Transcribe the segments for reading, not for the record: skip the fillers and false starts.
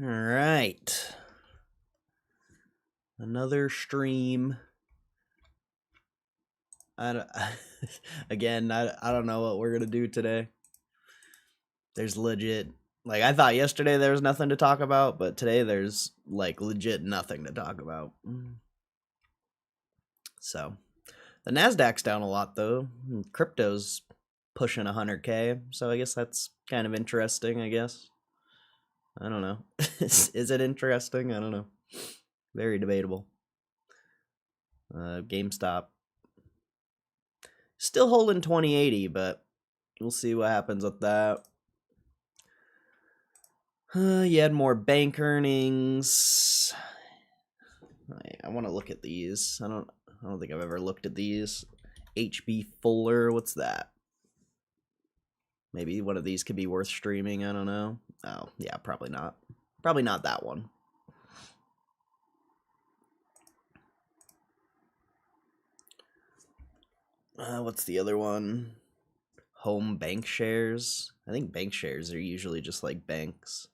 All right. Another stream. Again, I don't know what we're going to do today. There's legit, like, I thought yesterday there was nothing to talk about, but today there's, like, legit nothing to talk about. So, the Nasdaq's down a lot, though. Crypto's pushing 100K, so I guess that's kind of interesting, I guess. I don't know. Is it interesting? I don't know. Very debatable. GameStop still holding 2080, but we'll see what happens with that. You had more bank earnings. I want to look at these. I don't think I've ever looked at these. HB Fuller, what's that? Maybe one of these could be worth streaming. I don't know. Oh, yeah, probably not. Probably not that one. What's the other one? Home bank shares. I think bank shares are usually just like banks.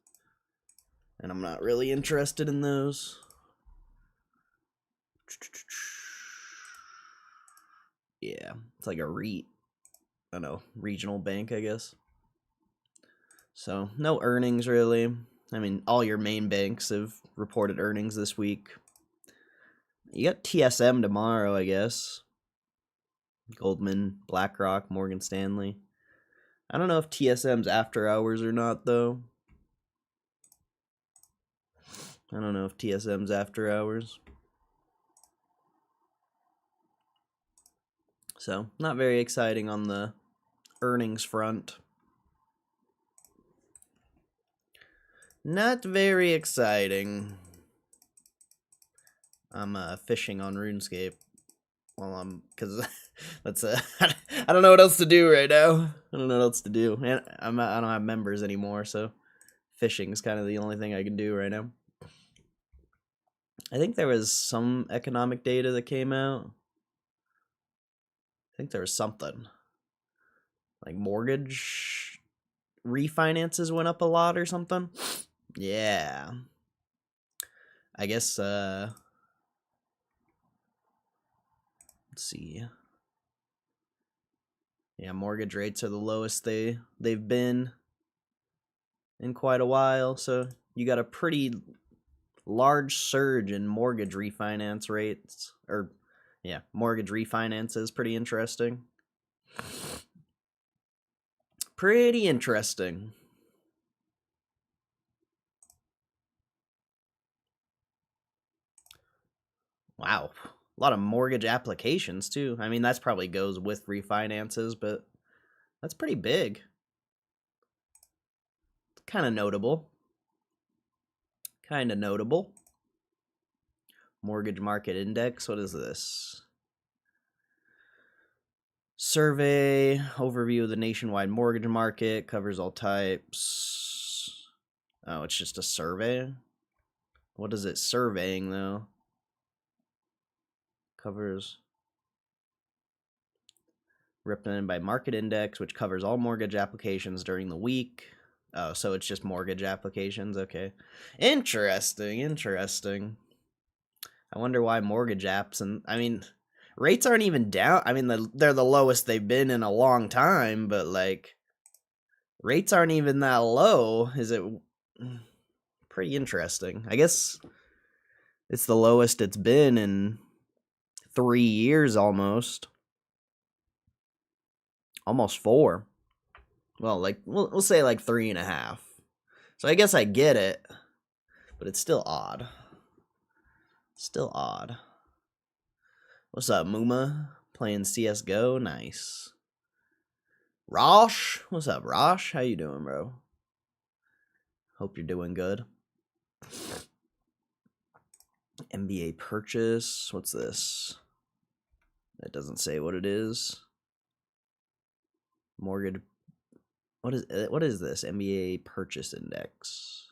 And I'm not really interested in those. Yeah, it's like a REIT. I don't know, regional bank, I guess. So, no earnings really. I mean, all your main banks have reported earnings this week. You got TSM tomorrow, I guess. Goldman, BlackRock, Morgan Stanley. I don't know if TSM's after hours or not, though. I don't know if TSM's after hours. So, not very exciting on the earnings front. Not very exciting. I'm fishing on RuneScape. Well, because that's I don't know what else to do right now. I don't know what else to do, and I don't have members anymore, so fishing is kind of the only thing I can do right now. I think there was some economic data that came out. I think there was something like mortgage refinances went up a lot or something. Yeah, I guess. Let's see. Yeah, mortgage rates are the lowest they've been in quite a while, so you got a pretty large surge in mortgage refinance rates, or yeah, mortgage refinance is pretty interesting. Pretty interesting. Wow. A lot of mortgage applications too. I mean, that's probably goes with refinances, but that's pretty big. Kind of notable. Kind of notable. Mortgage market index. What is this? Survey overview of the nationwide mortgage market, covers all types. Oh, it's just a survey. What is it surveying though? Covers represented by market index, which covers all mortgage applications during the week. Oh, so it's just mortgage applications. Okay, interesting. I wonder why mortgage apps, and I mean, rates aren't even down. I mean, they're the lowest they've been in a long time, but like, rates aren't even that low. Is it? Pretty interesting. I guess it's the lowest it's been in 3 years almost. Almost 4. Well, like, we'll say like 3.5. So I guess I get it, but it's still odd. Still odd. What's up, Muma? Playing CSGO? Nice. Rosh? What's up, Rosh? How you doing, bro? Hope you're doing good. NBA purchase. What's this? That doesn't say what it is. Mortgage. What is this? NBA purchase index.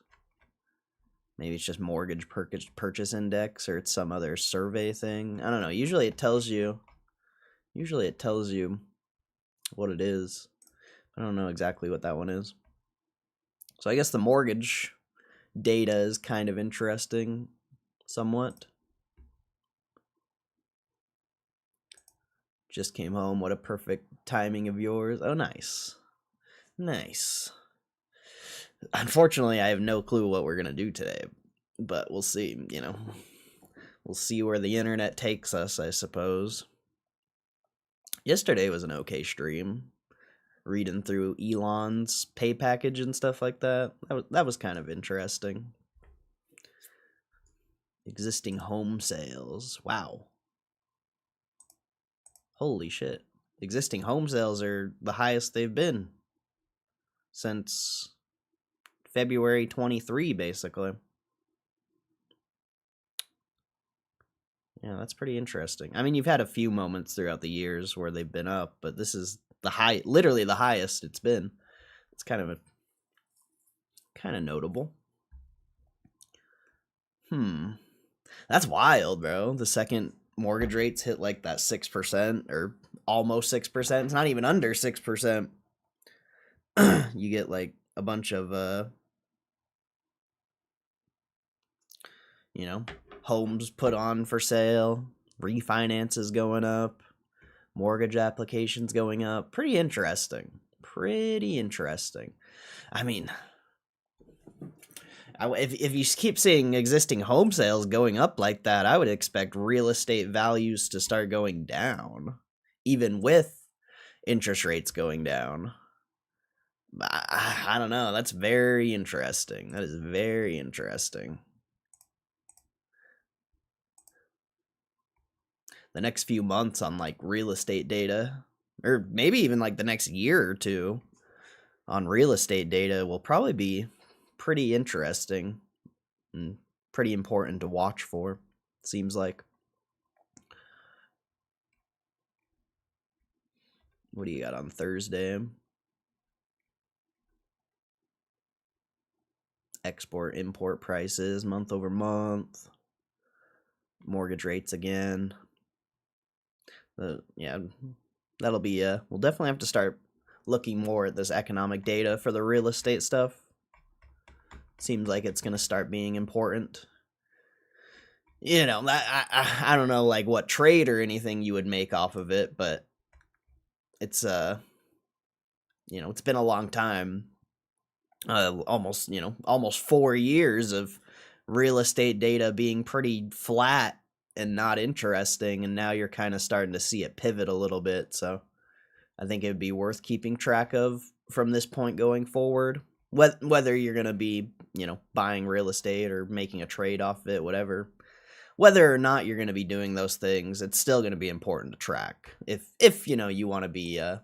Maybe it's just mortgage purchase index, or it's some other survey thing. I don't know. Usually it tells you what it is. I don't know exactly what that one is. So I guess the mortgage data is kind of interesting, somewhat. Just came home. What a perfect timing of yours. Oh, nice. Nice. Unfortunately, I have no clue what we're going to do today, but we'll see, you know. We'll see where the internet takes us, I suppose. Yesterday was an okay stream. Reading through Elon's pay package and stuff like that. That was kind of interesting. Existing home sales. Wow. Holy shit. Existing home sales are the highest they've been since February 23, basically. Yeah, that's pretty interesting. I mean, you've had a few moments throughout the years where they've been up, but this is literally the highest it's been. It's kind of notable. That's wild, bro. The second mortgage rates hit like that 6% or almost 6%. It's not even under 6%. You get like a bunch of homes put on for sale, refinances going up, mortgage applications going up. Pretty interesting. I mean, if you keep seeing existing home sales going up like that, I would expect real estate values to start going down, even with interest rates going down. I don't know. That's very interesting. That is very interesting. The next few months on like real estate data, or maybe even like the next year or two on real estate data, will probably be pretty interesting and pretty important to watch for, seems like. What do you got on Thursday? Export import prices month over month. Mortgage rates again. Yeah, that'll be we'll definitely have to start looking more at this economic data for the real estate stuff. Seems like it's going to start being important. You know, I don't know like what trade or anything you would make off of it, but it's it's been a long time. Almost 4 years of real estate data being pretty flat and not interesting, and now you're kind of starting to see it pivot a little bit. So I think it would be worth keeping track of from this point going forward. Whether you're going to be, buying real estate or making a trade off of it, whatever. Whether or not you're going to be doing those things, it's still going to be important to track. If you want to be an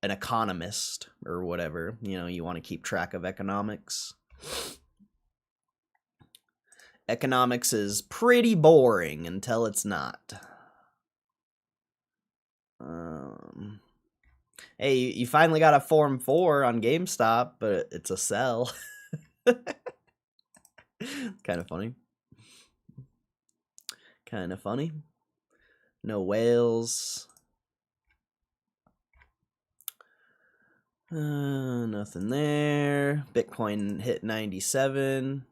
economist or whatever, you want to keep track of economics. Economics is pretty boring until it's not. Hey, you finally got a Form 4 on GameStop, but it's a sell. Kind of funny. No whales. Nothing there. Bitcoin hit 97.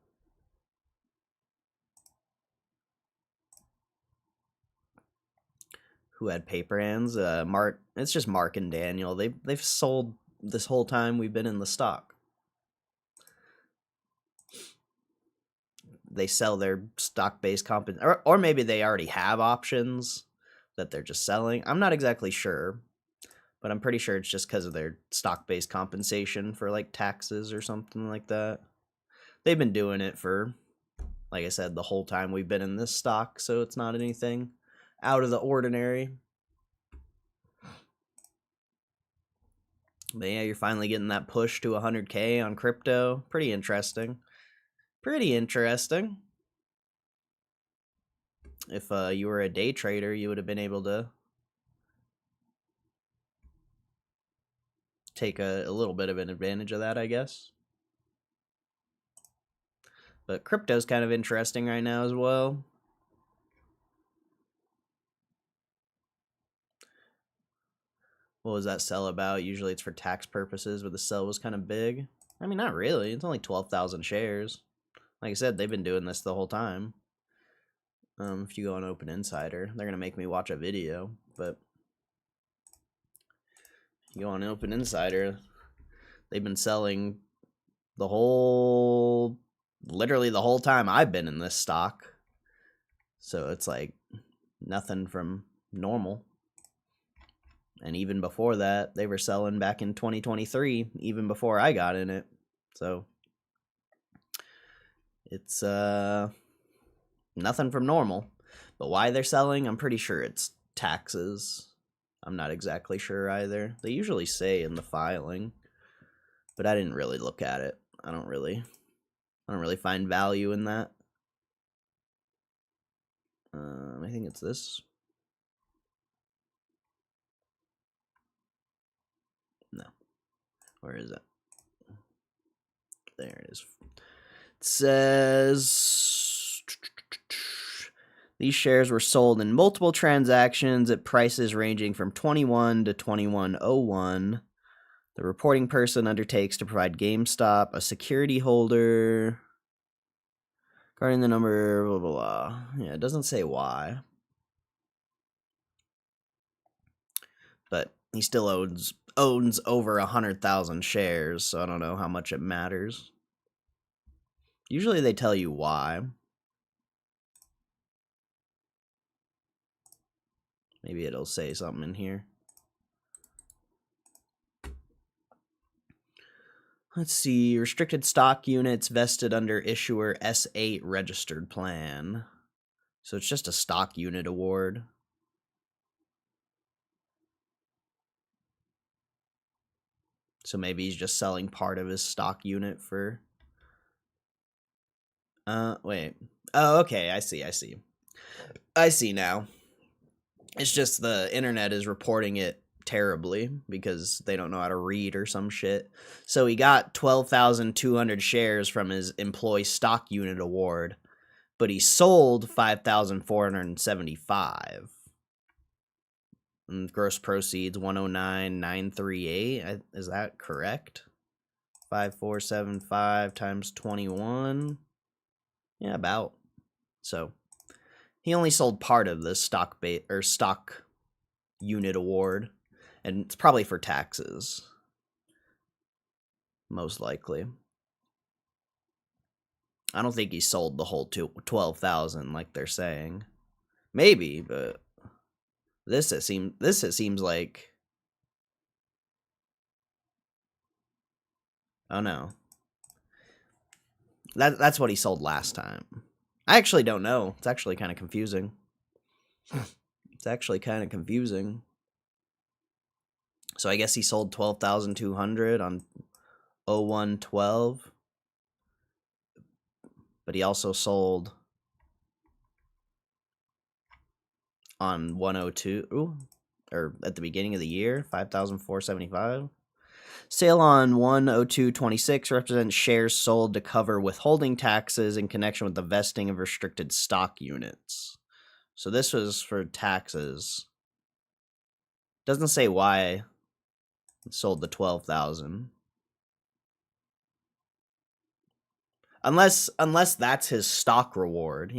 Who had paper hands? Mark. It's just Mark and Daniel. They've sold this whole time we've been in the stock. They sell their stock-based or maybe they already have options that they're just selling. I'm not exactly sure, but I'm pretty sure it's just because of their stock-based compensation for like taxes or something like that. They've been doing it for, like I said, the whole time we've been in this stock, so it's not anything out of the ordinary. But yeah, you're finally getting that push to 100K on crypto. Pretty interesting. If you were a day trader, you would have been able to take a little bit of an advantage of that, I guess. But crypto's kind of interesting right now as well. What was that sell about? Usually it's for tax purposes, but the sell was kind of big. I mean, not really. It's only 12,000 shares. Like I said, they've been doing this the whole time. If you go on Open Insider, they're gonna make me watch a video, but if you go on Open Insider, they've been selling literally the whole time I've been in this stock. So it's like nothing from normal. And even before that, they were selling back in 2023, even before I got in it. So it's nothing from normal. But why they're selling, I'm pretty sure it's taxes. I'm not exactly sure either. They usually say in the filing, but I didn't really look at it. I don't really find value in that. I think it's this. No. Where is it? There it is. It says these shares were sold in multiple transactions at prices ranging from 21 to 21.01. The reporting person undertakes to provide GameStop, a security holder, regarding the number, blah, blah, blah. Yeah, it doesn't say why. But he still owns over 100,000 shares, so I don't know how much it matters. Usually they tell you why. Maybe it'll say something in here. Let's see. Restricted stock units vested under issuer S8 registered plan. So it's just a stock unit award. So maybe he's just selling part of his stock unit for... wait. Oh, okay. I see now. It's just the internet is reporting it terribly because they don't know how to read or some shit. So he got 12,200 shares from his employee stock unit award, but he sold 5,475. And gross proceeds 109,938. Is that correct? 5,475 times 21. Yeah, about. So he only sold part of the stock unit award, and it's probably for taxes, most likely. I don't think he sold the whole 12,000 like they're saying. Maybe, but this it seems like, oh no, that's what he sold last time. I actually don't know. It's actually kind of confusing. So I guess he sold 12,200 on 01/12, but he also sold on 102, or at the beginning of the year, 5,475. Sale on 102/26 represents shares sold to cover withholding taxes in connection with the vesting of restricted stock units. So this was for taxes. Doesn't say why it sold the 12,000. Unless that's his stock reward,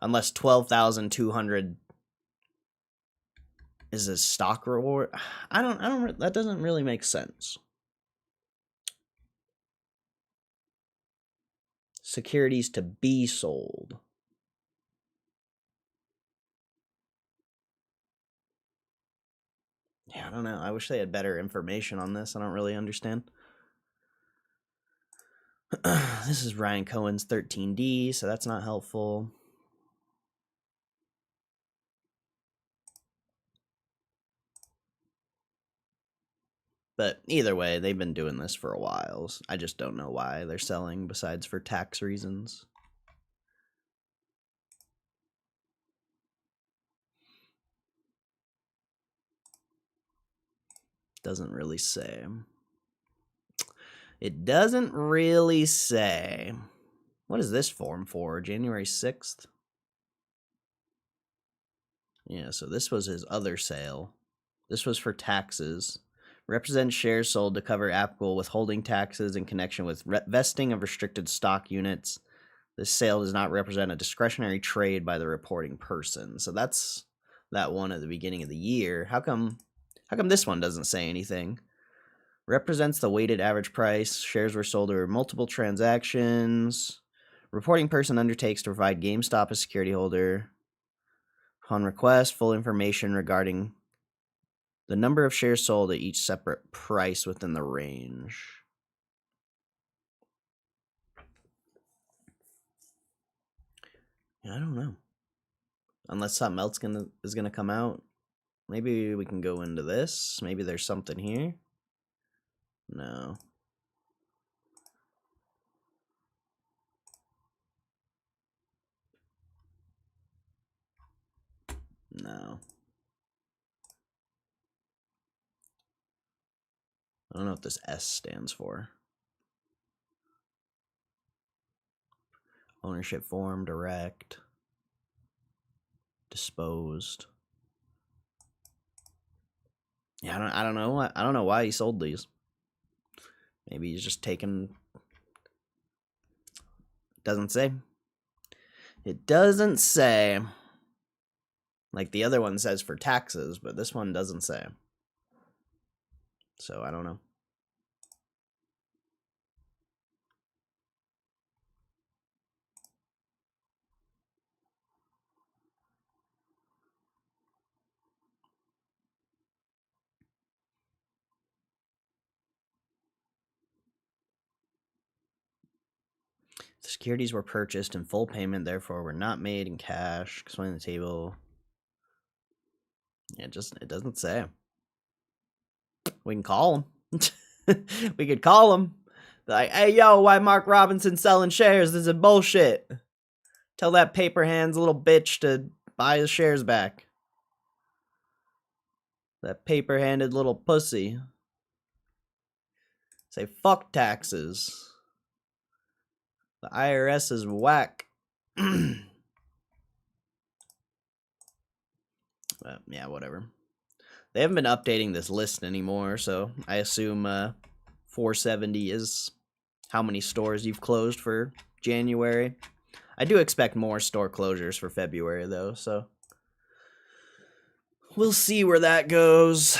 unless 12,200 is his stock reward. I don't that doesn't really make sense. Securities to be sold. Yeah, I don't know. I wish they had better information on this. I don't really understand. This is Ryan Cohen's 13D, so that's not helpful. But either way, they've been doing this for a while. I just don't know why they're selling besides for tax reasons. Doesn't really say. It doesn't really say. What is this form for? January 6th? Yeah, so this was his other sale. This was for taxes. Represents shares sold to cover applicable withholding taxes in connection with vesting of restricted stock units. This sale does not represent a discretionary trade by the reporting person. So that's that one at the beginning of the year. How come this one doesn't say anything? Represents the weighted average price. Shares were sold over multiple transactions. Reporting person undertakes to provide GameStop as security holder. Upon request, full information regarding the number of shares sold at each separate price within the range. I don't know. Unless something else is gonna come out. Maybe we can go into this. Maybe there's something here. No. No. I don't know what this S stands for. Ownership form, direct, disposed. Yeah, I don't know. I don't know why he sold these. Maybe he's just taking. Doesn't say. It doesn't say. Like the other one says for taxes, but this one doesn't say. So I don't know. The securities were purchased in full payment, therefore were not made in cash. Explain the table. Yeah, it doesn't say. We can call him. We could call him. Like, hey, yo, why Mark Robinson selling shares? This is bullshit. Tell that paper hands little bitch to buy his shares back. That paper-handed little pussy. Say, fuck taxes. The IRS is whack. But, yeah, whatever. They haven't been updating this list anymore, so I assume 470 is how many stores you've closed for January. I do expect more store closures for February, though, so we'll see where that goes.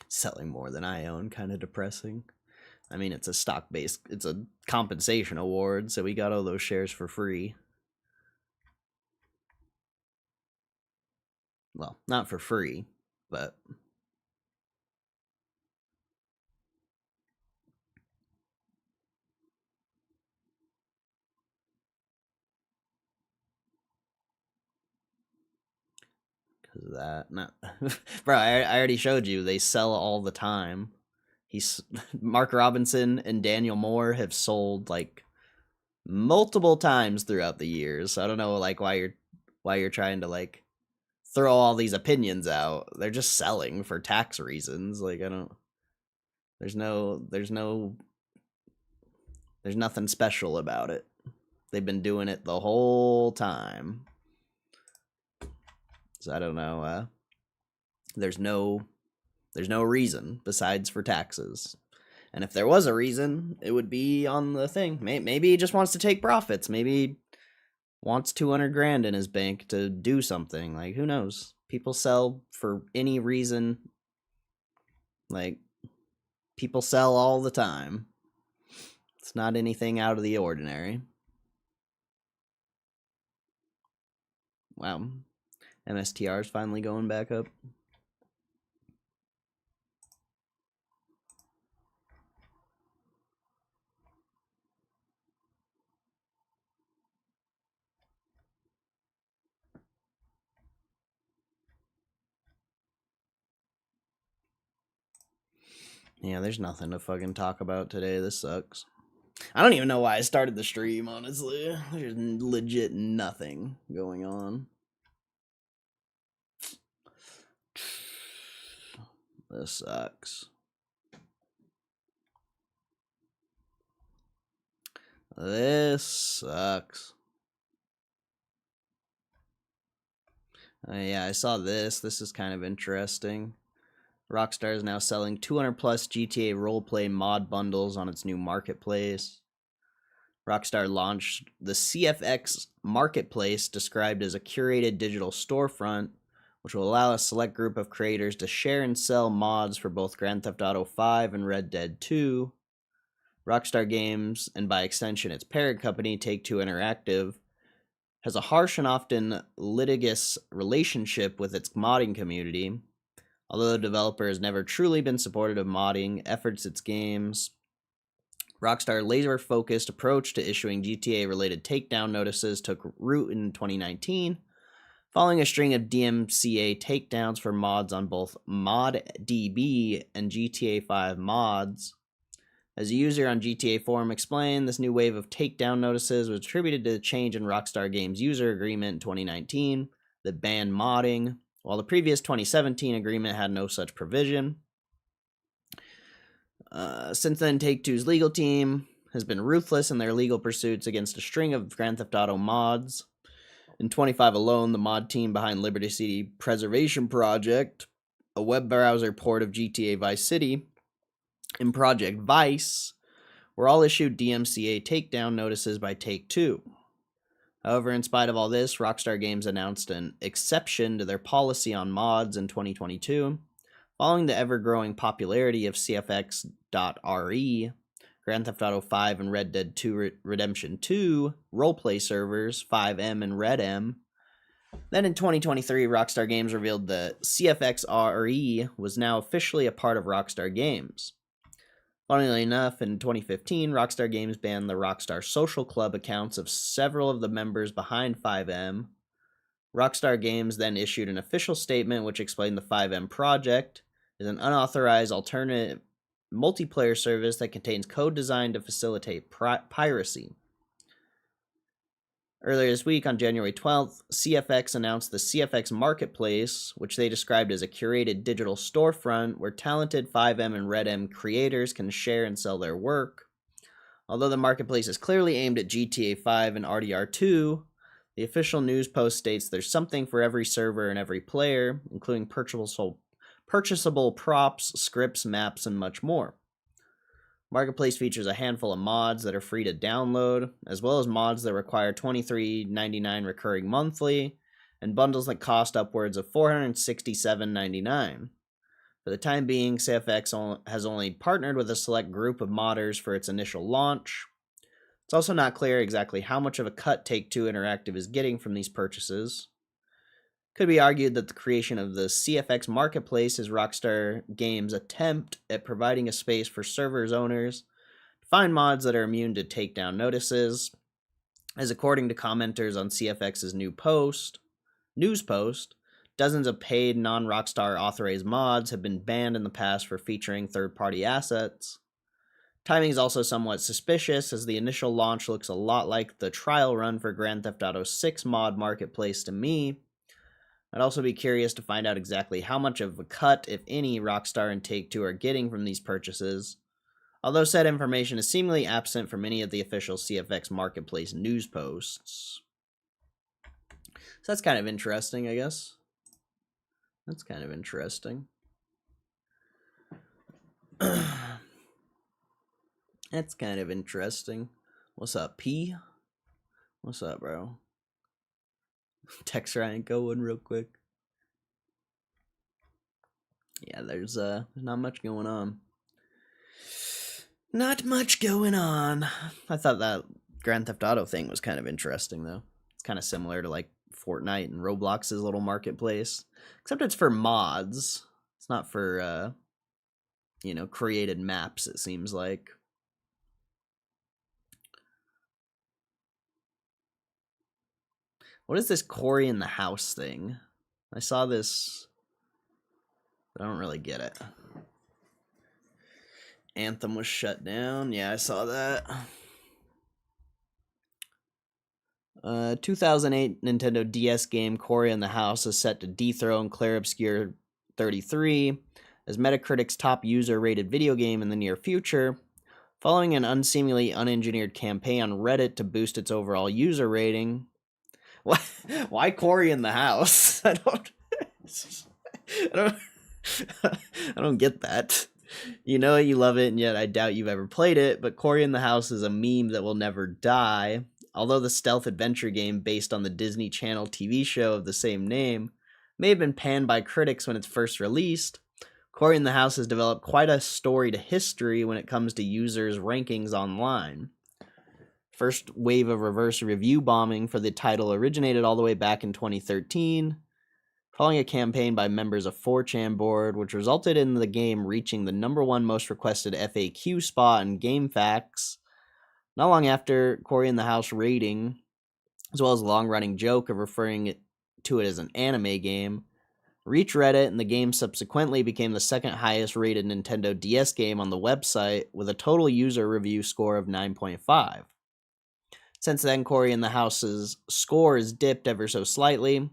Selling more than I own, kind of depressing. I mean, it's a stock-based, it's a compensation award, so we got all those shares for free. Well, not for free, but because of that. Not, bro, I already showed you, they sell all the time. Mark Robinson and Daniel Moore have sold like multiple times throughout the years. So I don't know like why you're trying to like throw all these opinions out. They're just selling for tax reasons. Like there's nothing special about it. They've been doing it the whole time. So I don't know. There's no reason besides for taxes. And if there was a reason, it would be on the thing. Maybe he just wants to take profits. Maybe he wants 200 grand in his bank to do something. Like, who knows? People sell for any reason. Like, people sell all the time. It's not anything out of the ordinary. Wow. MSTR is finally going back up. Yeah, there's nothing to fucking talk about today. This sucks. I don't even know why I started the stream, honestly. There's legit nothing going on. This sucks. This sucks. Yeah, I saw this. This is kind of interesting. Rockstar is now selling 200 plus GTA roleplay mod bundles on its new marketplace. Rockstar launched the CFX Marketplace, described as a curated digital storefront, which will allow a select group of creators to share and sell mods for both Grand Theft Auto 5 and Red Dead 2. Rockstar Games, and by extension its parent company, Take-Two Interactive, has a harsh and often litigious relationship with its modding community. Although the developer has never truly been supportive of modding efforts its games, Rockstar's laser-focused approach to issuing GTA-related takedown notices took root in 2019, following a string of DMCA takedowns for mods on both ModDB and GTA 5 mods. As a user on GTA Forum explained, this new wave of takedown notices was attributed to the change in Rockstar Games' user agreement in 2019 that banned modding, while the previous 2017 agreement had no such provision. Since then, Take-Two's legal team has been ruthless in their legal pursuits against a string of Grand Theft Auto mods. In 25 alone, the mod team behind Liberty City Preservation Project, a web browser port of GTA Vice City, and Project Vice, were all issued DMCA takedown notices by Take-Two. However, in spite of all this, Rockstar Games announced an exception to their policy on mods in 2022, following the ever-growing popularity of CFX.RE, Grand Theft Auto 5 and Red Dead 2 Redemption 2 roleplay servers, 5M and RedM. Then in 2023, Rockstar Games revealed that CFX.RE was now officially a part of Rockstar Games. Funnily enough, in 2015, Rockstar Games banned the Rockstar Social Club accounts of several of the members behind 5M. Rockstar Games then issued an official statement which explained the 5M project is an unauthorized alternative multiplayer service that contains code designed to facilitate piracy. Earlier this week, on January 12th, CFX announced the CFX Marketplace, which they described as a curated digital storefront where talented 5M and RedM creators can share and sell their work. Although the marketplace is clearly aimed at GTA 5 and RDR2, the official news post states there's something for every server and every player, including purchasable props, scripts, maps, and much more. Marketplace features a handful of mods that are free to download, as well as mods that require $23.99 recurring monthly, and bundles that cost upwards of $467.99. For the time being, CFX has only partnered with a select group of modders for its initial launch. It's also not clear exactly how much of a cut Take-Two Interactive is getting from these purchases. Could be argued that the creation of the CFX Marketplace is Rockstar Games' attempt at providing a space for servers owners to find mods that are immune to takedown notices, as according to commenters on CFX's news post, dozens of paid non-Rockstar authorized mods have been banned in the past for featuring third-party assets. Timing is also somewhat suspicious, as the initial launch looks a lot like the trial run for Grand Theft Auto 6 mod marketplace to me. I'd also be curious to find out exactly how much of a cut, if any, Rockstar and Take-Two are getting from these purchases, although said information is seemingly absent from any of the official CFX Marketplace news posts. So that's kind of interesting, I guess. That's kind of interesting. That's kind of interesting. What's up, P? What's up, bro? Text Ryan going real quick. Yeah, there's not much going on. Not much going on. I thought that Grand Theft Auto thing was kind of interesting, though. It's kind of similar to like Fortnite and Roblox's little marketplace, except it's for mods. It's not for created maps, it seems like. What is this Corey in the house thing? I saw this, but I don't really get it. Anthem was shut down. Yeah, I saw that. 2008 Nintendo DS game Cory in the House is set to dethrone Clair Obscur 33 as Metacritic's top user-rated video game in the near future, following an unseemingly unengineered campaign on Reddit to boost its overall user rating. Why Cory in the House? I don't get that. You know it, you love it, and yet I doubt you've ever played it, but Cory in the House is a meme that will never die. Although the stealth adventure game based on the Disney Channel TV show of the same name may have been panned by critics when it's first released, Cory in the House has developed quite a storied history when it comes to users' rankings online. First wave of reverse review bombing for the title originated all the way back in 2013, following a campaign by members of 4chan board, which resulted in the game reaching the #1 most requested FAQ spot in GameFAQs. Not long after, Cory in the House rating, as well as a long-running joke of referring to it as an anime game, reached Reddit, and the game subsequently became the second highest rated Nintendo DS game on the website, with a total user review score of 9.5. Since then, Cory in the House's score has dipped ever so slightly.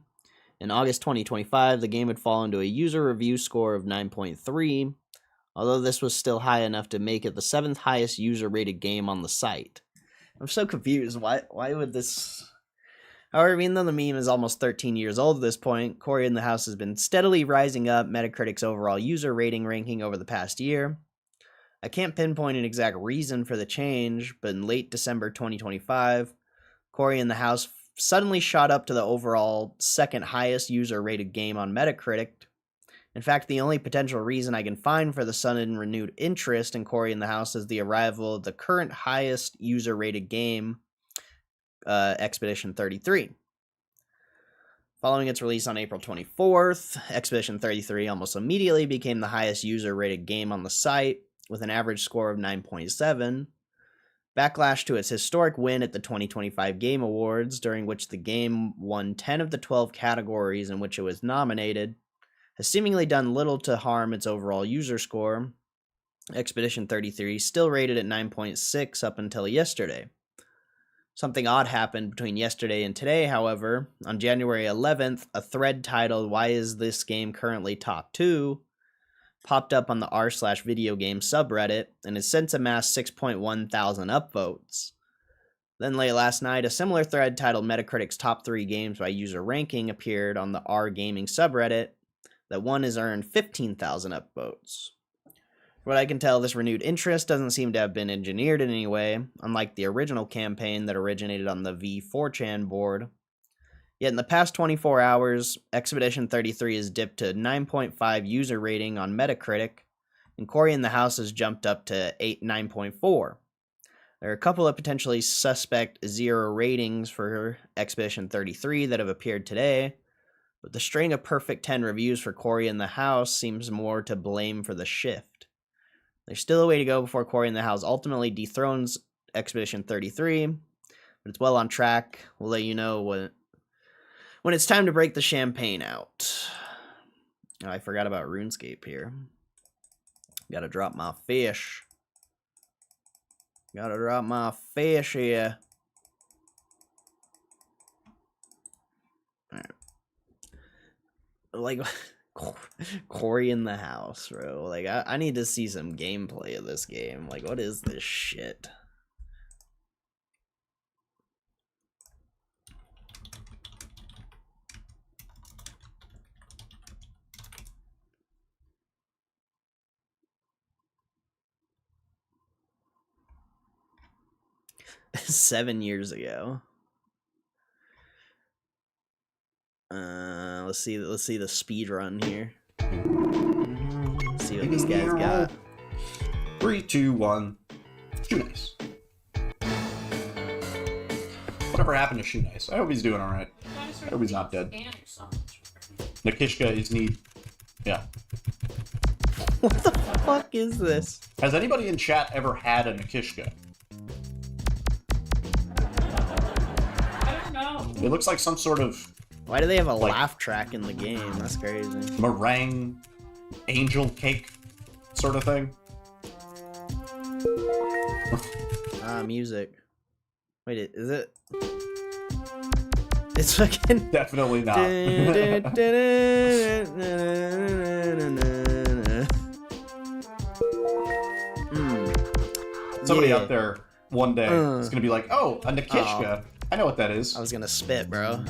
In August 2025, the game had fallen to a user review score of 9.3, although this was still high enough to make it the 7th highest user-rated game on the site. I'm so confused. Why would this... However, even though the meme is almost 13 years old at this point, Cory in the House has been steadily rising up Metacritic's overall user rating ranking over the past year. I can't pinpoint an exact reason for the change, but in late December 2025, Cory in the House suddenly shot up to the overall 2nd highest user-rated game on Metacritic. In fact, the only potential reason I can find for the sudden renewed interest in Cory in the House is the arrival of the current highest user-rated game, Expedition 33. Following its release on April 24th, Expedition 33 almost immediately became the highest user-rated game on the site, with an average score of 9.7. Backlash to its historic win at the 2025 Game Awards, during which the game won 10 of the 12 categories in which it was nominated, has seemingly done little to harm its overall user score. Expedition 33 still rated at 9.6 up until yesterday. Something odd happened between yesterday and today, however. On January 11th, a thread titled "Why is this game currently top 2?" popped up on the r/video game subreddit and has since amassed 6.1 thousand upvotes. Then late last night, a similar thread titled "Metacritic's Top 3 Games by User Ranking" appeared on the r gaming subreddit. That one has earned 15,000 upvotes. From what I can tell, this renewed interest doesn't seem to have been engineered in any way, unlike the original campaign that originated on the V4chan board. Yet in the past 24 hours, Expedition 33 has dipped to 9.5 user rating on Metacritic, and Cory in the House has jumped up to 9.4. There are a couple of potentially suspect 0 ratings for Expedition 33 that have appeared today, but the string of perfect 10 reviews for Cory in the House seems more to blame for the shift. There's still a way to go before Cory in the House ultimately dethrones Expedition 33, but it's well on track. We'll let you know when it's time to break the champagne out. Oh, I forgot about RuneScape here. Gotta drop my fish. Gotta drop my fish here. Alright. Like, Cory in the House, bro. Like, I need to see some gameplay of this game. Like, what is this shit? $7 years ago. Let's see the speed run here. Let's see what this guy's got. 3, 2, 1. Shoe Nice. Whatever happened to Shoe Nice? I hope he's doing alright. I hope he's not dead. Nikishka is need. Yeah. What the fuck is this? Has anybody in chat ever had a Nikishka? I don't know. It looks like some sort of Why do they have a laugh track in the game? That's crazy. meringue angel cake sort of thing. Music. Wait, is it? It's fucking Definitely not. Somebody out there one day is gonna be like, "Oh, a Nikishka. I know what that is." I was gonna spit, bro.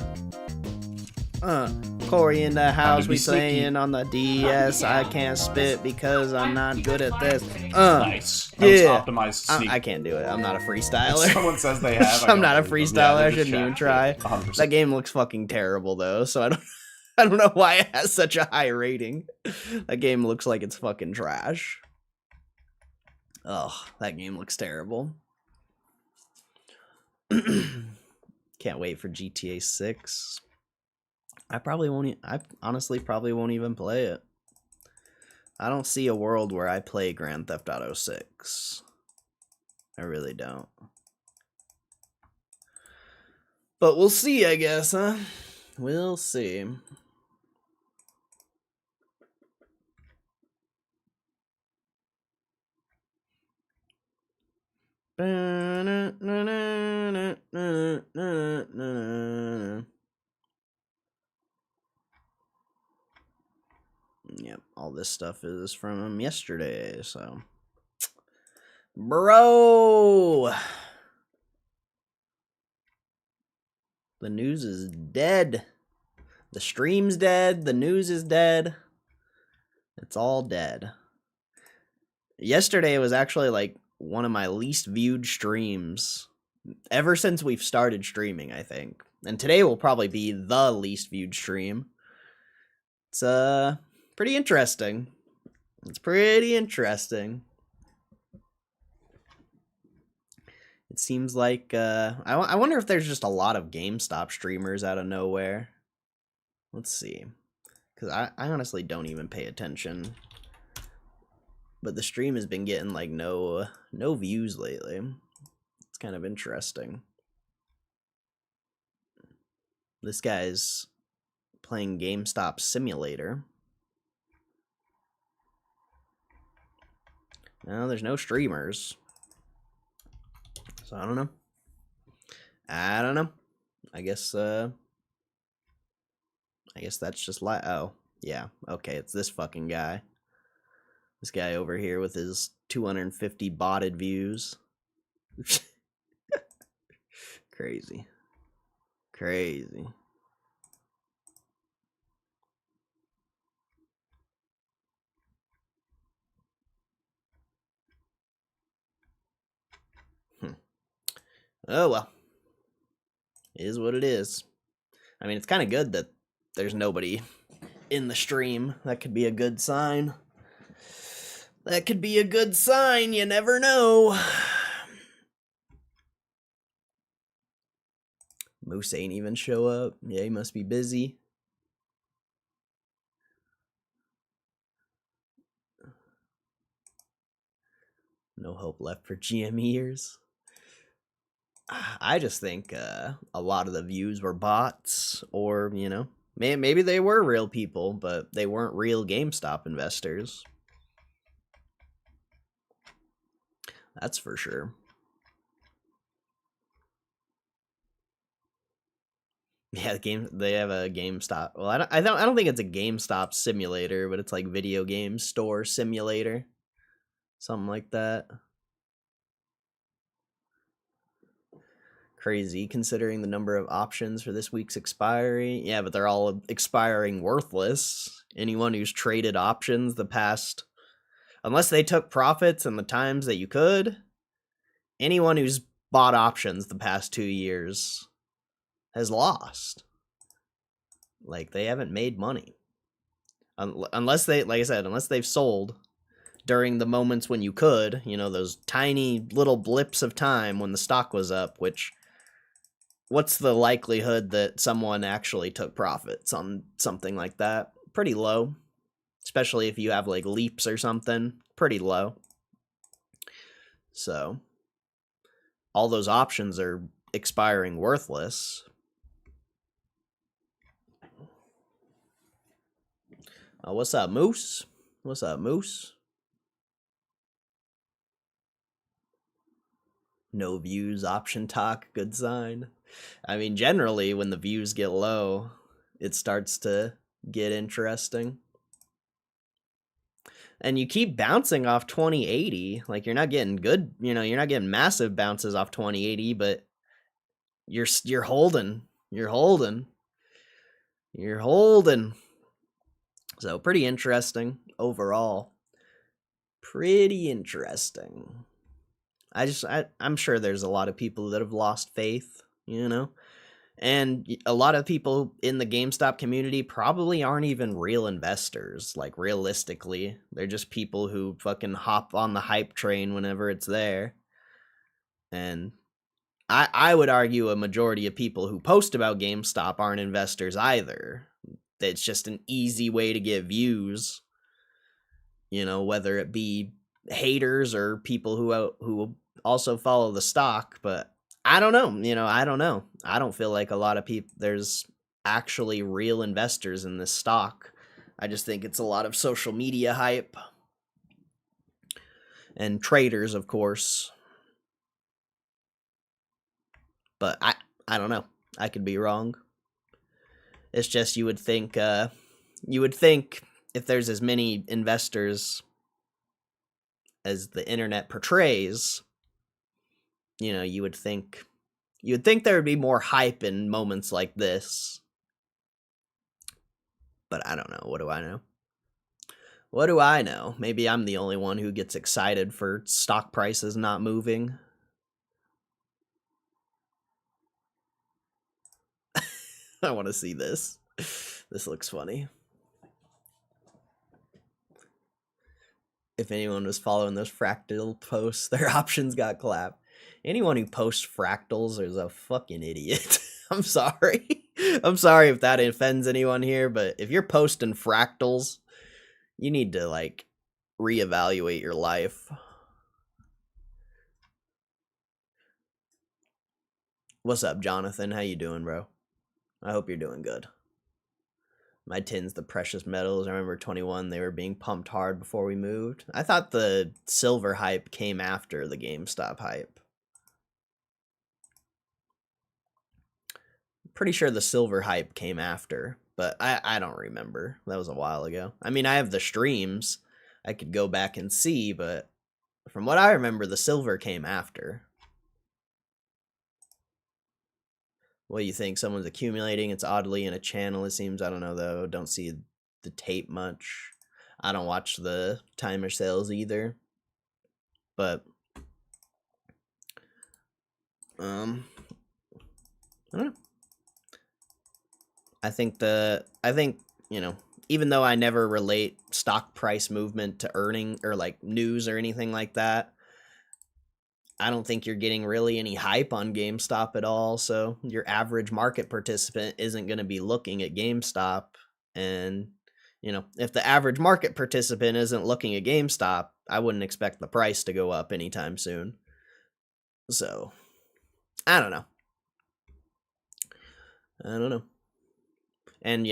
Corey in the house, we playing on the DS. I can't spit because I'm not good at this. Nice. That was optimized sneak. I can't do it. I'm not a freestyler. If someone says they have. I'm not a freestyler. Yeah, I shouldn't even try. 100%. That game looks fucking terrible though, so I don't know why it has such a high rating. That game looks like it's fucking trash. Oh, that game looks terrible. Can't wait for GTA 6. I honestly probably won't even play it. I don't see a world where I play Grand Theft Auto 6. I really don't. But we'll see, I guess, huh? We'll see. Yep, all this stuff is from yesterday, so. Bro! The news is dead. The stream's dead. The news is dead. It's all dead. Yesterday was actually like one of my least viewed streams ever since we've started streaming, I think. And today will probably be the least viewed stream. It's pretty interesting. It's pretty interesting. It seems like I wonder if there's just a lot of GameStop streamers out of nowhere. Let's see, because I honestly don't even pay attention. But the stream has been getting like no views lately. It's kind of interesting. This guy's playing GameStop Simulator. No, there's no streamers. So I don't know. I guess that's just like, oh, yeah. Okay, it's this fucking guy. This guy over here with his 250 botted views. Crazy. Crazy. Oh, well. It is what it is. I mean, it's kind of good that there's nobody in the stream. That could be a good sign. That could be a good sign. You never know. Moose ain't even show up. Yeah, he must be busy. No hope left for GMEers. I just think a lot of the views were bots, or, you know, maybe they were real people, but they weren't real GameStop investors. That's for sure. Yeah, they have a GameStop. Well, I don't think it's a GameStop simulator, but it's like video game store simulator. Something like that. Crazy, considering the number of options for this week's expiry. Yeah, but they're all expiring worthless. Anyone who's traded options the past... Unless they took profits in the times that you could, anyone who's bought options the past 2 years has lost. Like, they haven't made money. Unless they, like I said, unless they've sold during the moments when you could, you know, those tiny little blips of time when the stock was up, which... What's the likelihood that someone actually took profits on something like that? Pretty low. Especially if you have, like, leaps or something. Pretty low. So, all those options are expiring worthless. What's up, Moose? What's up, Moose? No views, option talk, good sign. I mean, generally, when the views get low, it starts to get interesting. And you keep bouncing off 2080. Like, you're not getting good, you're not getting massive bounces off 2080, but you're holding. You're holding. You're holding. So, pretty interesting overall. Pretty interesting. I'm sure there's a lot of people that have lost faith, and a lot of people in the GameStop community probably aren't even real investors. Like, realistically, they're just people who fucking hop on the hype train whenever it's there. And I would argue a majority of people who post about GameStop aren't investors either. It's just an easy way to get views, whether it be haters or people who also follow the stock. But I don't know, I don't know. I don't feel like a lot of people, there's actually real investors in this stock. I just think it's a lot of social media hype and traders, of course. But I don't know. I could be wrong. It's just you would think if there's as many investors as the internet portrays, you would think there would be more hype in moments like this. But I don't know. What do I know? What do I know? Maybe I'm the only one who gets excited for stock prices not moving. I want to see this. This looks funny. If anyone was following those fractal posts, their options got clapped. Anyone who posts fractals is a fucking idiot. I'm sorry. I'm sorry if that offends anyone here, but if you're posting fractals, you need to, like, reevaluate your life. What's up, Jonathan? How you doing, bro? I hope you're doing good. My tins, the precious metals. I remember 21, they were being pumped hard before we moved. I thought the silver hype came after the GameStop hype. Pretty sure the silver hype came after, but I don't remember. That was a while ago. I mean, I have the streams. I could go back and see, but from what I remember, the silver came after. What do you think? Someone's accumulating. It's oddly in a channel, it seems. I don't know, though. Don't see the tape much. I don't watch the timer sales either. But, I don't know. I think, even though I never relate stock price movement to earning or, like, news or anything like that, I don't think you're getting really any hype on GameStop at all. So your average market participant isn't going to be looking at GameStop. And, if the average market participant isn't looking at GameStop, I wouldn't expect the price to go up anytime soon. So, I don't know. And,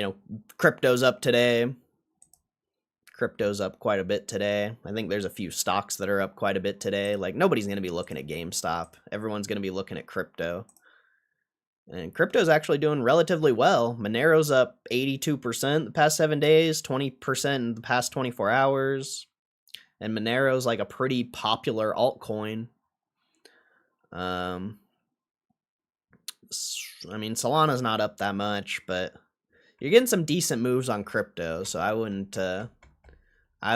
crypto's up today. Crypto's up quite a bit today. I think there's a few stocks that are up quite a bit today. Like, nobody's going to be looking at GameStop. Everyone's going to be looking at crypto. And crypto's actually doing relatively well. Monero's up 82% the past 7 days, 20% in the past 24 hours. And Monero's like a pretty popular altcoin. I mean, Solana's not up that much, but you're getting some decent moves on crypto, so I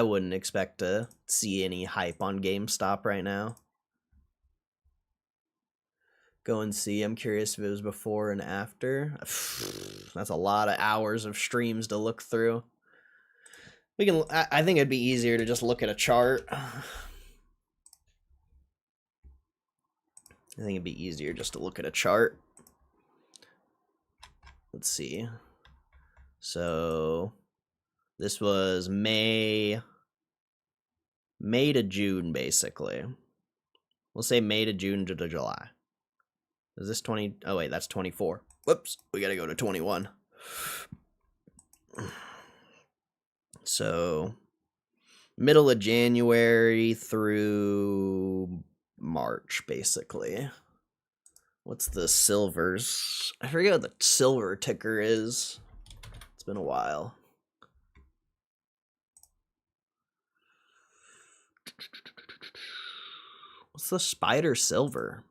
wouldn't expect to see any hype on GameStop right now. Go and see. I'm curious if it was before and after. That's a lot of hours of streams to look through. I think it'd be easier to just look at a chart. I think it'd be easier just to look at a chart. Let's see. So this was May to June, basically. We'll say May to June to July. Is this 20? Oh, wait, that's 24. Whoops, we gotta go to 21. So, middle of January through March, basically. What's the silvers? I forget what the silver ticker is. It's been a while. What's the spider silver?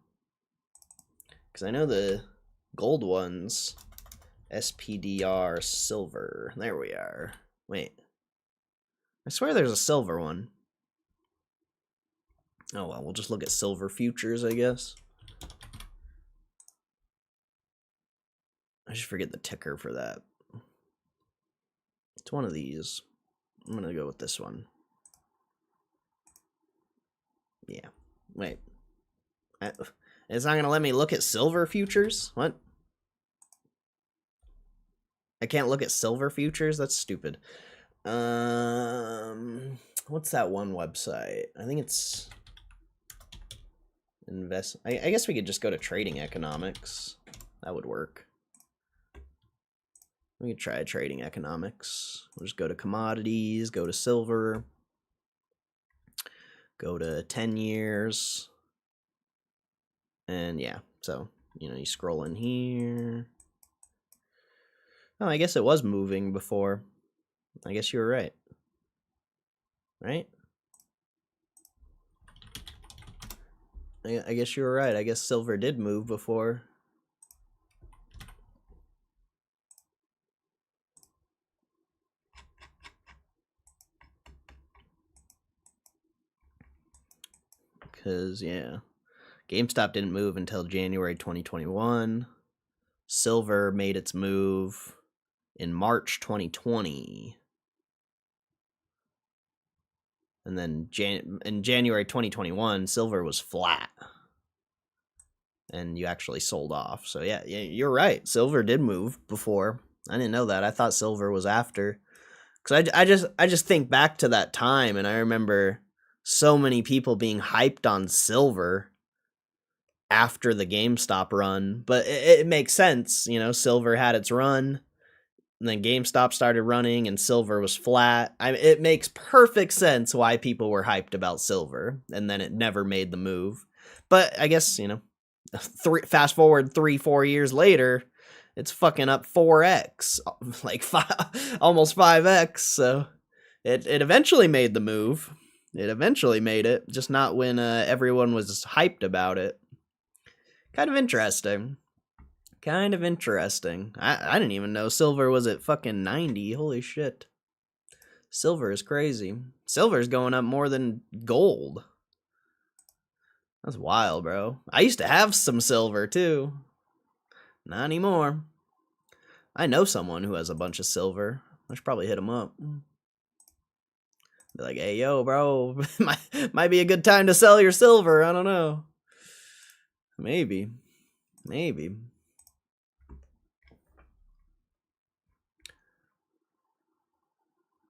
Because I know the gold ones, SPDR silver. There we are. Wait. I swear there's a silver one. Oh well, we'll just look at silver futures, I guess. I just forget the ticker for that. It's one of these. I'm gonna go with this one. Yeah. Wait. It's not gonna let me look at silver futures? What? I can't look at silver futures? That's stupid. What's that one website? I think it's I guess we could just go to trading economics. That would work. We could try trading economics. We'll just go to commodities, go to silver, go to 10 years. And yeah, so, you know, you scroll in here. Oh, I guess it was moving before. I guess you were right. Right? I guess you were right. I guess silver did move before. Because, yeah. GameStop didn't move until January 2021. Silver made its move in March 2020. And then in January 2021, silver was flat. And you actually sold off. So yeah, you're right. Silver did move before. I didn't know that. I thought silver was after. Because I just think back to that time, and I remember so many people being hyped on silver after the GameStop run. But it makes sense. You know, silver had its run. And then GameStop started running and silver was flat. It makes perfect sense why people were hyped about silver. And then it never made the move. But I guess, you know, fast forward 3-4 years later, it's fucking up 4x. Like almost 5x. So it eventually made the move. It eventually made it. Just not when everyone was hyped about it. Kind of interesting. Kind of interesting. I didn't even know silver was at fucking 90. Holy shit. Silver is crazy. Silver's going up more than gold. That's wild, bro. I used to have some silver, too. Not anymore. I know someone who has a bunch of silver. I should probably hit him up. Be like, hey, yo, bro. might be a good time to sell your silver. I don't know. Maybe. Maybe.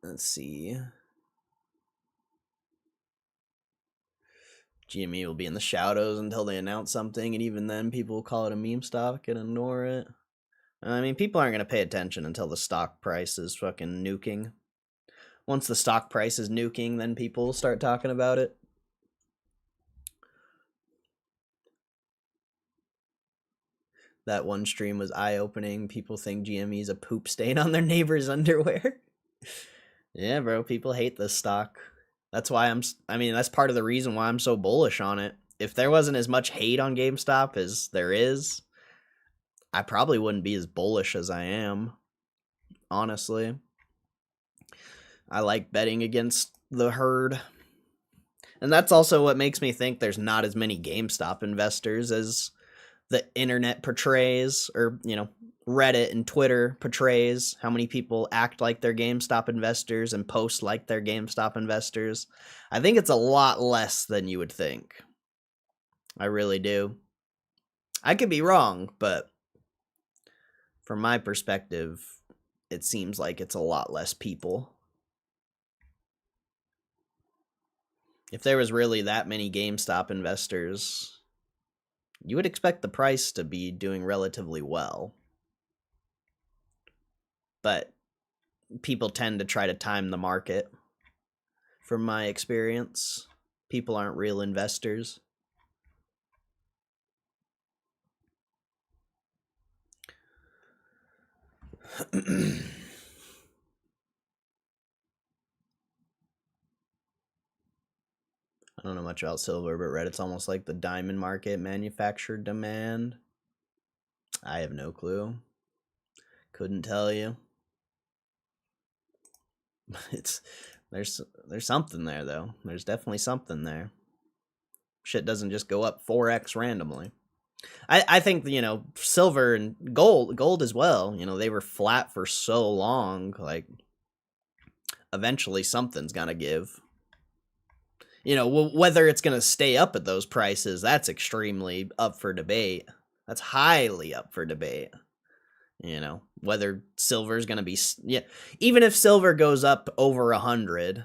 Let's see. GME will be in the shadows until they announce something, and even then people will call it a meme stock and ignore it. I mean, people aren't going to pay attention until the stock price is fucking nuking. Once the stock price is nuking, then people will start talking about it. That one stream was eye-opening. People think GME is a poop stain on their neighbor's underwear. Yeah, bro, people hate this stock. That's why that's part of the reason why I'm so bullish on it. If there wasn't as much hate on GameStop as there is, I probably wouldn't be as bullish as I am. Honestly. I like betting against the herd. And that's also what makes me think there's not as many GameStop investors as the internet portrays, or, you know, Reddit and Twitter portrays. How many people act like they're GameStop investors and post like they're GameStop investors. I think it's a lot less than you would think. I really do. I could be wrong, but from my perspective, it seems like it's a lot less people. If there was really that many GameStop investors, you would expect the price to be doing relatively well. But people tend to try to time the market. From my experience, people aren't real investors. I don't know much about silver, but Reddit's almost like the diamond market, manufactured demand. I have no clue. Couldn't tell you. There's something there though. There's definitely something there. Shit doesn't just go up 4x randomly. I think, you know, silver and gold as well, you know, they were flat for so long, like eventually something's gonna give. You know, whether it's gonna stay up at those prices, that's extremely up for debate. That's highly up for debate. You know, whether silver's gonna be, yeah, even if silver goes up over 100,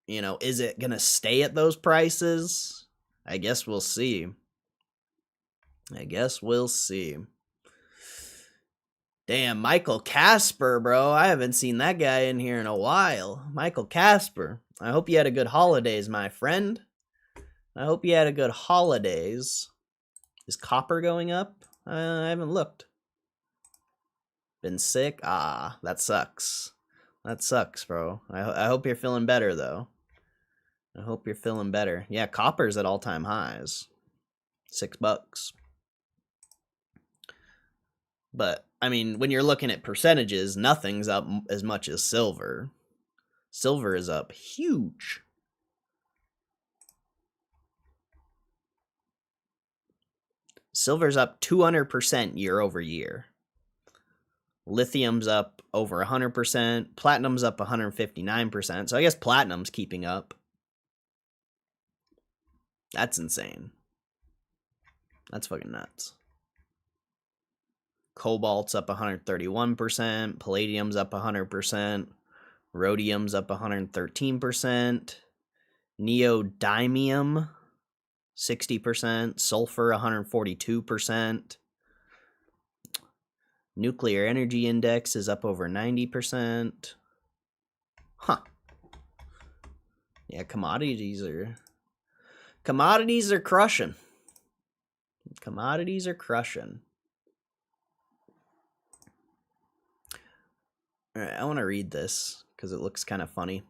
you know, is it gonna stay at those prices? I guess we'll see. I guess we'll see. Damn, Michael Casper, bro. I haven't seen that guy in here in a while. Michael Casper. I hope you had a good holidays, my friend. I hope you had a good holidays. Is copper going up? I haven't looked. Been sick? Ah, that sucks. That sucks, bro. I hope you're feeling better, though. I hope you're feeling better. Yeah, copper's at all-time highs. $6. But, I mean, when you're looking at percentages, nothing's up as much as silver. Silver is up huge. Silver's up 200% year over year. Lithium's up over 100%. Platinum's up 159%. So I guess platinum's keeping up. That's insane. That's fucking nuts. Cobalt's up 131%. Palladium's up 100%. Rhodium's up 113%. Neodymium, 60%. Sulfur, 142%. Nuclear energy index is up over 90%. Huh. Yeah, commodities are crushing. Commodities are crushing. All right, I want to read this because it looks kind of funny.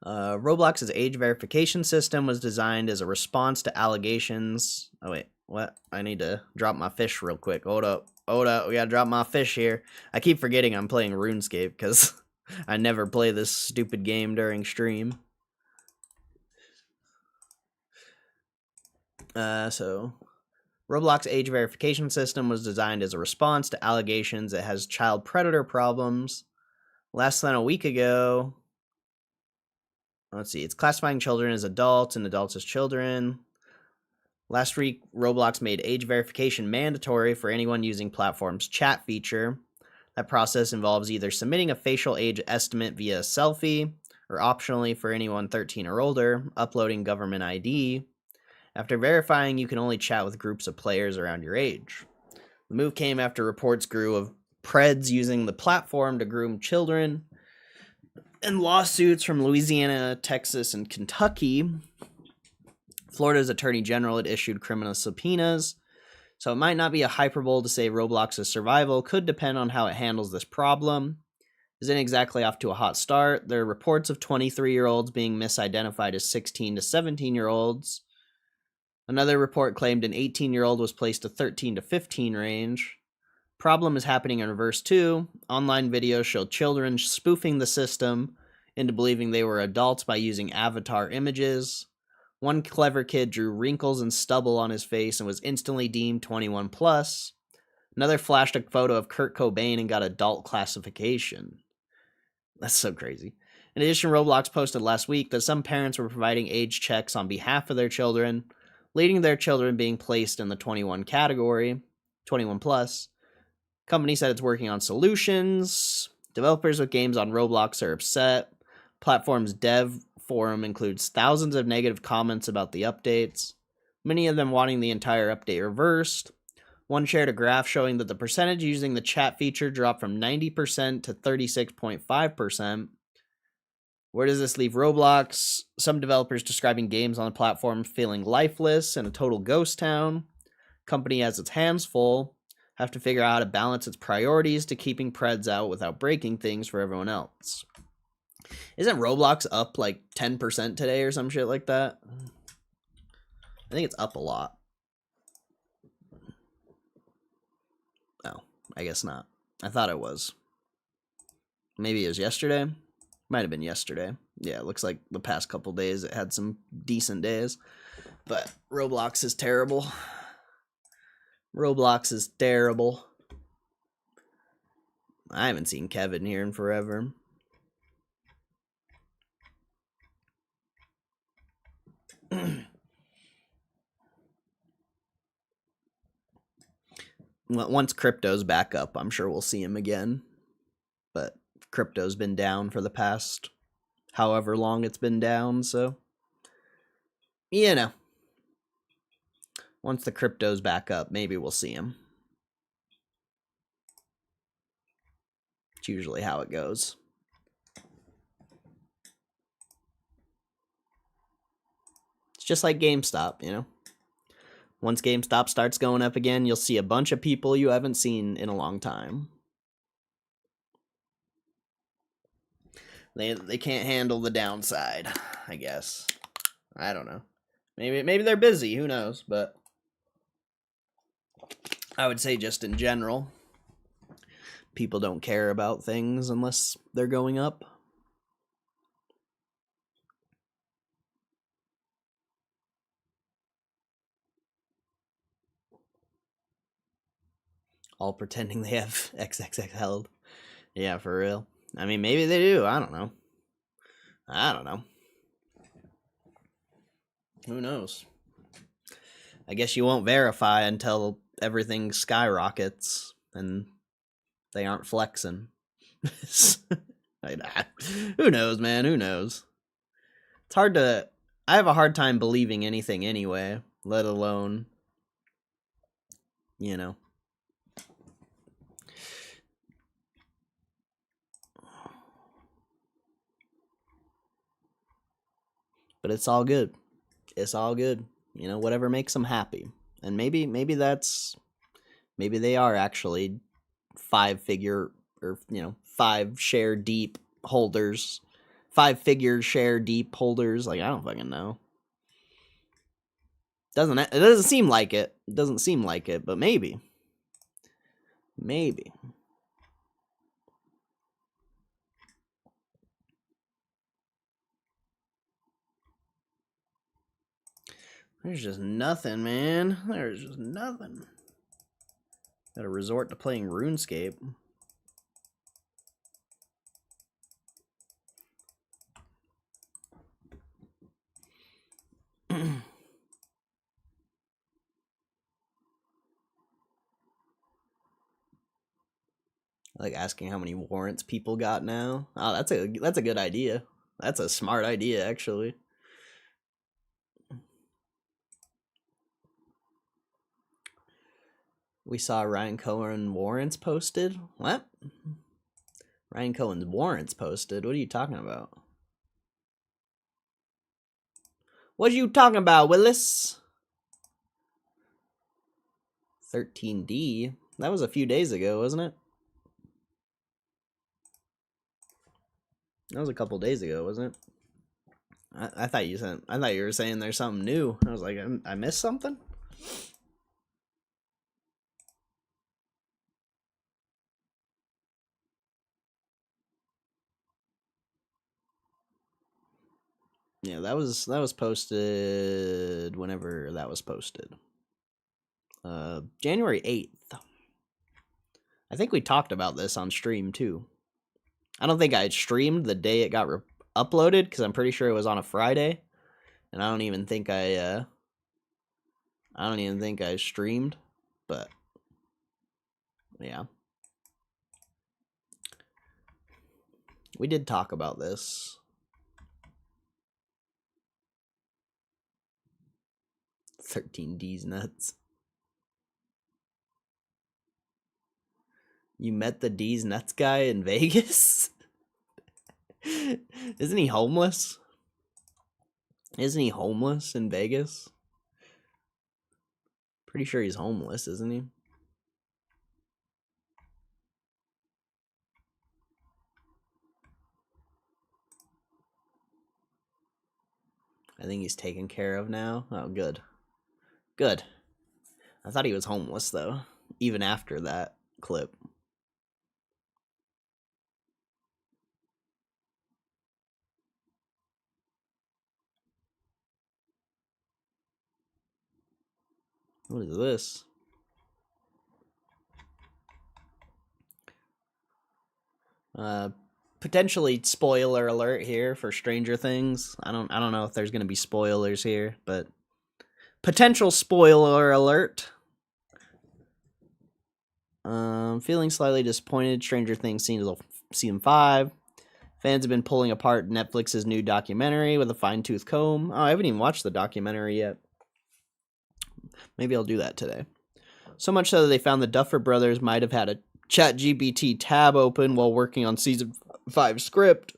Roblox's age verification system was designed as a response to allegations. Oh, wait, what? I need to drop my fish real quick. Hold up. Hold up. We gotta drop my fish here. I keep forgetting I'm playing RuneScape because I never play this stupid game during stream. So Roblox age verification system was designed as a response to allegations it has child predator problems. Less than a week ago, let's see, it's classifying children as adults and adults as children. Last week, Roblox made age verification mandatory for anyone using platform's chat feature. That process involves either submitting a facial age estimate via a selfie, or optionally for anyone 13 or older, uploading government ID. After verifying, you can only chat with groups of players around your age. The move came after reports grew of preds using the platform to groom children, and lawsuits from Louisiana, Texas, and Kentucky. Florida's Attorney General had issued criminal subpoenas, so it might not be a hyperbole to say Roblox's survival could depend on how it handles this problem. Isn't exactly off to a hot start. There are reports of 23-year-olds being misidentified as 16 to 17-year-olds. Another report claimed an 18-year-old was placed to 13 to 15 range. Problem is happening in reverse too. Online videos showed children spoofing the system into believing they were adults by using avatar images. One clever kid drew wrinkles and stubble on his face and was instantly deemed 21 plus. Another flashed a photo of Kurt Cobain and got adult classification. That's so crazy. In addition, Roblox posted last week that some parents were providing age checks on behalf of their children, leading to their children being placed in the 21 category, 21 plus. Company said it's working on solutions. Developers with games on Roblox are upset. Platform's dev forum includes thousands of negative comments about the updates, many of them wanting the entire update reversed. One shared a graph showing that the percentage using the chat feature dropped from 90% to 36.5%. Where does this leave Roblox? Some developers describing games on the platform feeling lifeless and a total ghost town. Company has its hands full. have to figure out how to balance its priorities to keeping Preds out without breaking things for everyone else. Isn't Roblox up like 10% today or some shit like that? I think it's up a lot. Oh, I guess not. I thought it was. Maybe it was yesterday? Might have been yesterday. Yeah, it looks like the past couple days it had some decent days. But Roblox is terrible. Roblox is terrible. I haven't seen Kevin here in forever. Once crypto's back up, I'm sure we'll see him again. But crypto's been down for the past however long it's been down, so you know. Once the crypto's back up, maybe we'll see him. It's usually how it goes. It's just like GameStop, you know. Once GameStop starts going up again, you'll see a bunch of people you haven't seen in a long time. They can't handle the downside, I guess. I don't know. Maybe they're busy, who knows, but I would say just in general, people don't care about things unless they're going up. All pretending they have XXX held. Yeah, for real. I mean, maybe they do. I don't know. Who knows? I guess you won't verify until everything skyrockets and they aren't flexing. Who knows, man? Who knows? It's hard to... I have a hard time believing anything anyway, let alone, you know. But it's all good. It's all good. You know, whatever makes them happy. And maybe they are actually 5-figure or, you know, 5-share deep holders. 5-figure share deep holders. Like, I don't fucking know. It doesn't seem like it. It doesn't seem like it, but maybe. Maybe. There's just nothing, man. There's just nothing. Gotta resort to playing RuneScape. Like asking how many warrants people got now. Oh, that's a good idea. That's a smart idea, actually. We saw Ryan Cohen warrants posted. What? Ryan Cohen's warrants posted? What are you talking about? What are you talking about, Willis? 13D? That was a few days ago, wasn't it? That was a couple days ago, wasn't it? I thought you were saying there's something new. I was like, I missed something? Yeah, that was posted whenever that was posted. January 8th. I think we talked about this on stream too. I don't think I streamed the day it got uploaded because I'm pretty sure it was on a Friday, and I don't even think I streamed, but yeah. We did talk about this. 13D's nuts. You met the D's nuts guy in Vegas? Isn't he homeless? Isn't he homeless in Vegas? Pretty sure he's homeless, isn't he? I think he's taken care of now. Oh, good. Good. I thought he was homeless, though, even after that clip. What is this? Potentially spoiler alert here for Stranger Things. I don't know if there's gonna be spoilers here, but potential spoiler alert. Feeling slightly disappointed. Stranger Things season 5. Fans have been pulling apart Netflix's new documentary with a fine-tooth comb. Oh, I haven't even watched the documentary yet. Maybe I'll do that today. So much so that they found the Duffer Brothers might have had a ChatGPT tab open while working on season 5 script.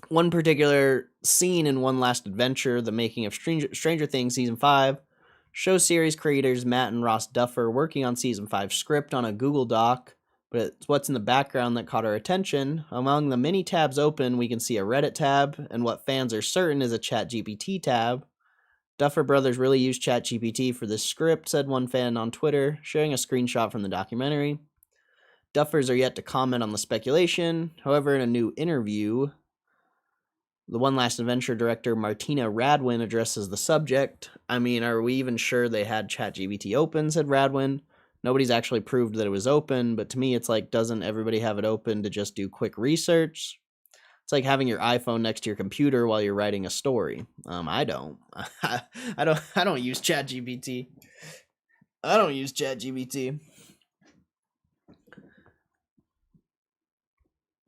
One particular scene in One Last Adventure, the making of Stranger Things season 5, shows series creators Matt and Ross Duffer working on season 5 script on a Google Doc, but it's what's in the background that caught our attention. Among the many tabs open, we can see a Reddit tab, and what fans are certain is a ChatGPT tab. Duffer Brothers really used ChatGPT for this script, said one fan on Twitter, sharing a screenshot from the documentary. Duffers are yet to comment on the speculation. However, in a new interview, the One Last Adventure director Martina Radwin addresses the subject. I mean, are we even sure they had ChatGPT open, said Radwin. Nobody's actually proved that it was open, but to me it's like, doesn't everybody have it open to just do quick research? It's like having your iPhone next to your computer while you're writing a story. I don't. I don't use ChatGPT. I don't use ChatGPT.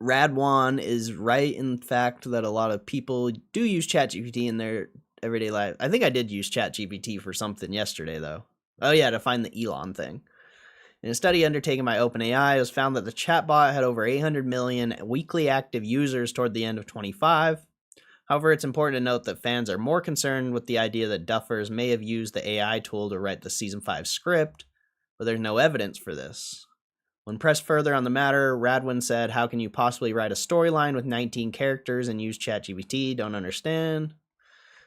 Radwan is right in fact that a lot of people do use ChatGPT in their everyday life. I think I did use ChatGPT for something yesterday, though. Oh yeah, to find the Elon thing. In a study undertaken by OpenAI, it was found that the chatbot had over 800 million weekly active users toward the end of 25. However, it's important to note that fans are more concerned with the idea that Duffers may have used the AI tool to write the season 5 script, but there's no evidence for this. When pressed further on the matter, Radwin said, "How can you possibly write a storyline with 19 characters and use ChatGPT? Don't understand."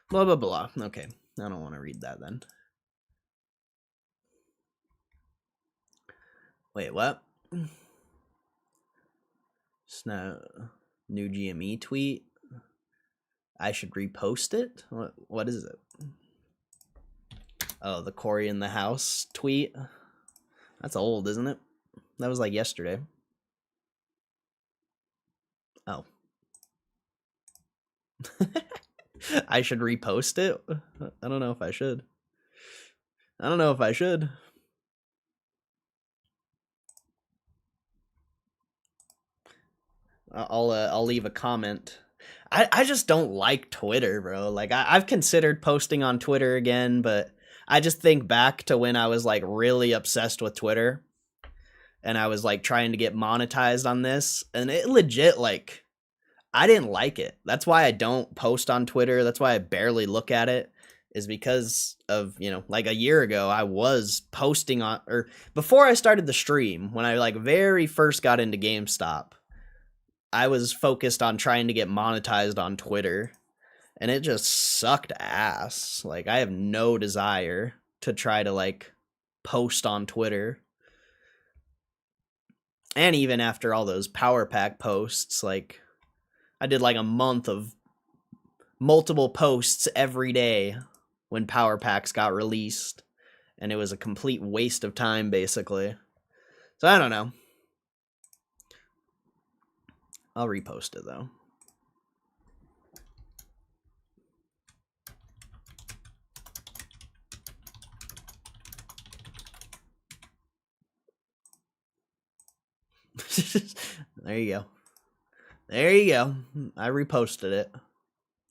Blah, blah, blah. Okay, I don't want to read that then. Wait, what? Snow new GME tweet. I should repost it? What is it? Oh, the Corey in the house tweet. That's old, isn't it? That was like yesterday. Oh. I should repost it? I don't know if I should. I don't know if I should. I'll leave a comment. I just don't like Twitter, bro. Like I've considered posting on Twitter again, but I just think back to when I was like really obsessed with Twitter and I was like trying to get monetized on this, and it legit, like, I didn't like it. That's why I don't post on Twitter. That's why I barely look at it, is because of, you know, like a year ago I was posting on, or before I started the stream, when I like very first got into GameStop, I was focused on trying to get monetized on Twitter, and it just sucked ass. Like, I have no desire to try to like post on Twitter. And even after all those Power Pack posts, like, I did like a month of multiple posts every day when Power Packs got released, and it was a complete waste of time, basically. So I don't know. I'll repost it, though. There you go. There you go. I reposted it.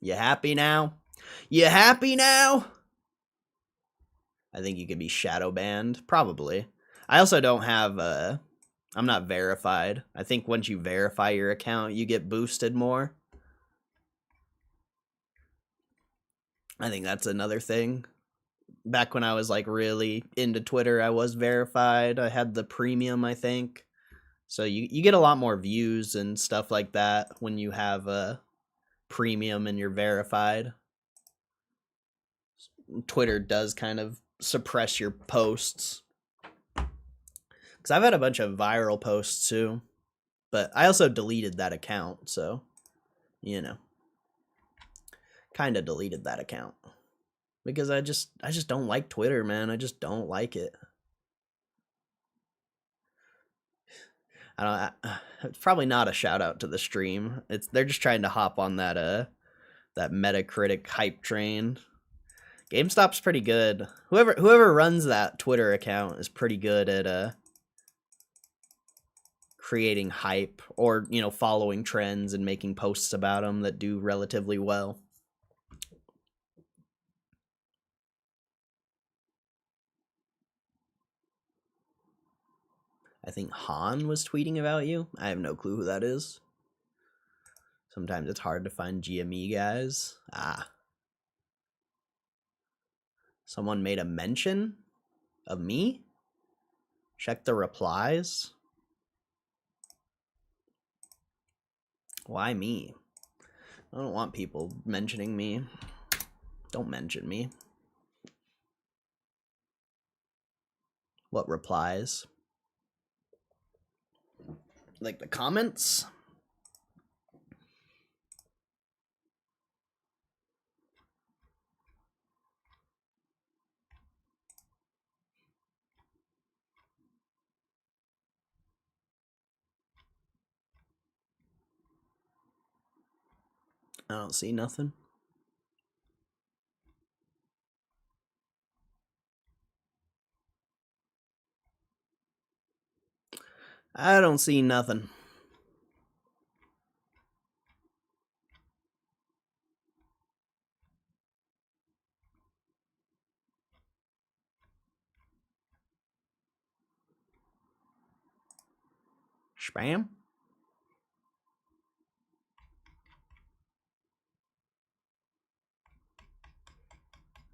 You happy now? You happy now? I think you could be shadow banned. Probably. I also don't have I'm not verified. I think once you verify your account, you get boosted more. I think that's another thing. Back when I was like really into Twitter, I was verified. I had the premium, I think. So you get a lot more views and stuff like that when you have premium and you're verified. Twitter does kind of suppress your posts. Because I've had a bunch of viral posts too. But I also deleted that account, so, you know. Kind of deleted that account. Because I just don't like Twitter, man. I just don't like it. It's probably not a shout out to the stream. They're just trying to hop on that Metacritic hype train. GameStop's pretty good. Whoever runs that Twitter account is pretty good at creating hype, or, you know, following trends and making posts about them that do relatively well. I think Han was tweeting about you. I have no clue who that is. Sometimes it's hard to find GME guys. Someone made a mention of me? Check the replies. Why me? I don't want people mentioning me. Don't mention me. What replies? Like the comments? I don't see nothing. I don't see nothing. Spam?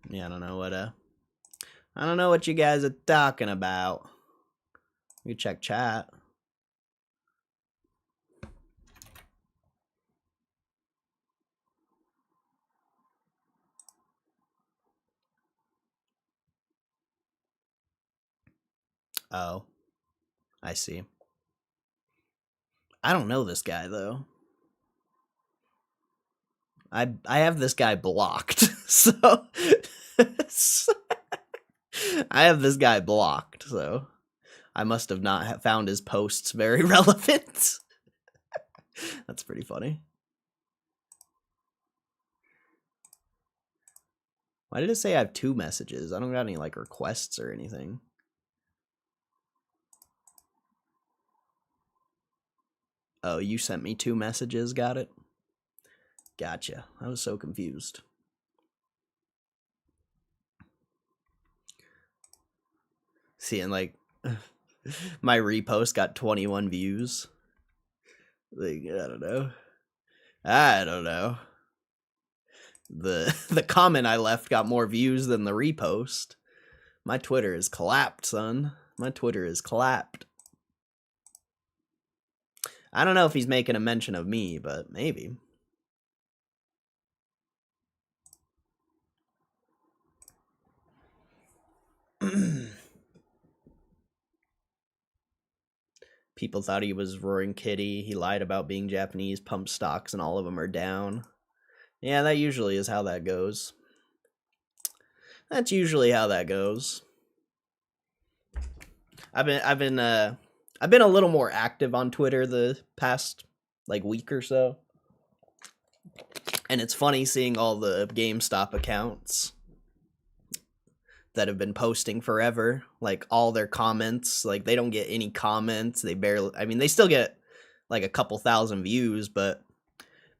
Yeah, I don't know what you guys are talking about. You check chat. Oh, I see. I don't know this guy though. I have this guy blocked, so I have this guy blocked, so I must have not found his posts very relevant. That's pretty funny. Why did it say I have 2 messages? I don't got any like requests or anything. Oh, you sent me 2 messages, got it? Gotcha. I was so confused. See, and like my repost got 21 views. Like, I don't know. The comment I left got more views than the repost. My Twitter is collapsed, son. My Twitter is collapsed. I don't know if he's making a mention of me, but maybe. People thought he was Roaring Kitty. He lied about being Japanese, pumped stocks, and all of them are down. Yeah, that usually is how that goes. That's usually how that goes. I've been a little more active on Twitter the past like week or so. And it's funny seeing all the GameStop accounts that have been posting forever, like all their comments, like they don't get any comments. They barely, I mean, they still get like a couple thousand views, but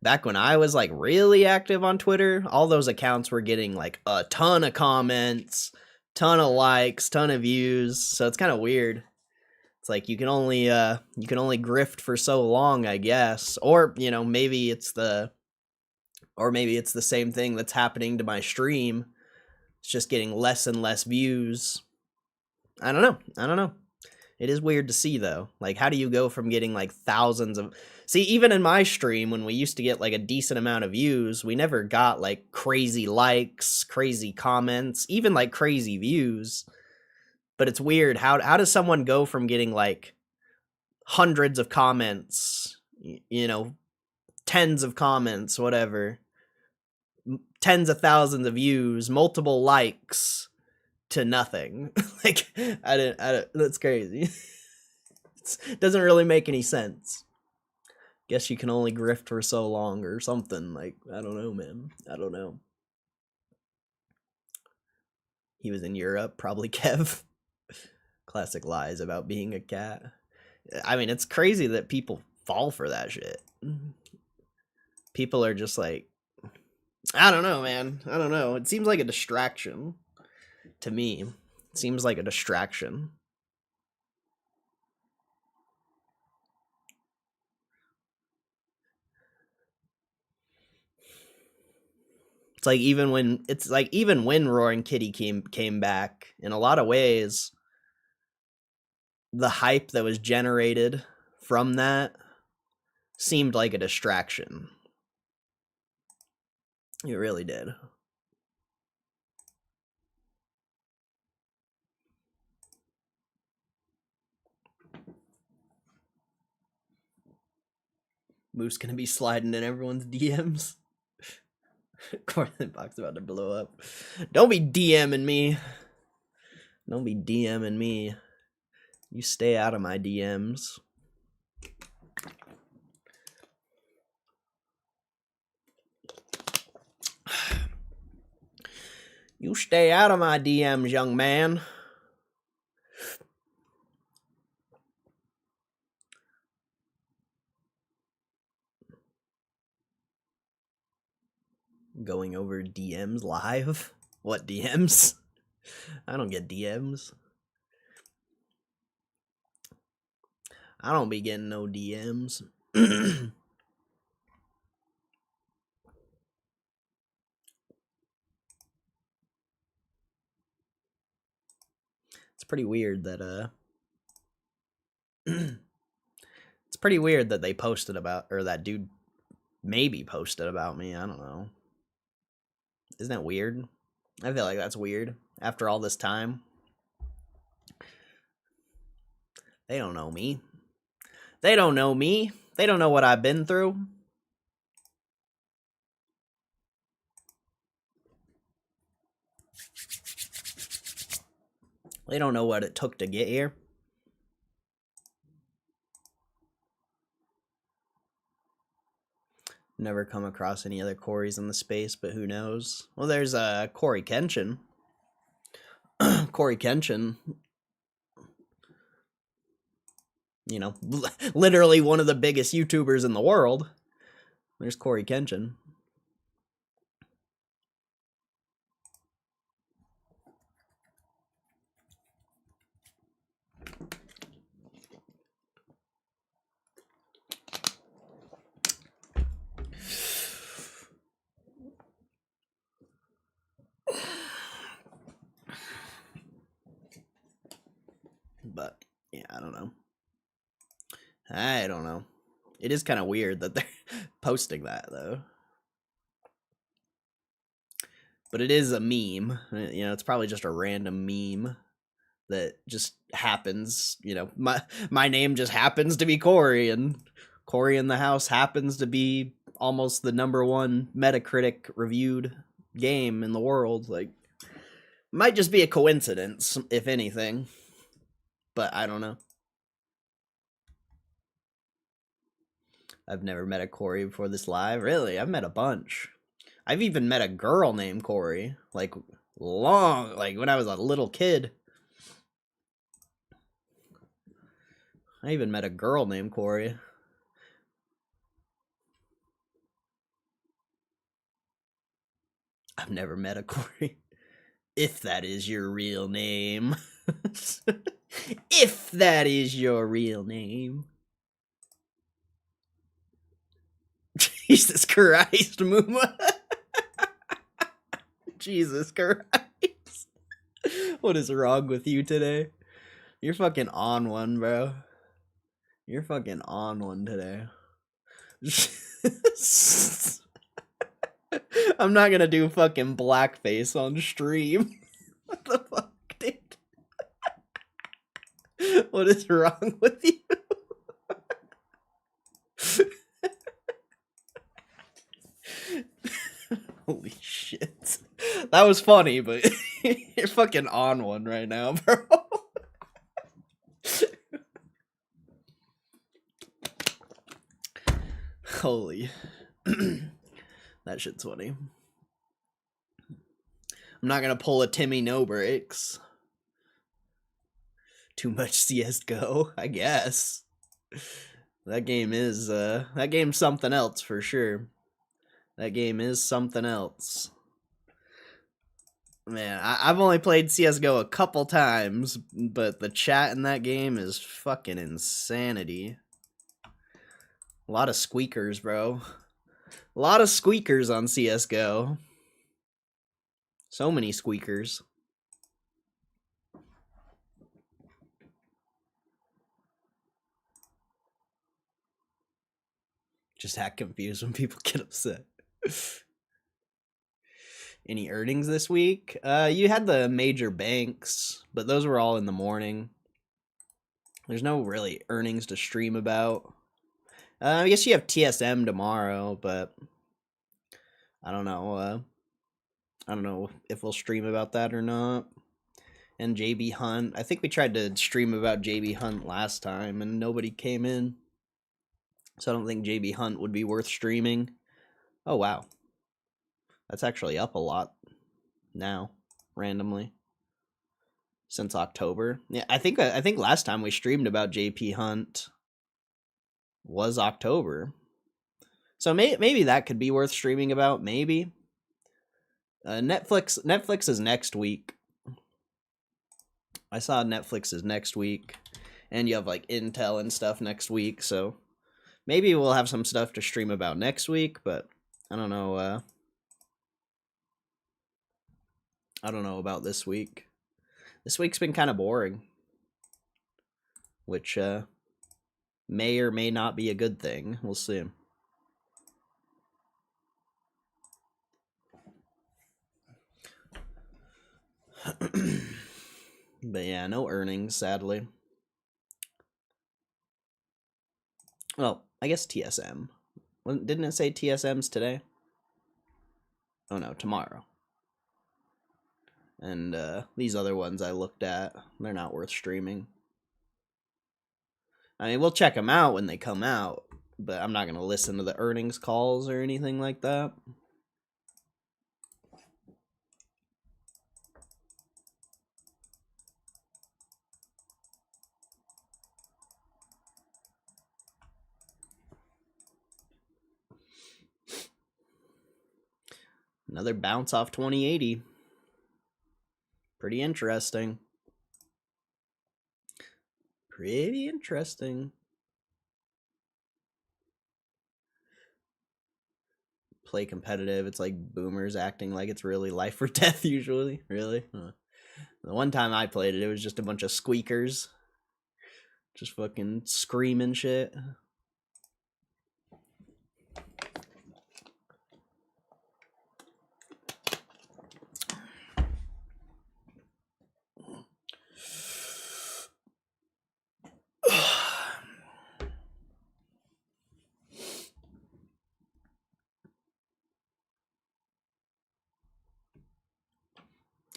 back when I was like really active on Twitter, all those accounts were getting like a ton of comments, ton of likes, ton of views. So it's kind of weird. It's like you can only grift for so long, I guess. Or, you know, maybe it's the same thing that's happening to my stream. It's just getting less and less views. I don't know. It is weird to see, though. Like, how do you go from getting, like, thousands of... See, even in my stream, when we used to get, like, a decent amount of views, we never got, like, crazy likes, crazy comments, even, like, crazy views. But it's weird. How does someone go from getting, like, hundreds of comments, you know, tens of comments, whatever, tens of thousands of views, multiple likes, to nothing? Like, I don't, that's crazy. It doesn't really make any sense. Guess you can only grift for so long or something. Like, I don't know, man. I don't know. He was in Europe, probably Kev. Classic lies about being a cat. I mean, it's crazy that people fall for that shit. People are just like, I don't know, man. I don't know. It seems like a distraction to me. It seems like a distraction. It's like even when Roaring Kitty came back, in a lot of ways, the hype that was generated from that seemed like a distraction. It really did. Moose gonna be sliding in everyone's DMs. Cornet box about to blow up. Don't be DMing me. Don't be DMing me. You stay out of my DMs. You stay out of my DMs, young man. Going over DMs live? What DMs? I don't get DMs. I don't be getting no DMs. It's pretty weird that it's pretty weird that they posted about, or that dude maybe posted about me. I don't know. Isn't that weird? I feel like that's weird after all this time. They don't know me. They don't know me. They don't know what I've been through. They don't know what it took to get here. Never come across any other Corys in the space, but who knows? Well, there's Corey Kenshin. Corey Kenshin. You know, literally one of the biggest YouTubers in the world. There's Corey Kenshin. But yeah, I don't know. I don't know. It is kind of weird that they're posting that, though. But it is a meme. You know, it's probably just a random meme that just happens. You know, my name just happens to be Corey, and Corey in the House happens to be almost the #1 Metacritic reviewed game in the world. Like, might just be a coincidence, if anything. But I don't know. I've never met a Corey before this live. Really? I've met a bunch. I've even met a girl named Corey. Like, like when I was a little kid. I even met a girl named Corey. I've never met a Corey. If that is your real name. If that is your real name. Jesus Christ, Mooma. Jesus Christ. What is wrong with you today? You're fucking on one, bro. You're fucking on one today. I'm not gonna do fucking blackface on stream. What the fuck, dude? What is wrong with you? Holy shit. That was funny, but you're fucking on one right now, bro. Holy. That shit's funny. I'm not gonna pull a Timmy no breaks. Too much CSGO, I guess. That game is, that game's something else for sure. That game is something else. Man, I've only played CSGO a couple times, but the chat in that game is fucking insanity. A lot of squeakers, bro. A lot of squeakers on CSGO. So many squeakers. Just act confused when people get upset. Any earnings this week? You had the major banks, but those were all in the morning. There's no really earnings to stream about. I guess you have TSM tomorrow, but I don't know. I don't know if we'll stream about that or not. And JB Hunt. I think we tried to stream about JB Hunt last time, and nobody came in. So I don't think JB Hunt would be worth streaming. Oh, wow. That's actually up a lot now, randomly. Since October. Yeah, I think last time we streamed about JP Hunt was October. So maybe that could be worth streaming about, maybe. Netflix is next week. I saw Netflix is next week. And you have like Intel and stuff next week, so maybe we'll have some stuff to stream about next week, but I don't know. I don't know about this week. This week's been kind of boring, which may or may not be a good thing. We'll see. But yeah, no earnings, sadly. Well, I guess TSM. Didn't it say TSM's today? Oh no, tomorrow. And these other ones I looked at, they're not worth streaming. I mean, we'll check them out when they come out, but I'm not going to listen to the earnings calls or anything like that. Another bounce off 2080. Pretty interesting. Pretty interesting. Play competitive. It's like boomers acting like it's really life or death usually. Really? Huh. The one time I played it, it was just a bunch of squeakers. Just fucking screaming shit.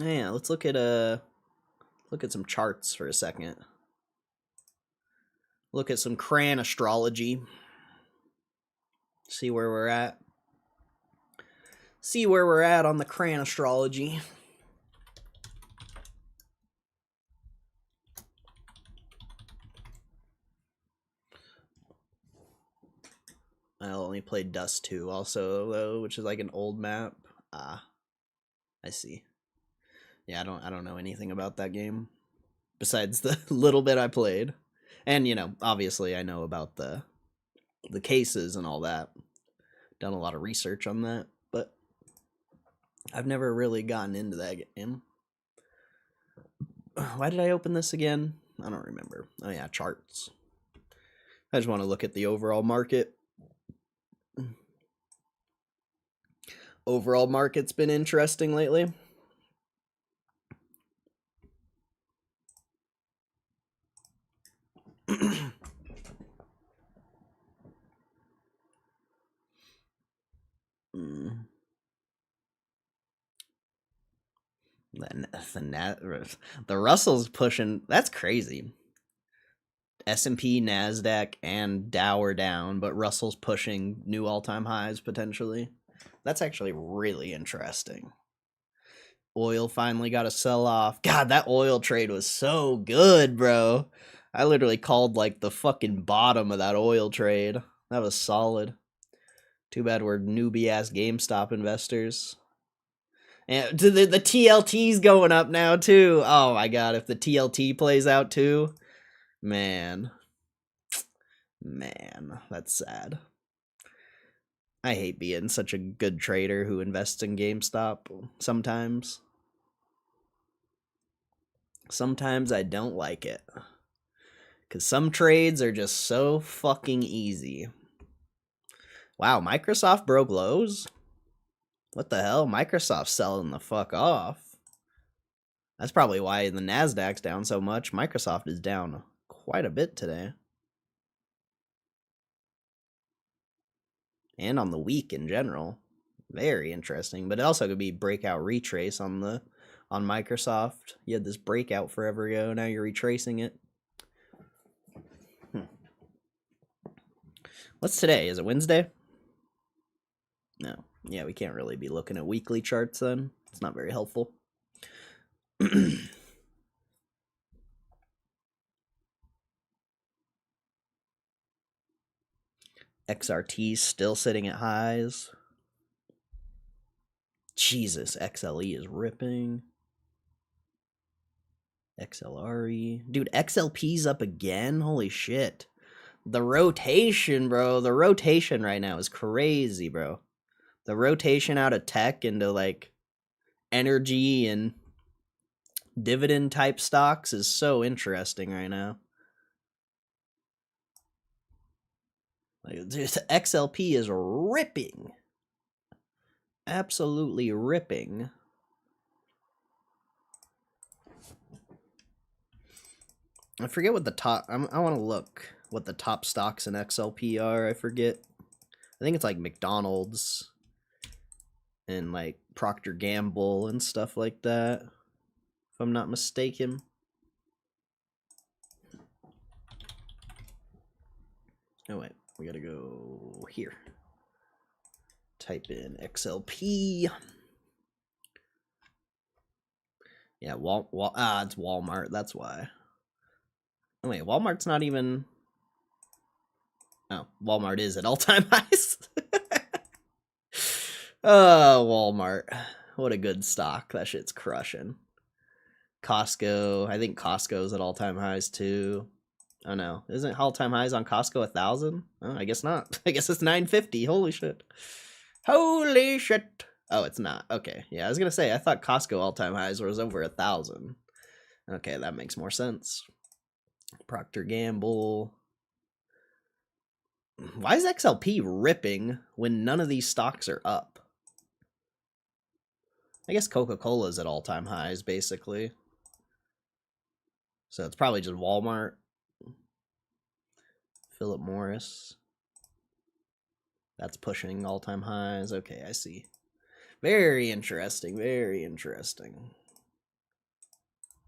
Yeah, let's look at some charts for a second. Look at some Cran astrology. See where we're at. See where we're at on the Cran astrology. I only played Dust 2 also, though, which is like an old map. Ah, I see. Yeah, I don't know anything about that game besides the little bit I played. And, you know, obviously I know about the cases and all that. Done a lot of research on that, but I've never really gotten into that game. Why did I open this again? I don't remember. Oh yeah, charts. I just want to look at the overall market. Overall market's been interesting lately. The Russell's pushing. That's crazy. S&P, NASDAQ, and Dow are down, but Russell's pushing new all-time highs potentially. That's actually really interesting. Oil finally got a sell-off. God, that oil trade was so good, bro. I literally called like the fucking bottom of that oil trade. That was solid. Too bad we're newbie-ass GameStop investors. And the TLT's going up now, too. Oh my god, if the TLT plays out, too. Man, that's sad. I hate being such a good trader who invests in GameStop sometimes. Sometimes I don't like it. Because some trades are just so fucking easy. Wow, Microsoft broke lows? What the hell? Microsoft's selling the fuck off. That's probably why the NASDAQ's down so much. Microsoft is down quite a bit today. And on the week in general. Very interesting. But it also could be breakout retrace on Microsoft. You had this breakout forever ago, now you're retracing it. What's today? Is it Wednesday? No. Yeah, we can't really be looking at weekly charts then. It's not very helpful. XRT's still sitting at highs. Jesus, XLE is ripping. XLRE. Dude, XLP's up again? Holy shit. The rotation, bro. The rotation right now is crazy, bro. The rotation out of tech into, like, energy and dividend type stocks is so interesting right now. Like, dude, XLP is ripping. Absolutely ripping. I forget what the top... I want to look what the top stocks in XLP are. I forget. I think it's like McDonald's and like Procter Gamble and stuff like that, if I'm not mistaken. Oh wait, we gotta go here. Type in XLP. Yeah, it's Walmart, that's why. Oh wait, Walmart's not even... Oh, Walmart is at all-time highs. Oh, Walmart. What a good stock. That shit's crushing. Costco. I think Costco's at all-time highs, too. Oh, no. Isn't all-time highs on Costco 1,000? Oh, I guess not. I guess it's 950. Holy shit. Holy shit. Oh, it's not. Okay. Yeah, I was going to say, I thought Costco all-time highs was over 1,000. Okay, that makes more sense. Procter Gamble. Why is XLP ripping when none of these stocks are up? I guess Coca-Cola's at all-time highs, basically. So it's probably just Walmart. Philip Morris. That's pushing all-time highs. Okay, I see. Very interesting. Very interesting.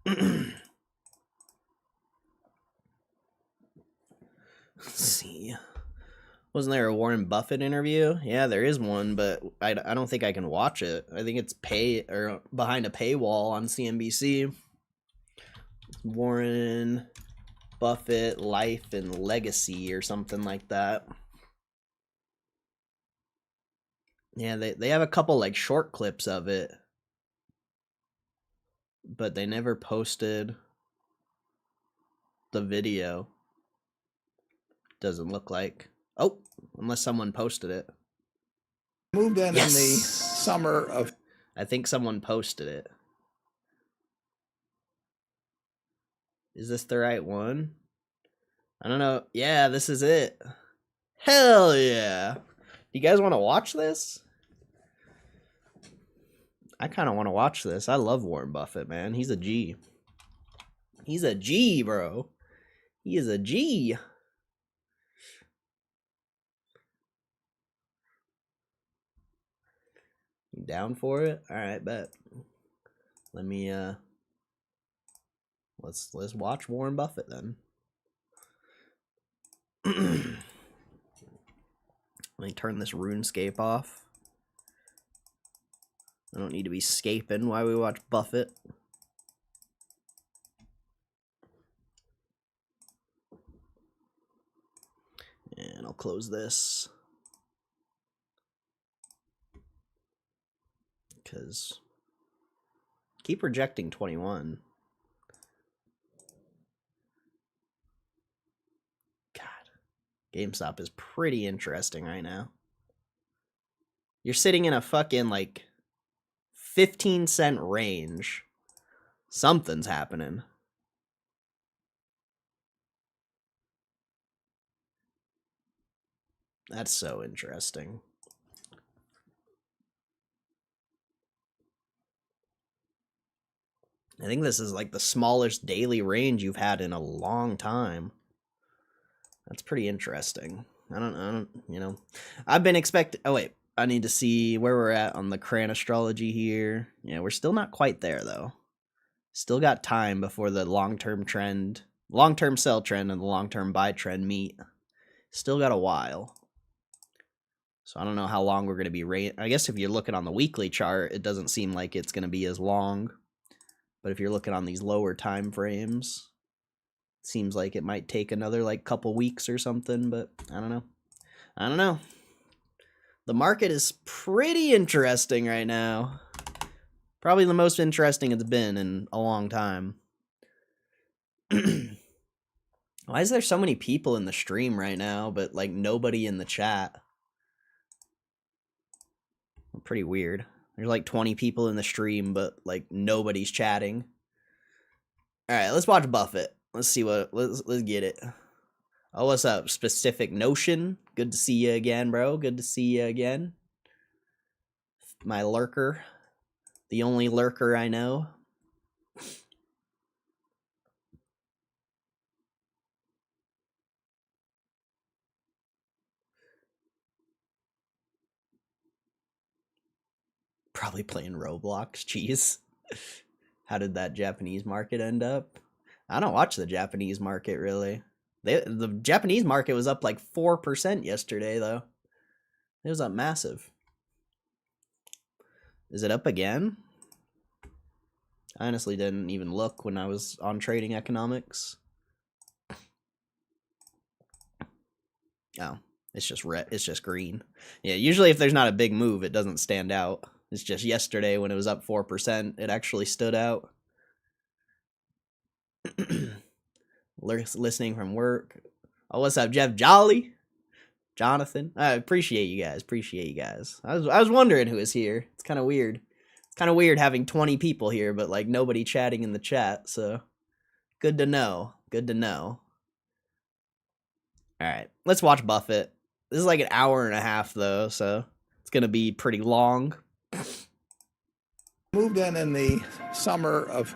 Let's see. Wasn't there a Warren Buffett interview? Yeah, there is one, but I don't think I can watch it. I think it's behind a paywall on CNBC. Warren Buffett Life and Legacy or something like that. Yeah, they have a couple like short clips of it, but they never posted the video. Doesn't look like. Oh, unless someone posted it. Moved in in the summer of... I think someone posted it. Is this the right one? I don't know. Yeah, this is it. Hell yeah. You guys want to watch this? I kind of want to watch this. I love Warren Buffett, man. He's a G. He's a G, bro. He is a G. You down for it? All right, bet. Let me let's watch Warren Buffett then. Let me turn this RuneScape off. I don't need to be scaping while we watch Buffett. And I'll close this. Because keep rejecting 21. God. GameStop is pretty interesting right now. You're sitting in a fucking like 15-cent range. Something's happening. That's so interesting. I think this is like the smallest daily range you've had in a long time. That's pretty interesting. I don't, you know, I've been expecting, oh wait, I need to see where we're at on the Cran astrology here. Yeah, we're still not quite there though. Still got time before the long-term trend, long-term sell trend and the long-term buy trend meet. Still got a while. So I don't know how long we're going to be. I guess if you're looking on the weekly chart, it doesn't seem like it's going to be as long. But if you're looking on these lower time frames, it seems like it might take another like couple weeks or something. But I don't know. I don't know. The market is pretty interesting right now. Probably the most interesting it's been in a long time. Why is there so many people in the stream right now, but like nobody in the chat? Pretty weird. There's like 20 people in the stream, but like nobody's chatting. All right, let's watch Buffett. Let's see what. Let's get it. Oh, what's up? Specific Notion. Good to see you again, bro. Good to see you again. My lurker, the only lurker I know. Probably playing Roblox. Jeez. How did that Japanese market end up? I don't watch the Japanese market, really. The Japanese market was up like 4% yesterday, though. It was up massive. Is it up again? I honestly didn't even look when I was on Trading Economics. Oh, it's just red. It's just green. Yeah, usually if there's not a big move, it doesn't stand out. It's just yesterday when it was up 4%, it actually stood out. Listening from work. Oh, what's up, Jeff Jolly? Jonathan? I appreciate you guys. Appreciate you guys. I was wondering who is here. It's kind of weird. It's kind of weird having 20 people here, but like nobody chatting in the chat. So good to know. Good to know. All right, let's watch Buffett. This is like an hour and a half though, so it's gonna be pretty long. Moved in the summer of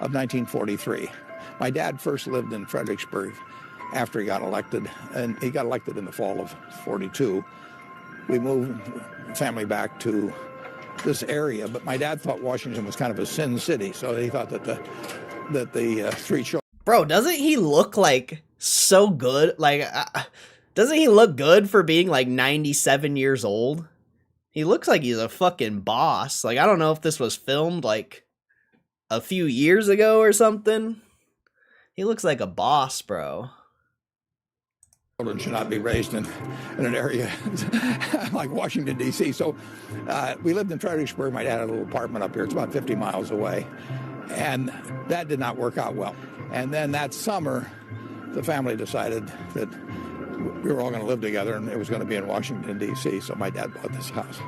1943. My dad first lived in Fredericksburg after he got elected, and he got elected in the fall of 42. We moved family back to this area, but my dad thought Washington was kind of a sin city, so he thought that the three children. Bro, doesn't he look like so good? Like, doesn't he look good for being like 97 years old? He looks like he's a fucking boss. Like, I don't know if this was filmed like a few years ago or something. He looks like a boss, bro. Children should not be raised in an area like Washington, D.C. So we lived in Fredericksburg. My dad had a little apartment up here. It's about 50 miles away. And that did not work out well. And then that summer, the family decided that we were all going to live together, and it was going to be in Washington, D.C., so my dad bought this house.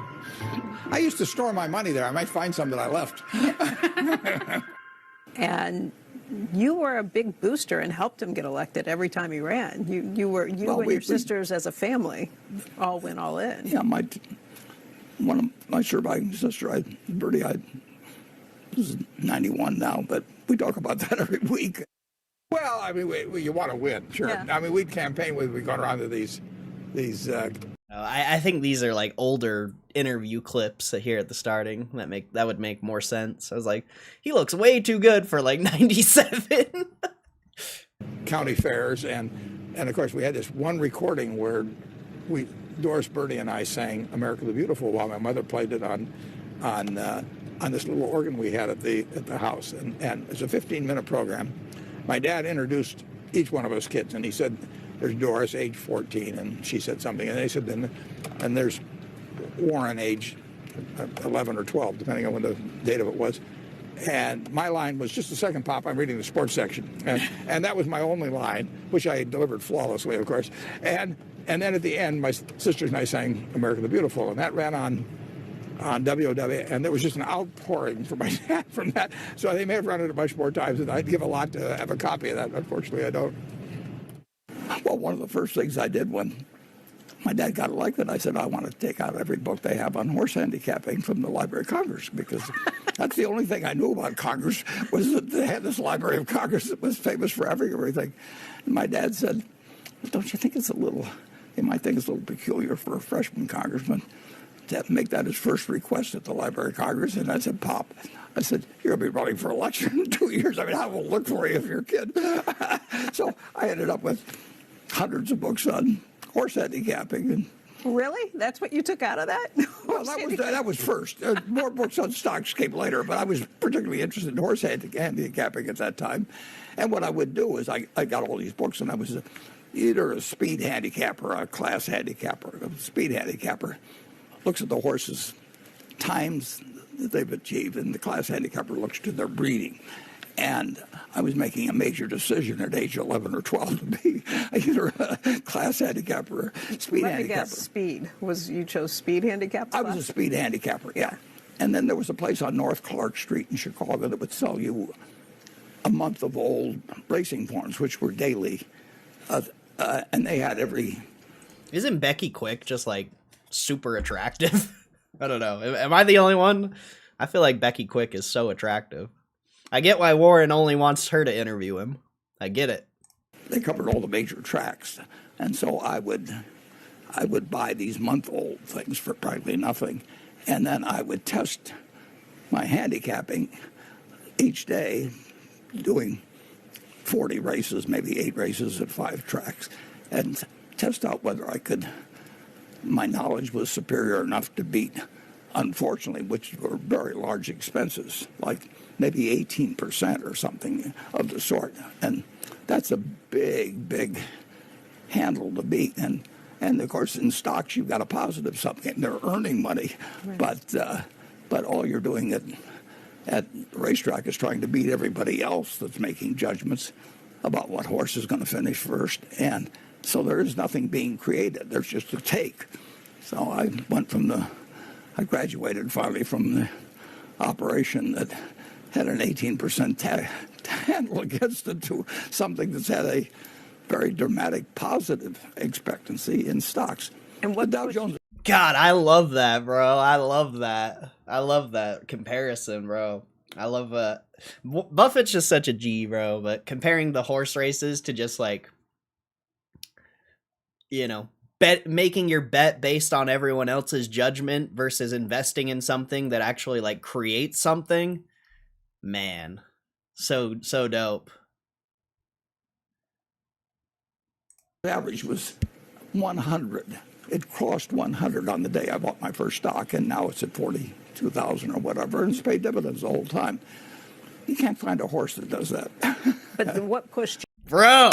I used to store my money there. I might find some that I left. And you were a big booster and helped him get elected every time he ran. You and your sisters as a family all went all in. Yeah, one of my surviving sister, Bertie, is 91 now, but we talk about that every week. Well, I mean, you want to win, sure. Yeah. I mean, we'd campaign with, we go around to these. I think these are like older interview clips here at the starting that would make more sense. I was like, he looks way too good for like 97. County fairs, and of course we had this one recording where Doris, Bertie, and I sang "America the Beautiful" while my mother played it on this little organ we had at the house, and it's a 15-minute program. My dad introduced each one of us kids, and he said, "There's Doris, age 14," and she said something, and they said, and there's Warren, age 11 or 12, depending on when the date of it was. And my line was, "Just a second, Pop, I'm reading the sports section." And that was my only line, which I delivered flawlessly, of course. And then at the end, my sisters and I sang "America the Beautiful," and that ran on WOW, and there was just an outpouring from my dad from that. So they may have run it a bunch more times, and I'd give a lot to have a copy of that. Unfortunately, I don't. Well, one of the first things I did when my dad got elected, I said, I want to take out every book they have on horse handicapping from the Library of Congress, because that's the only thing I knew about Congress, was that they had this Library of Congress that was famous for everything. And my dad said, well, don't you think they might think it's a little peculiar for a freshman congressman to make that his first request at the Library of Congress? And I said, Pop, I said, you're going to be running for election in 2 years. I mean, I will look for you if you're a kid. So I ended up with hundreds of books on horse handicapping. And Really? That's what you took out of that? well, that was first. More books on stocks came later, but I was particularly interested in horse handicapping at that time. And what I would do is I got all these books, and I was either a speed handicapper or a class handicapper. A speed handicapper looks at the horses' times that they've achieved, and the class handicapper looks to their breeding. And I was making a major decision at age 11 or 12 to be either a class handicapper or speed Let me handicapper. guess, speed. You chose speed handicap class? I was a speed handicapper, yeah. And then there was a place on North Clark Street in Chicago that would sell you a month of old racing forms, which were daily. And they had every... Isn't Becky Quick just like super attractive? I don't know. Am I the only one? I feel like Becky Quick is so attractive. I get why Warren only wants her to interview him. I get it. They covered all the major tracks. And so I would buy these month-old things for practically nothing. And then I would test my handicapping each day, doing 40 races, maybe 8 races at 5 tracks, and test out whether my knowledge was superior enough to beat, unfortunately, which were very large expenses, like maybe 18% or something of the sort. And that's a big, big handle to beat. And of course, in stocks, you've got a positive something. They're earning money, right. But all you're doing at the racetrack is trying to beat everybody else that's making judgments about what horse is going to finish first. And so there is nothing being created. There's just a take. So I graduated finally from the operation that had an 18% handle against it to something that's had a very dramatic positive expectancy in stocks. And what Dow Jones? God, I love that, bro. I love that comparison, bro. I love that. Buffett's just such a G, bro. But comparing the horse races to just like, making your bet based on everyone else's judgment versus investing in something that actually like creates something, man, so dope. Average was 100. It crossed 100 on the day I bought my first stock, and now it's at 42,000 or whatever, and it's paid dividends the whole time. You can't find a horse that does that. But what pushed you? Bro,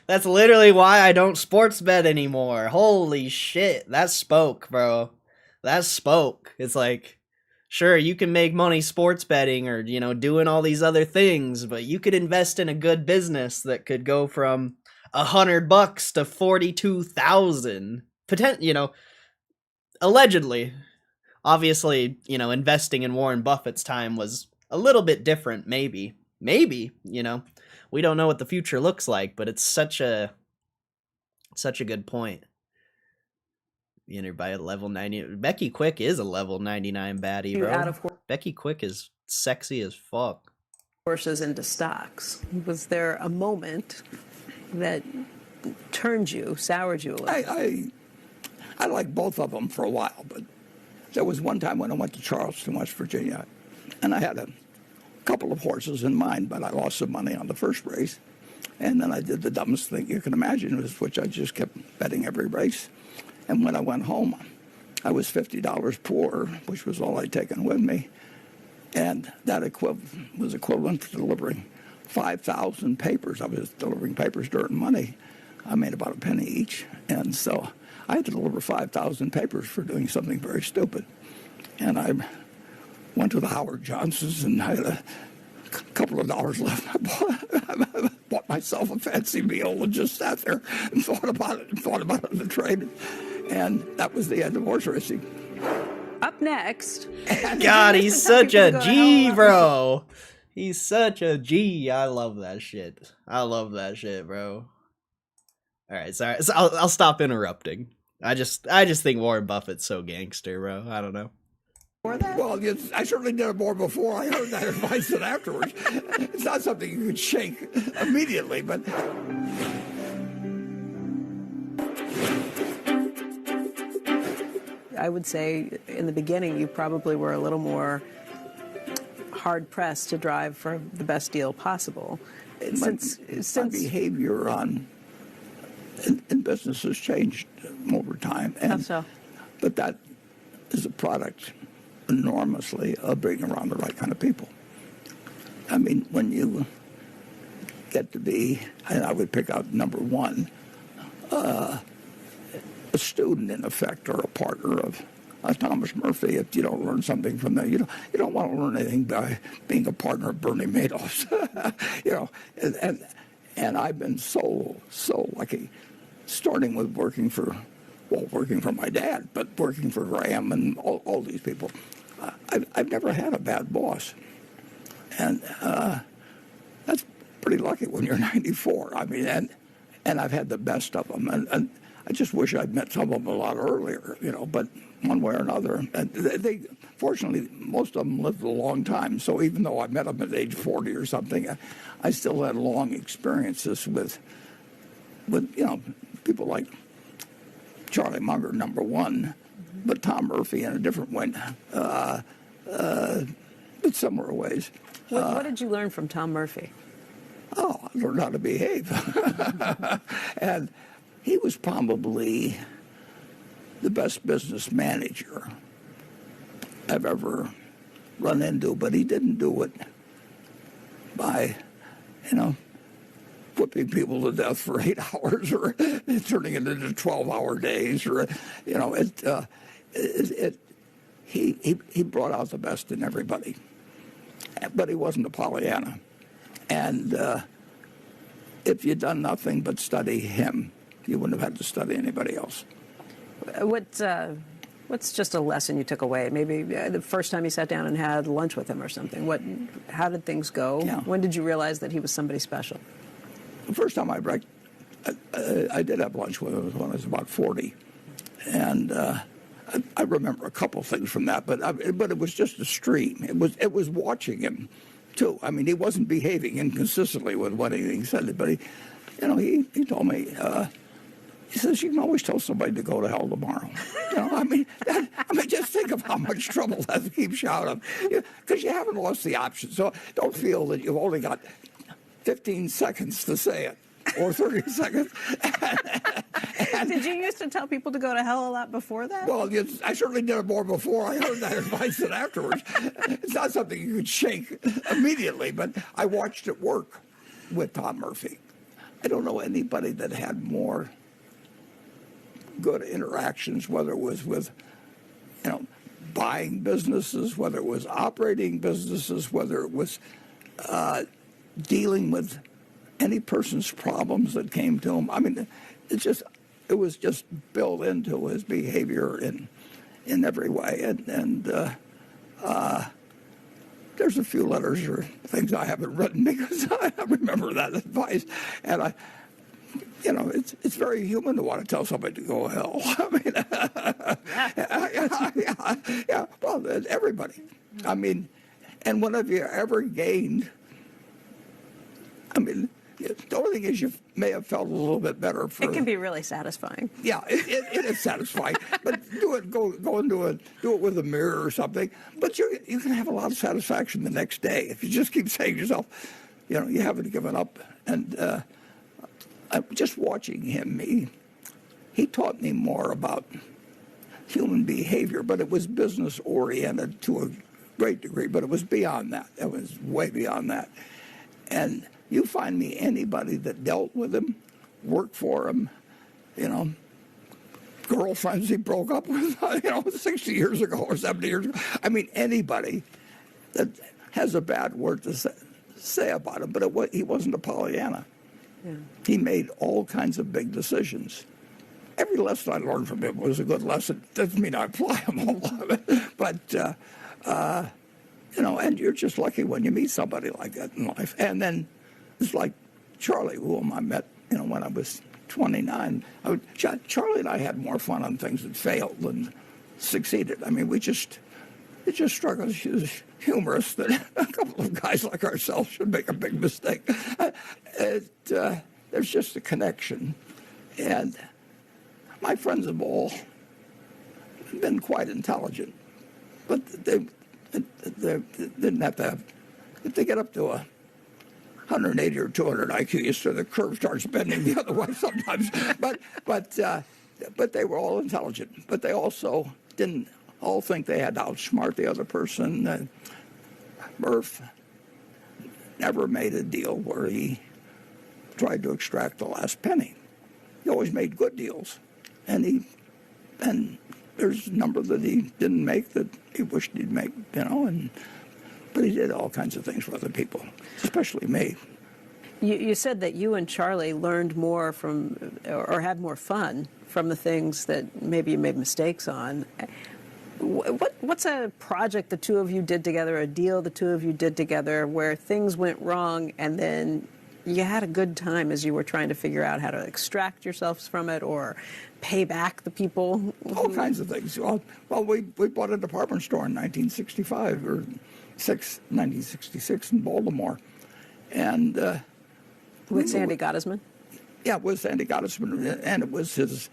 that's literally why I don't sports bet anymore. Holy shit, that spoke, bro. That spoke. It's like, sure, you can make money sports betting or, doing all these other things, but you could invest in a good business that could go from $100 to 42,000. Allegedly. Obviously, investing in Warren Buffett's time was a little bit different, maybe. maybe, we don't know what the future looks like, but it's such a good point. By a level 90, Becky Quick is a level 99 baddie, bro. Becky Quick is sexy as fuck. Horses into stocks. Was there a moment that soured you a little? I liked both of them for a while, but there was one time when I went to Charleston, West Virginia, and I had a couple of horses in mind, but I lost some money on the first race. And then I did the dumbest thing you can imagine, which I just kept betting every race. And when I went home, I was $50 poor, which was all I'd taken with me. And that was equivalent to delivering 5,000 papers. I was delivering papers dirt and money. I made about a penny each. And so I had to deliver 5,000 papers for doing something very stupid. And I went to the Howard Johnsons and I had a couple of dollars left. I bought myself a fancy meal and just sat there and thought about it the trade. And that was the end of horse racing. Up next. God, he's such a G, bro. He's such a G. I love that shit. Bro. All right, sorry. So I'll stop interrupting. I just think Warren Buffett's so gangster, bro. I don't know. Well, I certainly did it more before I heard that advice than afterwards. It's not something you could shake immediately, but... I would say in the beginning you probably were a little more hard-pressed to drive for the best deal possible. Since my behavior in business has changed over time. How so? But that is a product enormously of bringing around the right kind of people. I mean, when you get to be, and I would pick out number one, a student in effect or a partner of Thomas Murphy. If you don't learn something from that, you don't want to learn anything by being a partner of Bernie Madoff's. And I've been so lucky, starting with working for my dad, but working for Graham and all these people. I've never had a bad boss, and that's pretty lucky when you're 94. I mean, and I've had the best of them, and I just wish I'd met some of them a lot earlier, but one way or another. And they fortunately, most of them lived a long time, so even though I met them at age 40 or something, I still had long experiences with people like Charlie Munger, number one, but Tom Murphy in a different way, but similar ways. What did you learn from Tom Murphy? Oh, I learned how to behave. And he was probably the best business manager I've ever run into, but he didn't do it by, whipping people to death for 8 hours or turning it into 12-hour days, or he brought out the best in everybody, but he wasn't a Pollyanna. And if you'd done nothing but study him, you wouldn't have had to study anybody else. What's just a lesson you took away? Maybe the first time you sat down and had lunch with him or something. How did things go? Yeah. When did you realize that he was somebody special? The first time I did have lunch with him was when I was about 40, and I remember a couple things from that. But it was just a stream. It was watching him, too. I mean, he wasn't behaving inconsistently with what he said, but he told me. He says, you can always tell somebody to go to hell tomorrow. Just think of how much trouble that keeps you out of. Because you haven't lost the option. So don't feel that you've only got 15 seconds to say it, or 30 seconds. Did you used to tell people to go to hell a lot before that? Well, I certainly did it more before I heard that advice than afterwards. It's not something you could shake immediately, but I watched it work with Tom Murphy. I don't know anybody that had more good interactions, whether it was with, buying businesses, whether it was operating businesses, whether it was dealing with any person's problems that came to him. I mean, it was just built into his behavior in every way, and there's a few letters or things I haven't written because I remember that advice, and it's very human to want to tell somebody to go hell. I mean, yeah. Well, everybody. I mean, and when have you ever gained? I mean, the only thing is you may have felt a little bit better for. It can be really satisfying. Yeah, it is satisfying. But go and do it with a mirror or something. But you can have a lot of satisfaction the next day if you just keep saying to yourself, you haven't given up. And just watching him, he taught me more about human behavior, but it was business oriented to a great degree. But it was beyond that. It was way beyond that. And you find me anybody that dealt with him, worked for him, girlfriends he broke up with, 60 years ago or 70 years ago. I mean, anybody that has a bad word to say about him, but he wasn't a Pollyanna. Yeah. He made all kinds of big decisions. Every lesson I learned from him was a good lesson. Doesn't mean I apply them all, but and you're just lucky when you meet somebody like that in life. And then it's like Charlie, whom I met, when I was 29. Charlie and I had more fun on things that failed than succeeded. I mean, it just struck us as humorous that a couple of guys like ourselves should make a big mistake. There's just a connection. And my friends have all been quite intelligent, but they didn't have to have, if they get up to 180 or 200 IQ, you the curve starts bending the other way sometimes. But they were all intelligent. But they also didn't all think they had to outsmart the other person. Murph never made a deal where he tried to extract the last penny. He always made good deals, and there's a number that he didn't make that he wished he'd make, but he did all kinds of things for other people, especially me. You said that you and Charlie learned more from, or had more fun from the things that maybe you made mistakes on. What's a project the two of you did together, a deal the two of you did together, where things went wrong and then you had a good time as you were trying to figure out how to extract yourselves from it or pay back the people? All kinds of things. Well, we bought a department store in 1965 or 1966 in Baltimore, and with Sandy Gottesman. Yeah, with Sandy Gottesman, and it was his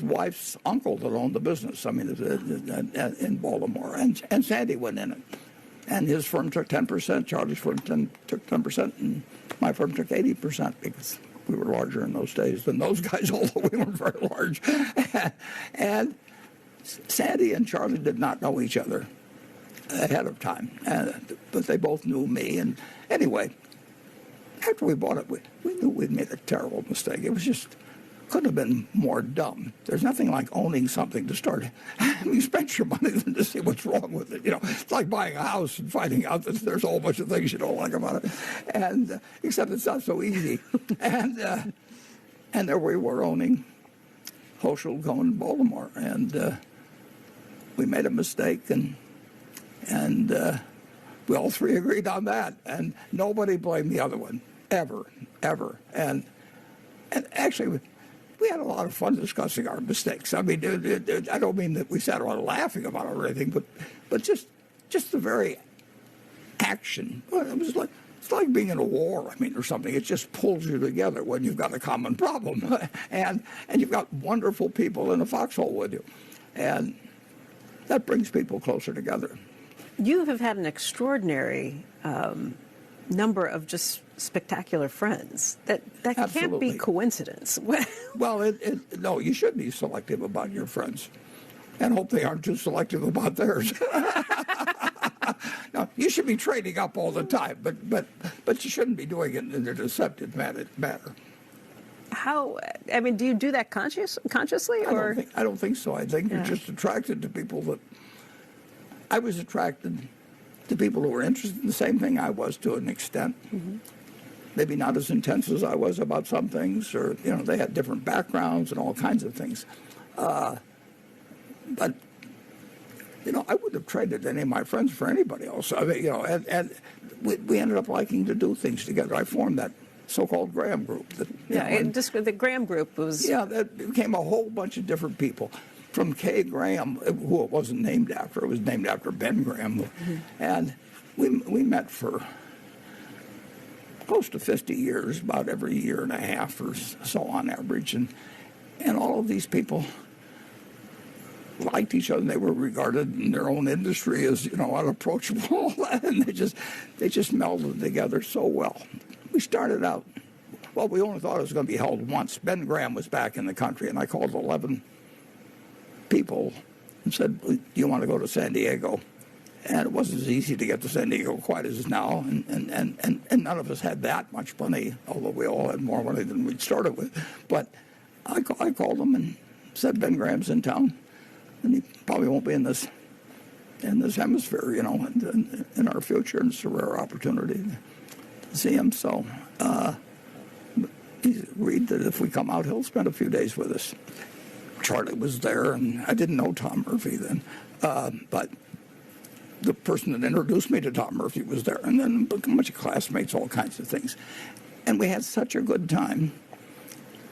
wife's uncle that owned the business. I mean, in Baltimore, and Sandy went in it, and his firm took 10%. Charlie's firm took 10%, and my firm took 80% because we were larger in those days than those guys, although we weren't very large. And Sandy and Charlie did not know each other ahead of time, but they both knew me. And anyway, after we bought it, we knew we'd made a terrible mistake. It was just couldn't have been more dumb. There's nothing like owning something to start. You spend your money than to see what's wrong with it. It's like buying a house and finding out that there's a whole bunch of things you don't like about it, and except it's not so easy. And there we were owning Hochschild Cohen in Baltimore, and we made a mistake, and we all three agreed on that, and nobody blamed the other one ever. And actually, we had a lot of fun discussing our mistakes. I mean, I don't mean that we sat around laughing about it or anything, but just the very action. It was like, it's like being in a war, or something. It just pulls you together when you've got a common problem. and you've got wonderful people in a foxhole with you. And that brings people closer together. You have had an extraordinary number of just spectacular friends. That can't be coincidence. Well, no, you should be selective about your friends, and hope they aren't too selective about theirs. No, you should be trading up all the time, but you shouldn't be doing it in a deceptive manner. How? I mean, do you do that consciously, or? I don't think so. I think you're just attracted to people that. I was attracted to people who were interested in the same thing I was to an extent. Mm-hmm. Maybe not as intense as I was about some things, or they had different backgrounds and all kinds of things. But I wouldn't have traded any of my friends for anybody else. I mean, and we ended up liking to do things together. I formed that so-called Graham group. The Graham group was... Yeah, that became a whole bunch of different people. From K. Graham, who it wasn't named after, it was named after Ben Graham. Mm-hmm. And we met for close to 50 years, about every year and a half or so on average. And all of these people liked each other. They were regarded in their own industry as, unapproachable. And they just melded together so well. We started out, well, we only thought it was going to be held once. Ben Graham was back in the country, and I called 11 people and said, do you want to go to San Diego? And it wasn't as easy to get to San Diego quite as it is now, and none of us had that much money, although we all had more money than we'd started with. But I called them and said, Ben Graham's in town, and he probably won't be in this hemisphere, in our future, and it's a rare opportunity to see him. So he agreed that if we come out, he'll spend a few days with us. Charlie was there, and I didn't know Tom Murphy then, but the person that introduced me to Tom Murphy was there, and then a bunch of classmates, all kinds of things. And we had such a good time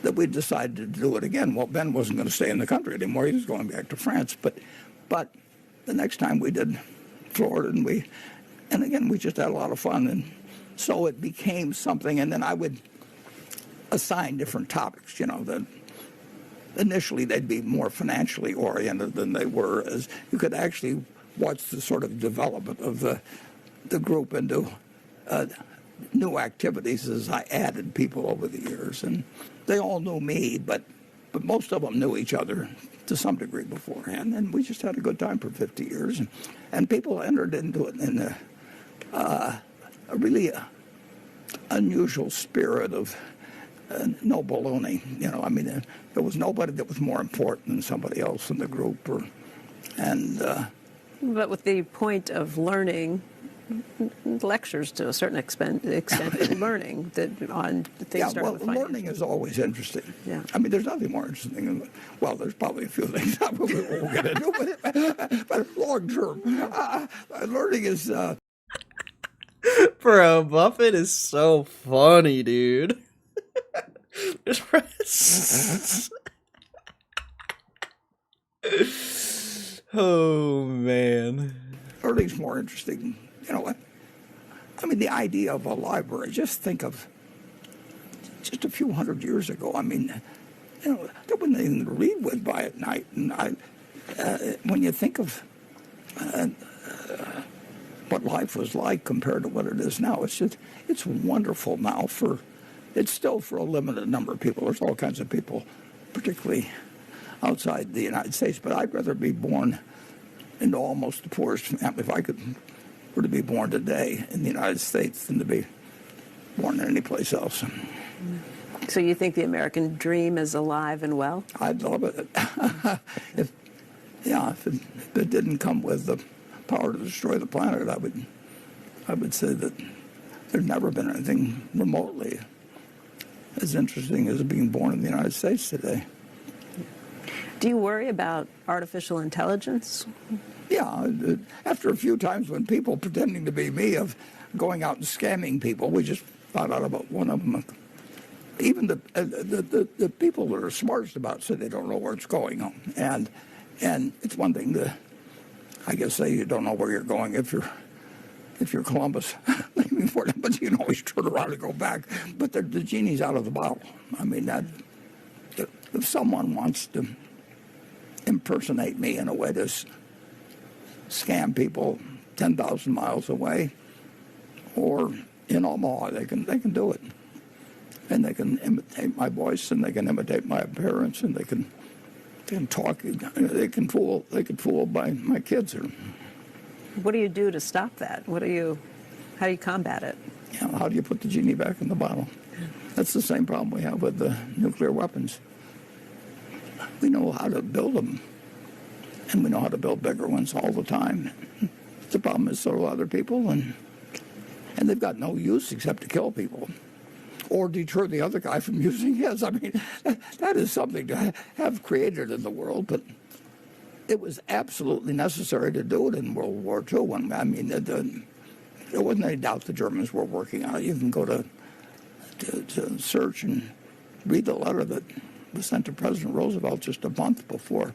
that we decided to do it again. Well, Ben wasn't going to stay in the country anymore. He was going back to France. But the next time we did Florida, and again, we just had a lot of fun. And so it became something, and then I would assign different topics, that initially they'd be more financially oriented than they were, as you could actually watch the sort of development of the group into new activities as I added people over the years. And they all knew me, but most of them knew each other to some degree beforehand. And we just had a good time for 50 years. And people entered into it in a really unusual spirit of no baloney. There was nobody that was more important than somebody else in the group. But with the point of learning, lectures to a certain extent learning that on things. Yeah, well, learning is always interesting. Yeah. I mean, there's nothing more interesting. Well, there's probably a few things that we won't get into, but long term, learning is. Bro, Buffett is so funny, dude. Oh, man. Learning's more interesting. I mean, the idea of a library, just think of just a few hundred years ago. I mean, there wasn't anything to read with by at night. And when you think of what life was like compared to what it is now, it's wonderful now it's still for a limited number of people. There's all kinds of people, particularly outside the United States, but I'd rather be born into almost the poorest family, if I were to be born today in the United States, than to be born in any place else. So you think the American dream is alive and well? I'd love it. If it didn't come with the power to destroy the planet, I would say that there's never been anything remotely as interesting as being born in the United States today. Do you worry about artificial intelligence? Yeah, after a few times when people pretending to be me of going out and scamming people, we just found out about one of them. Even the people that are smartest about it say they don't know where it's going. And it's one thing to, I guess, say you don't know where you're going if you're Columbus leaving for them, but you can always turn around and go back. But the genie's out of the bottle. I mean, if someone wants to impersonate me in a way to scam people 10,000 miles away or in Omaha, they can do it. And they can imitate my voice, and they can imitate my appearance, and they can talk. They can fool my kids. What do you do to stop that? How do you combat it? How do you put the genie back in the bottle? That's the same problem we have with the nuclear weapons. We know how to build them, and we know how to build bigger ones all the time. The problem is so do other people, and they've got no use except to kill people or deter the other guy from using his. I mean, that is something to have created in the world, but it was absolutely necessary to do it in World War II. I mean, there wasn't any doubt the Germans were working on it. You can go to search and read the letter that was sent to President Roosevelt just a month before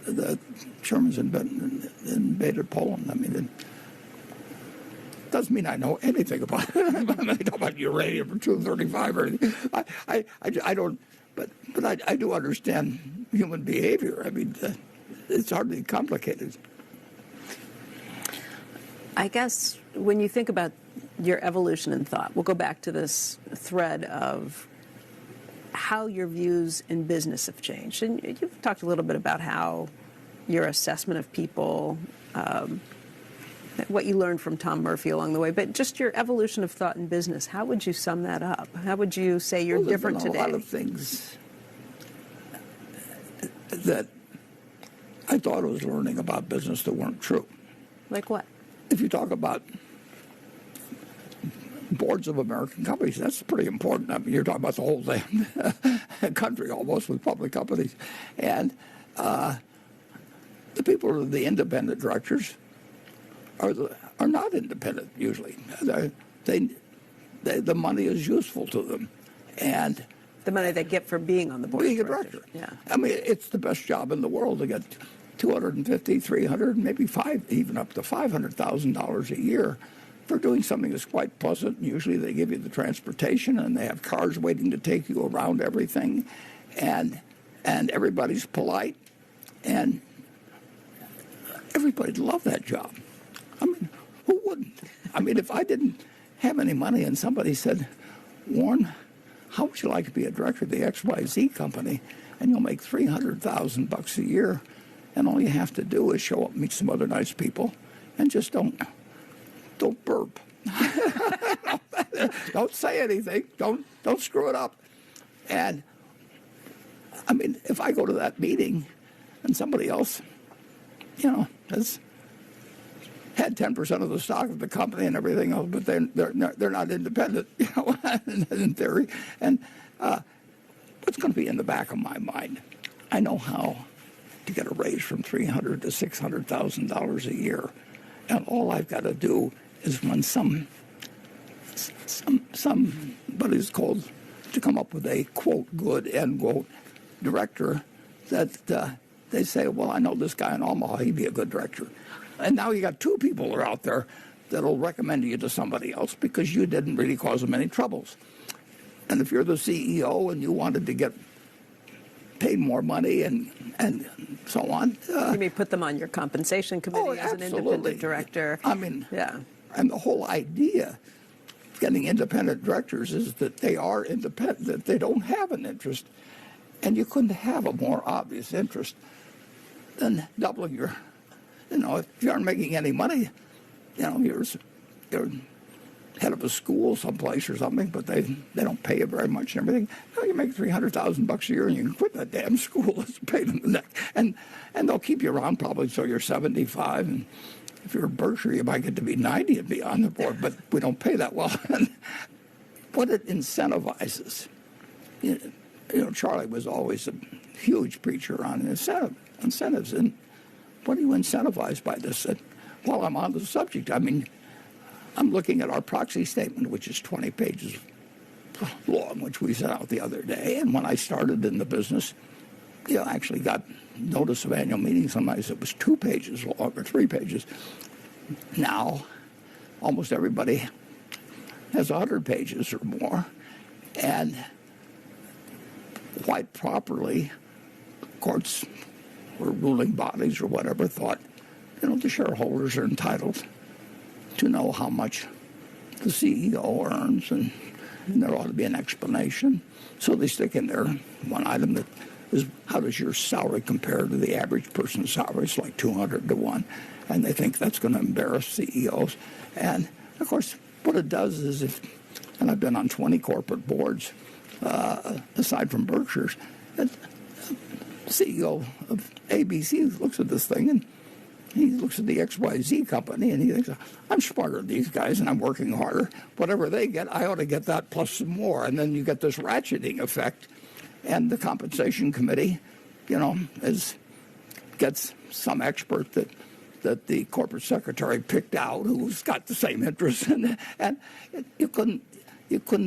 the Germans invaded Poland. I mean, it doesn't mean I know anything about it. I don't know about uranium or 235 or anything. I don't, but I do understand human behavior. I mean, it's hardly complicated. I guess when you think about your evolution in thought, we'll go back to this thread of how your views in business have changed. And you've talked a little bit about how your assessment of people, what you learned from Tom Murphy along the way, but just your evolution of thought in business, how would you sum that up? How would you say you're different today? A lot of things that I thought I was learning about business that weren't true. Like what? If you talk about boards of American companies, that's pretty important. I mean, you're talking about the whole damn country almost with public companies. And the people who are the independent directors are not independent usually. The money is useful to them. And the money they get for being on the board. Being a director. Yeah. I mean, it's the best job in the world to get $250, $300, maybe even up to $500,000 a year for doing something that's quite pleasant. Usually they give you the transportation and they have cars waiting to take you around everything, and everybody's polite, and everybody'd love that job. I mean, who wouldn't? I mean, if I didn't have any money and somebody said, Warren, how would you like to be a director of the XYZ company, and you'll make $300,000 a year, and all you have to do is show up, meet some other nice people, and just don't burp. Don't say anything. Don't screw it up. And I mean, if I go to that meeting and somebody else, has had 10% of the stock of the company and everything else, but they're not independent, in theory. And what's going to be in the back of my mind? I know how to get a raise from $300,000 to $600,000 a year, and all I've got to do is when somebody's called to come up with a quote good end quote director, that they say, well, I know this guy in Omaha, he'd be a good director. And now you got two people are out there that'll recommend you to somebody else because you didn't really cause them any troubles. And if you're the CEO and you wanted to get paid more money and so on. You may put them on your compensation committee as an independent director. I mean, yeah. And the whole idea of getting independent directors is that they are independent, that they don't have an interest. And you couldn't have a more obvious interest than doubling your, if you aren't making any money, you're head of a school someplace or something, but they don't pay you very much and everything. You make $300,000 a year and you can quit that damn school. It's a pain in the neck. And they'll keep you around probably till you're 75. And if you're Berkshire, you might get to be 90 and be on the board, but we don't pay that well. What it incentivizes, Charlie was always a huge preacher on incentives. And what do you incentivize by this? And while I'm on the subject, I mean, I'm looking at our proxy statement, which is 20 pages long, which we sent out the other day. And when I started in the business, I actually got notice of annual meetings. Sometimes it was 2 pages long or 3 pages. Now, almost everybody has 100 pages or more. And quite properly, courts or ruling bodies or whatever thought, the shareholders are entitled to know how much the CEO earns, and there ought to be an explanation. So they stick in there one item that is, how does your salary compare to the average person's salary? It's like 200 to 1. And they think that's going to embarrass CEOs. And, of course, what it does is and I've been on 20 corporate boards, aside from Berkshire's, the CEO of ABC looks at this thing and he looks at the XYZ company and he thinks, I'm smarter than these guys and I'm working harder. Whatever they get, I ought to get that plus some more. And then you get this ratcheting effect. And the compensation committee, is gets some expert that the corporate secretary picked out who's got the same interests, and you couldn't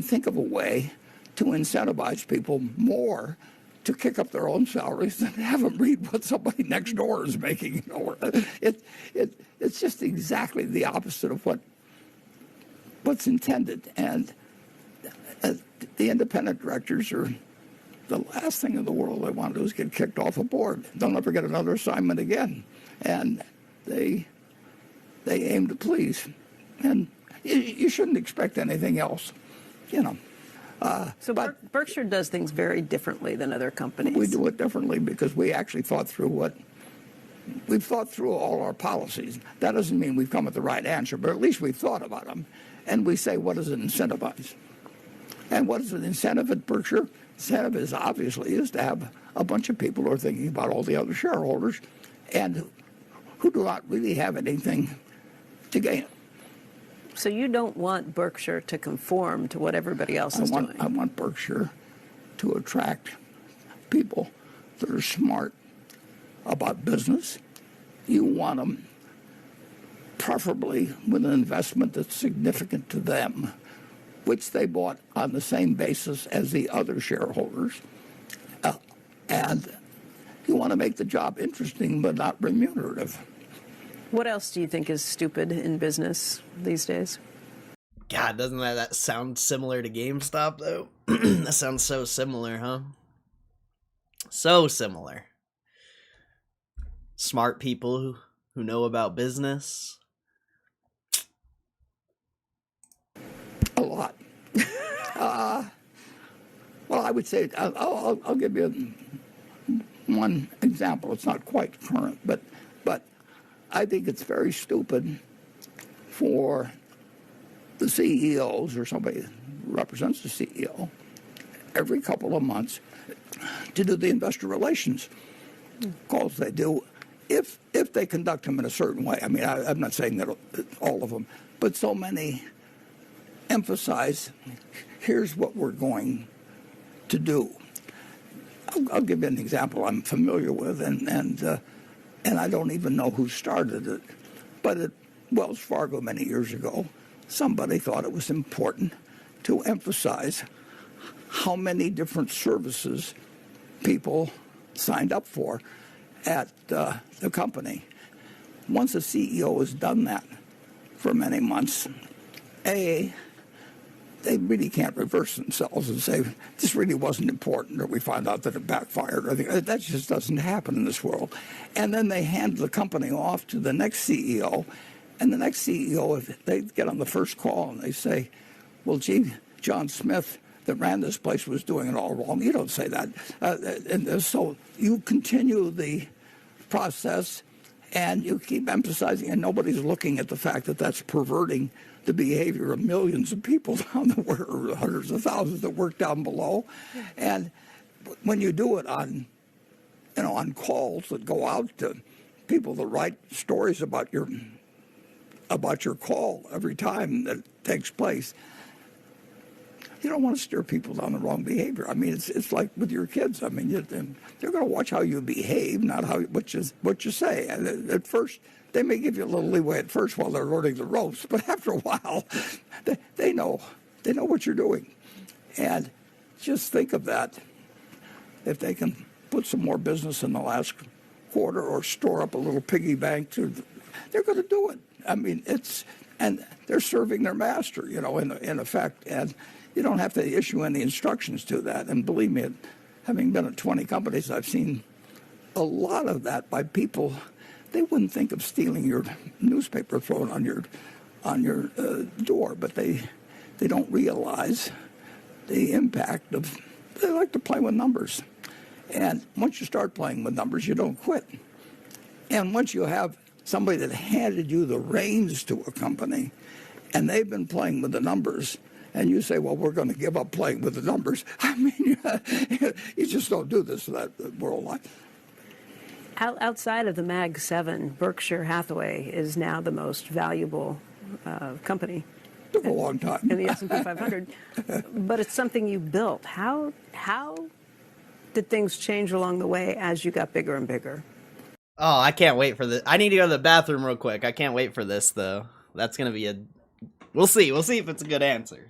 think of a way to incentivize people more to kick up their own salaries than have them read what somebody next door is making. It's just exactly the opposite of what's intended. And the independent directors are the last thing in the world they want to do is get kicked off a board. They'll never get another assignment again. And they aim to please. And you shouldn't expect anything else, So Berkshire does things very differently than other companies. We do it differently because we actually thought through we've thought through all our policies. That doesn't mean we've come at the right answer, but at least we've thought about them. And we say, what does it incentivize? And what is an incentive at Berkshire? Incentive is to have a bunch of people who are thinking about all the other shareholders and who do not really have anything to gain. So you don't want Berkshire to conform to what everybody else is doing? I want Berkshire to attract people that are smart about business. You want them preferably with an investment that's significant to them, which they bought on the same basis as the other shareholders. And you want to make the job interesting but not remunerative. What else do you think is stupid in business these days? God, doesn't that sound similar to GameStop, though? That sounds so similar, huh? So similar. Smart people who know about business. A lot. Well, I would say, I'll give you one example. It's not quite current, but I think it's very stupid for the CEOs or somebody who represents the CEO every couple of months to do the investor relations calls they do if they conduct them in a certain way. I mean, I'm not saying that all of them, but so many emphasize, here's what we're going to do. I'll give you an example I'm familiar with, and I don't even know who started it. But at Wells Fargo many years ago, somebody thought it was important to emphasize how many different services people signed up for at the company. Once a CEO has done that for many months, they really can't reverse themselves and say, this really wasn't important, or we found out that it backfired. That just doesn't happen in this world. And then they hand the company off to the next CEO, and the next CEO, if they get on the first call and they say, well, gee, John Smith that ran this place was doing it all wrong. You don't say that. And so you continue the process, and you keep emphasizing, and nobody's looking at the fact that that's perverting the behavior of millions of people down the or hundreds of thousands that work down below. And when you do it on calls that go out to people that write stories about your call every time that takes place, you don't want to steer people down the wrong behavior. I mean, it's like with your kids. I mean, they're going to watch how you behave, not what you say. And at first, they may give you a little leeway at first while they're learning the ropes, but after a while, they know what you're doing. And just think of that. If they can put some more business in the last quarter or store up a little piggy bank, they're going to do it. I mean, and they're serving their master, in effect. And you don't have to issue any instructions to that. And believe me, having been at 20 companies, I've seen a lot of that by people. They wouldn't think of stealing your newspaper thrown on your door, but they don't realize the impact of. They like to play with numbers, and once you start playing with numbers, you don't quit. And once you have somebody that handed you the reins to a company, and they've been playing with the numbers, and you say, well, we're going to give up playing with the numbers. I mean, you just don't do this in that world. Outside of the Mag 7, Berkshire Hathaway is now the most valuable company. Took a long time. In the S&P 500. But it's something you built. How did things change along the way as you got bigger and bigger? Oh, I can't wait for this. I need to go to the bathroom real quick. I can't wait for this though. That's gonna be a. We'll see. We'll see if it's a good answer.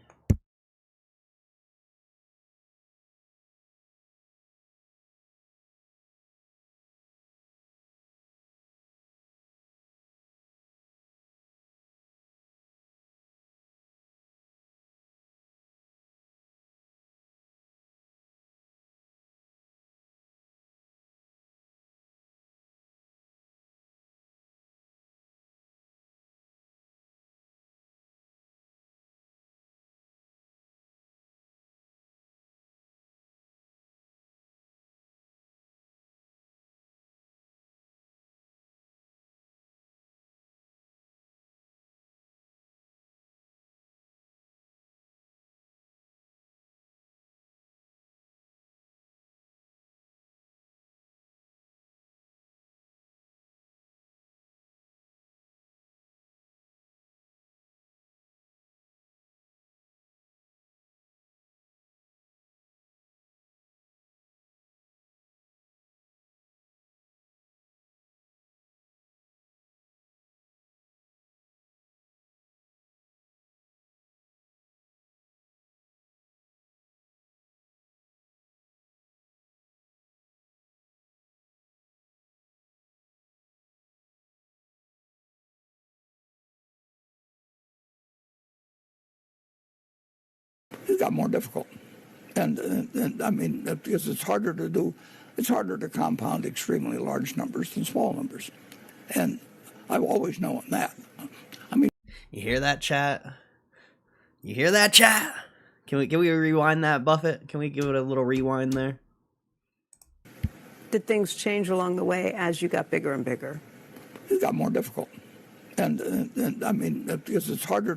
It got more difficult. And I mean, because it's harder to compound extremely large numbers than small numbers. And I've always known that. I mean, You hear that, chat? You hear that, chat? Can we rewind that, Buffett? Can we give it a little rewind there? Did things change along the way as you got bigger and bigger? it got more difficult. And I mean, because it's harder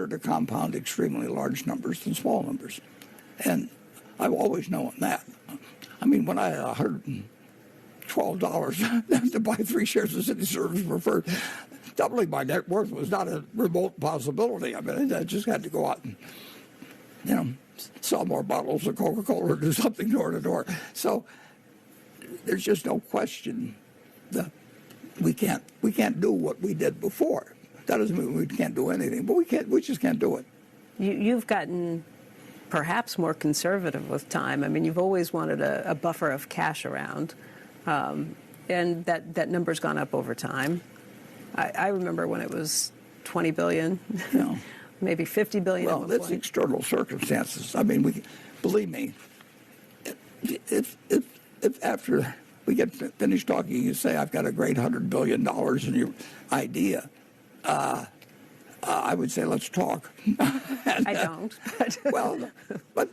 to compound extremely large numbers than small numbers. And I've always known that. I mean, when I had $112 to buy 3 shares of City Service Preferred, doubling my net worth was not a remote possibility. I mean, I just had to go out and, sell more bottles of Coca-Cola or do something door to door. So there's just no question that we can't do what we did before. That doesn't mean we can't do anything, but we just can't do it. You've gotten perhaps more conservative with time. I mean, you've always wanted a buffer of cash around, and that number's gone up over time. I remember when it was 20 billion, maybe 50 billion. Well, that's external circumstances. I mean, believe me, if after we get finished talking, you say I've got a great $100 billion in your idea, I would say let's talk. I don't. But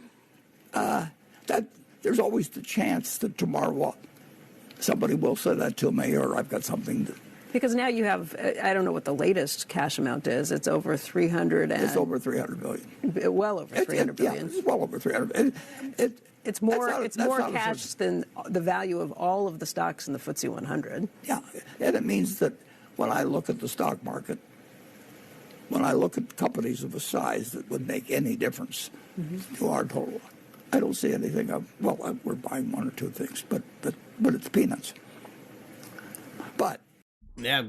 that there's always the chance that tomorrow somebody will say that to me, or I've got something to. Because now you have, I don't know what the latest cash amount is. It's over 300 and... It's over 300 billion. Well over 300 billion. Yeah, it's well over 300. It's more cash than the value of all of the stocks in the FTSE 100. Yeah, and it means that when I look at the stock market, when I look at companies of a size that would make any difference to our total, I don't see anything of, well, we're buying 1 or 2 things, but it's peanuts. But yeah,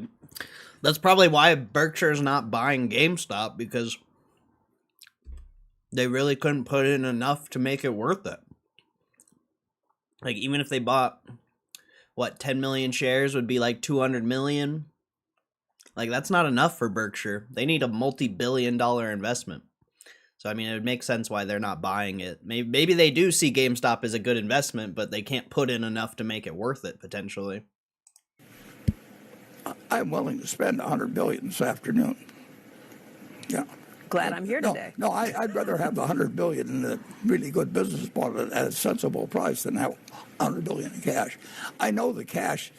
that's probably why Berkshire's not buying GameStop, because they really couldn't put in enough to make it worth it. Like, even if they bought, 10 million shares would be like 200 million. Like, that's not enough for Berkshire. They need a multi-billion-dollar investment. So, I mean, it would make sense why they're not buying it. Maybe they do see GameStop as a good investment, but they can't put in enough to make it worth it, potentially. I'm willing to spend $100 billion this afternoon. Yeah. Glad I'm here today. No, I'd rather have the $100 billion in a really good business bought at a sensible price than have $100 billion in cash. I know the cash,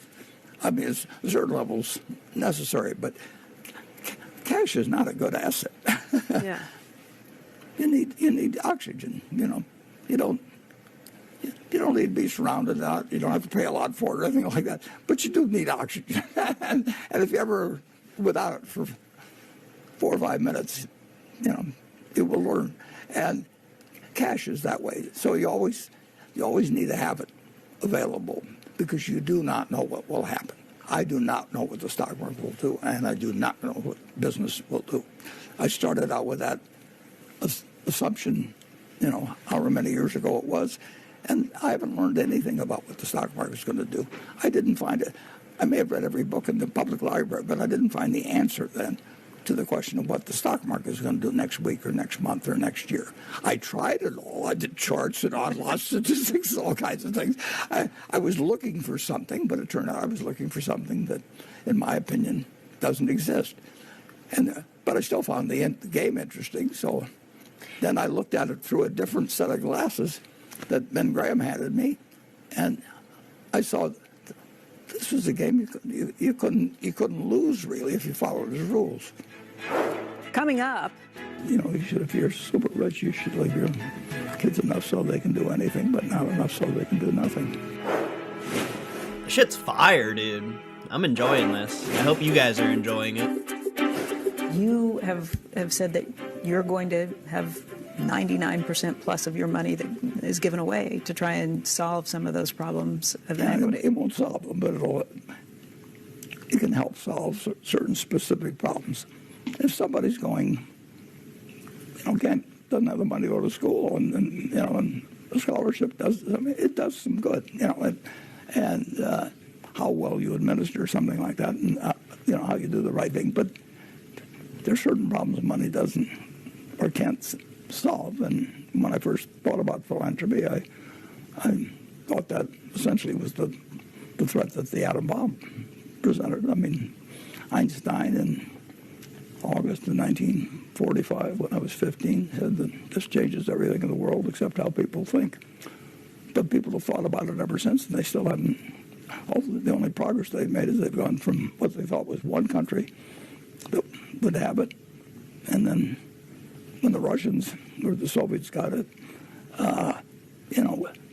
I mean, it's certain levels necessary, but cash is not a good asset. Yeah. You need oxygen. You don't need to be surrounded out. You don't have to pay a lot for it or anything like that. But you do need oxygen. and if you ever without it for 4 or 5 minutes, you will learn. And cash is that way. So you always need to have it available. because you do not know what will happen. I do not know what the stock market will do, and I do not know what business will do. I started out with that assumption, however many years ago it was, and I haven't learned anything about what the stock market is going to do. I didn't find it. I may have read every book in the public library, but I didn't find the answer then to the question of what the stock market is going to do next week or next month or next year. I tried it all. I did charts and odd loss statistics, all kinds of things. I was looking for something, but it turned out I was looking for something that, in my opinion, doesn't exist. But I still found the game interesting, so then I looked at it through a different set of glasses that Ben Graham handed me, and I saw this was a game you couldn't lose, really, if you followed his rules. Coming up. If you're super rich, you should leave your kids enough so they can do anything, but not enough so they can do nothing. Shit's fire, dude. I'm enjoying this. I hope you guys are enjoying it. You have said that you're going to have 99% plus of your money that is given away to try and solve some of those problems of inequity. It won't solve them, but it can help solve certain specific problems. If somebody's going, doesn't have the money to go to school, and a scholarship it does some good, and how well you administer something like that, and how you do the right thing. But there's certain problems money doesn't or can't solve. And when I first thought about philanthropy, I thought that essentially was the threat that the atom bomb presented. I mean, Einstein in August of 1945, when I was 15, said that this changes everything in the world except how people think. But people have thought about it ever since, and they still haven't. The only progress they've made is they've gone from what they thought was one country that would have it, and then when the Russians or the Soviets got it,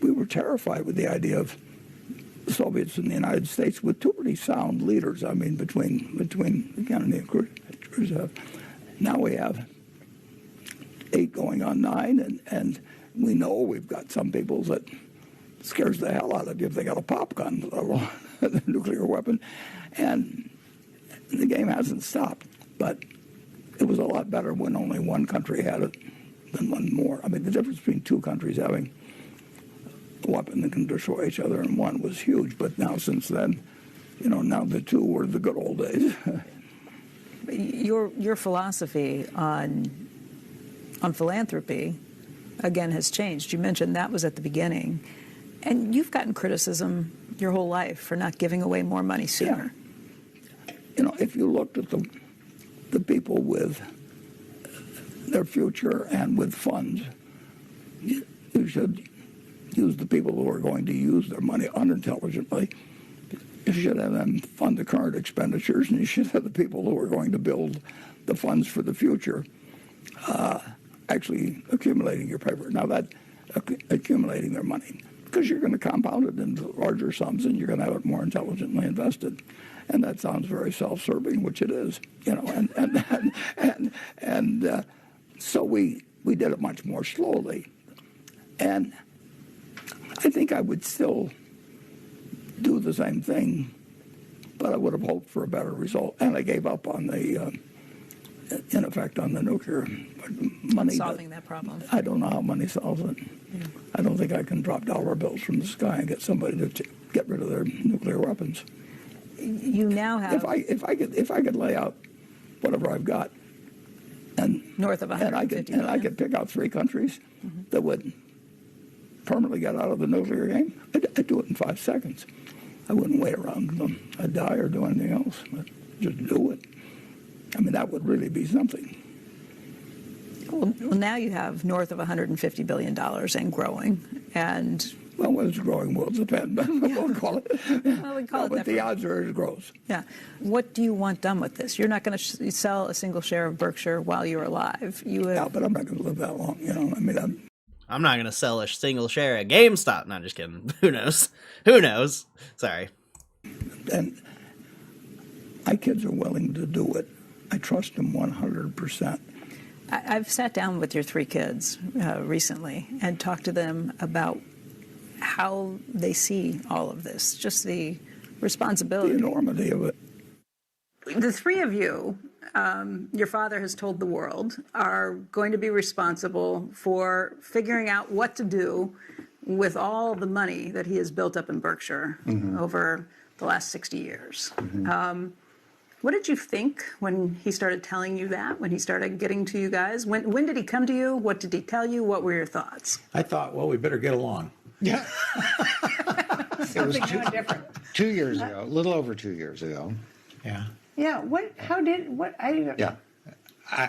we were terrified with the idea of the Soviets and the United States with two pretty sound leaders. I mean, between Kennedy and Khrushchev. Now we have 8 going on 9, and we know we've got some people that scares the hell out of you if they got a pop gun, a nuclear weapon, and the game hasn't stopped. But it was a lot better when only one country had it than one more. I mean, the difference between two countries having a weapon that can destroy each other and one was huge. But now, since then, now the two were the good old days. Your philosophy on philanthropy, again, has changed. You mentioned that was at the beginning. And you've gotten criticism your whole life for not giving away more money sooner. Yeah. If you looked at the people with their future and with funds, you should use the people who are going to use their money unintelligently. You should have them fund the current expenditures, and you should have the people who are going to build the funds for the future actually accumulating your paper. Now, that accumulating their money, because you're going to compound it into larger sums, and you're going to have it more intelligently invested. And that sounds very self-serving, which it is, and so we did it much more slowly. And I think I would still do the same thing, but I would have hoped for a better result. And I gave up on in effect, on the nuclear money. Solving that problem. I don't know how money solves it. Yeah. I don't think I can drop dollar bills from the sky and get somebody to get rid of their nuclear weapons. You now have. If I could lay out whatever I've got, and north of 150 and I could pick out 3 countries that would permanently get out of the nuclear game, I'd do it in 5 seconds. I wouldn't wait around them. I'd die or do anything else. But just do it. I mean, that would really be something. Well, now you have north of $150 billion and growing, and. Well, whether it's growing will depend, but we'll call it. Well, we call it but the odds are it grows. Yeah. What do you want done with this? You're not going to sell a single share of Berkshire while you're alive. Yeah, but I'm not going to live that long. I mean, I'm not going to sell a single share of GameStop. No, just kidding. Who knows? Who knows? Sorry. And my kids are willing to do it. I trust them 100%. I've sat down with your 3 kids recently and talked to them about how they see all of this, just the responsibility. The enormity of it. The three of you, your father has told the world, are going to be responsible for figuring out what to do with all the money that he has built up in Berkshire over the last 60 years. What did you think when he started telling you that, when he started getting to you guys? When did he come to you? What did he tell you? What were your thoughts? I thought, well, we better get along. Yeah. It was different. 2 years ago, a little over 2 years ago. Yeah. Yeah. Yeah.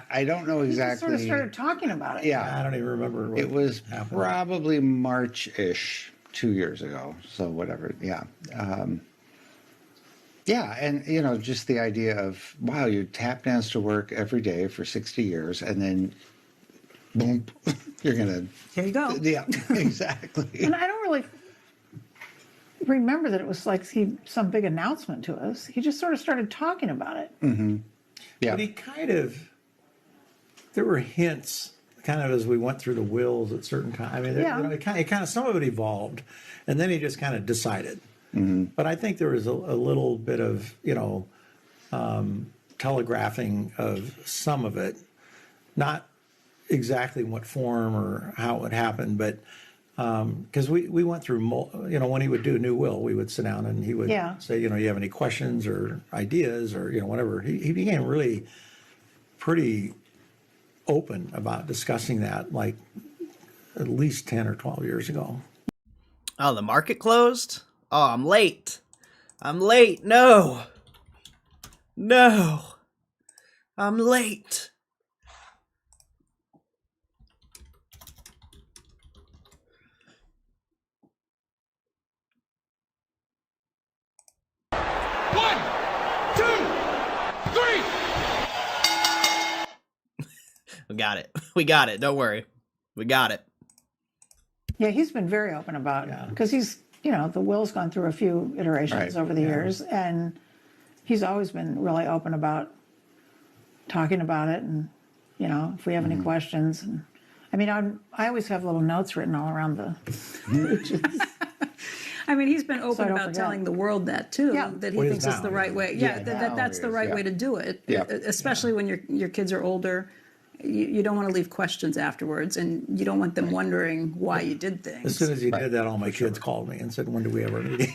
I don't know He just exactly. sort of started talking about it. Yeah. I don't even remember what It was happened. probably March-ish 2 years ago. So whatever. Yeah. Yeah. And, you know, just the idea of, wow, you tap dance to work every day for 60 years and then boom, you're going to. Here you go. Yeah, exactly. And I don't really remember that it was like some big announcement to us. He just sort of started talking about it. Yeah. But he kind of, there were hints kind of as we went through the wills at certain times. I mean, Yeah. you know, it kind of, some of it evolved, and then he just kind of decided. But I think there was a little bit of, you know, telegraphing of some of it, not exactly in what form or how it would happen, but because we went through, you know, when he would do a new will, we would sit down and he would Yeah. say, you know, you have any questions or ideas or, you know, whatever. He became really pretty open about discussing that, like at least 10 or 12 years ago. Oh, the market closed? Oh, I'm late. I'm late. No. No. I'm late. We got it. We got it. Don't worry. We got it. Yeah, he's been very open about it because he's, you know, the will's gone through a few iterations Right, over the years, and he's always been really open about talking about it, and you know, if we have any questions. And I mean, I always have little notes written all around the pages. I mean, he's been I open don't about forget. telling the world that too, Yeah. that he Well, thinks is the right way. Yeah, that's the right yeah. way to do it, Yeah. especially when your kids are older. You don't want to leave questions afterwards, and you don't want them wondering why you did things. As soon as he did that, all my kids called me and said, when do we have our meeting?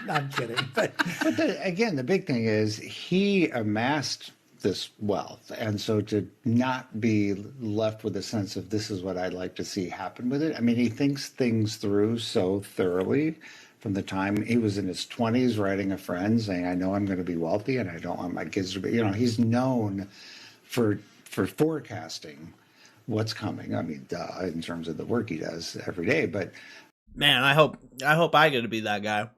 No, I'm kidding. But But again, the big thing is he amassed this wealth. And so to not be left with a sense of this is what I'd like to see happen with it. I mean, he thinks things through so thoroughly from the time he was in his 20s writing a friend saying, I know I'm going to be wealthy and I don't want my kids to be, you know, he's known for forecasting what's coming. I mean, in terms of the work he does every day, but Man, I hope I get to be that guy.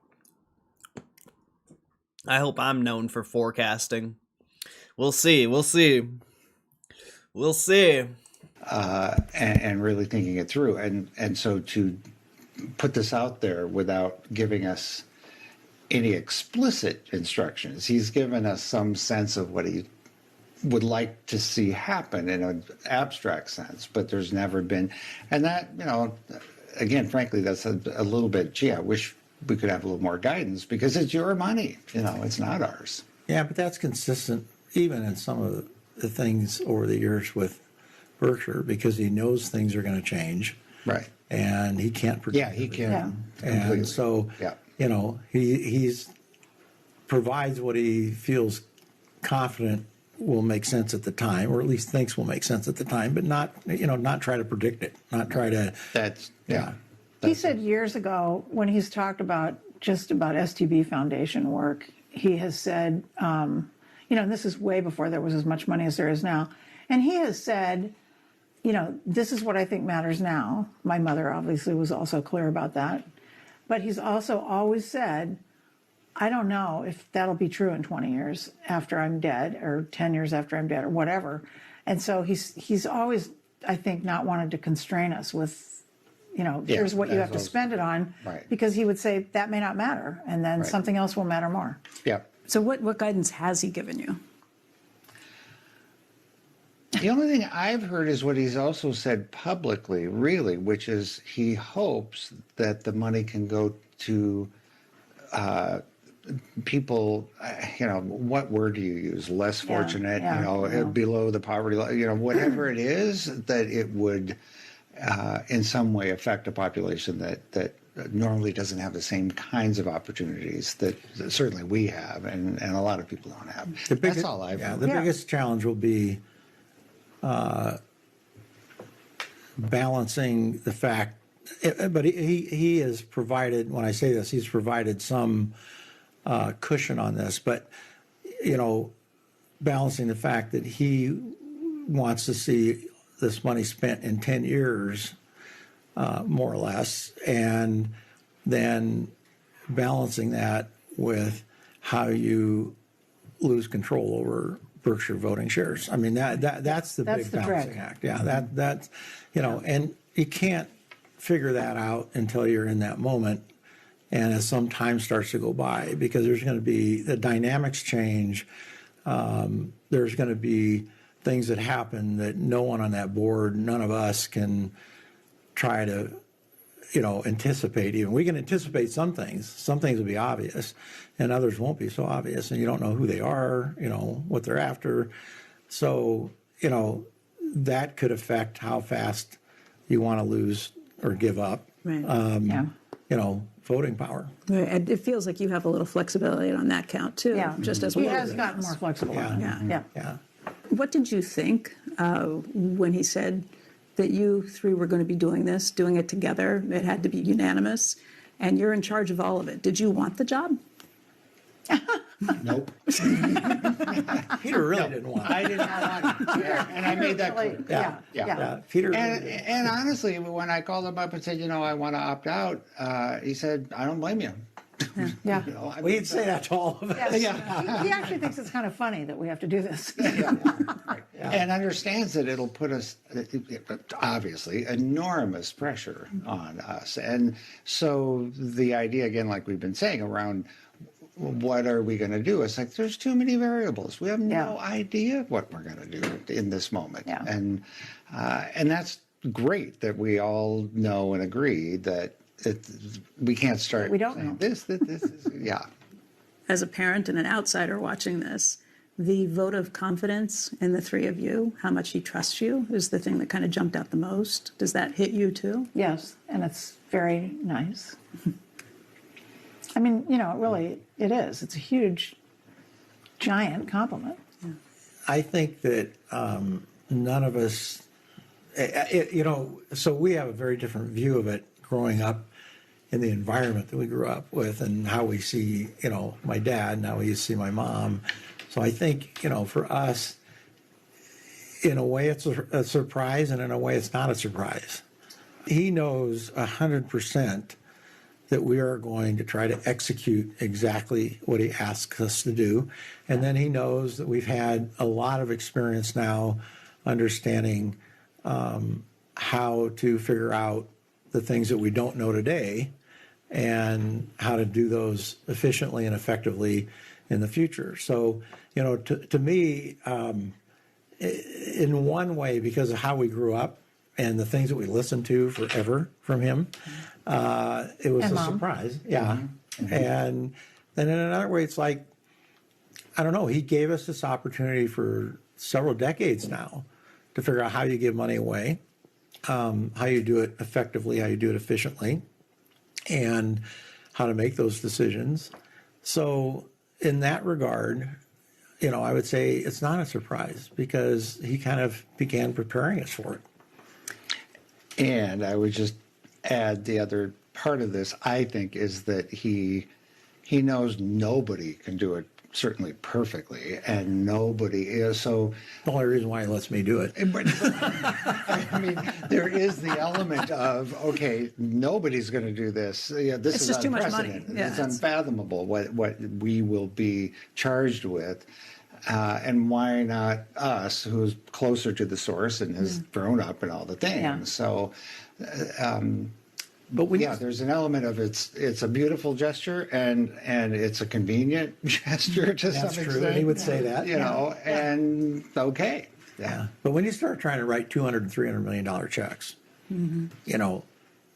I hope I'm known for forecasting. We'll see. We'll see. We'll see. and really thinking it through. And so to put this out there without giving us any explicit instructions, he's given us some sense of what he would like to see happen in an abstract sense, but there's never been. And that, you know, again, frankly, that's a little bit, gee, I wish we could have a little more guidance because it's your money, you know, it's not ours. yeah, but that's consistent even in some of the things over the years with Berkshire because he knows things are going to change. Right. And he can't predict. Yeah, he can. everything. And so, Yeah. you know, he's provides what he feels confident will make sense at the time, or at least thinks will make sense at the time, but not, you know, not try to predict it, not try to. That's, yeah. He said years ago when he's talked about just about STB Foundation work, he has said, you know, and this is way before there was as much money as there is now, and he has said, you know, this is what I think matters now. My mother obviously was also clear about that, but he's also always said, I don't know if that'll be true in 20 years after I'm dead or 10 years after I'm dead or whatever. And so he's always, I think, not wanted to constrain us with, you know, Yeah, here's what you that's have to also- spend it on, Right. because he would say that may not matter, and then Right. something else will matter more. Yeah. So what guidance has he given you? The only thing I've heard is what he's also said publicly, really, which is he hopes that the money can go to people, what word do you use? Less fortunate, below the poverty line, whatever it is, that it would in some way affect a population that normally doesn't have the same kinds of opportunities that certainly we have and a lot of people don't have. That's all I've heard. The biggest challenge will be balancing the fact, but he has provided, when I say this, he's provided some cushion on this, but, balancing the fact that he wants to see this money spent in 10 years, more or less, and then balancing that with how you lose control over Berkshire voting shares. I mean, that's the big balancing act. Yeah, that's and you can't figure that out until you're in that moment, and as some time starts to go by, because there's going to be the dynamics change. There's going to be things that happen that no one on that board, none of us can try to, anticipate even. We can anticipate some things. Some things will be obvious, and others won't be so obvious, and you don't know who they are, what they're after. So, that could affect how fast you want to lose or give up, voting power. Right. And it feels like you have a little flexibility on that count, too. Yeah. Just as he well. has gotten more flexible. Yeah. What did you think when he said that you three were going to be doing it together? It had to be unanimous, and you're in charge of all of it. Did you want the job? Nope. Peter really didn't want it. I did not want it. And I made that clear. Yeah. Peter. And honestly, when I called him up and said, I want to opt out, he said, I don't blame you. Yeah. We'd say that to all of us. Yes. He actually thinks it's kind of funny that we have to do this. And understands that it'll put us, obviously, enormous pressure on us. And so the idea, again, like we've been saying, around what are we going to do? It's like there's too many variables. We have no idea what we're going to do in this moment. Yeah. And that's great that we all know and agree that we can't start. We don't know. This is, yeah. As a parent and an outsider watching this, the vote of confidence in the three of you, how much he trusts you, is the thing that kind of jumped out the most. Does that hit you too? Yes, and it's very nice. I mean, it is. It's a huge, giant compliment. I think that none of us, so we have a very different view of it growing up in the environment that we grew up with and how we see, my dad and how we see my mom. So I think, for us, in a way it's a surprise, and in a way it's not a surprise. He knows 100% that we are going to try to execute exactly what he asks us to do. And then he knows that we've had a lot of experience now understanding how to figure out the things that we don't know today and how to do those efficiently and effectively in the future. So, to me, in one way, because of how we grew up and the things that we listened to forever from him, it was a surprise. Yeah. Mm-hmm. And then in another way, it's like, I don't know, he gave us this opportunity for several decades now to figure out how you give money away, how you do it effectively, how you do it efficiently, and how to make those decisions. So in that regard, I would say it's not a surprise because he kind of began preparing us for it. And I would just add the other part of this, I think, is that he knows nobody can do it certainly perfectly, and nobody is. So the only reason why he lets me do it. I mean, there is the element of, okay, nobody's going to do this. This it's is just too much money. unprecedented. Yeah, it's unfathomable what we will be charged with. And why not us, who's closer to the source and has grown up and all the things. Yeah. So, but there's an element of it's a beautiful gesture and it's a convenient gesture to some extent. That's true. He would say that. And okay. Yeah. But when you start trying to write $200 and $300 million checks, you know,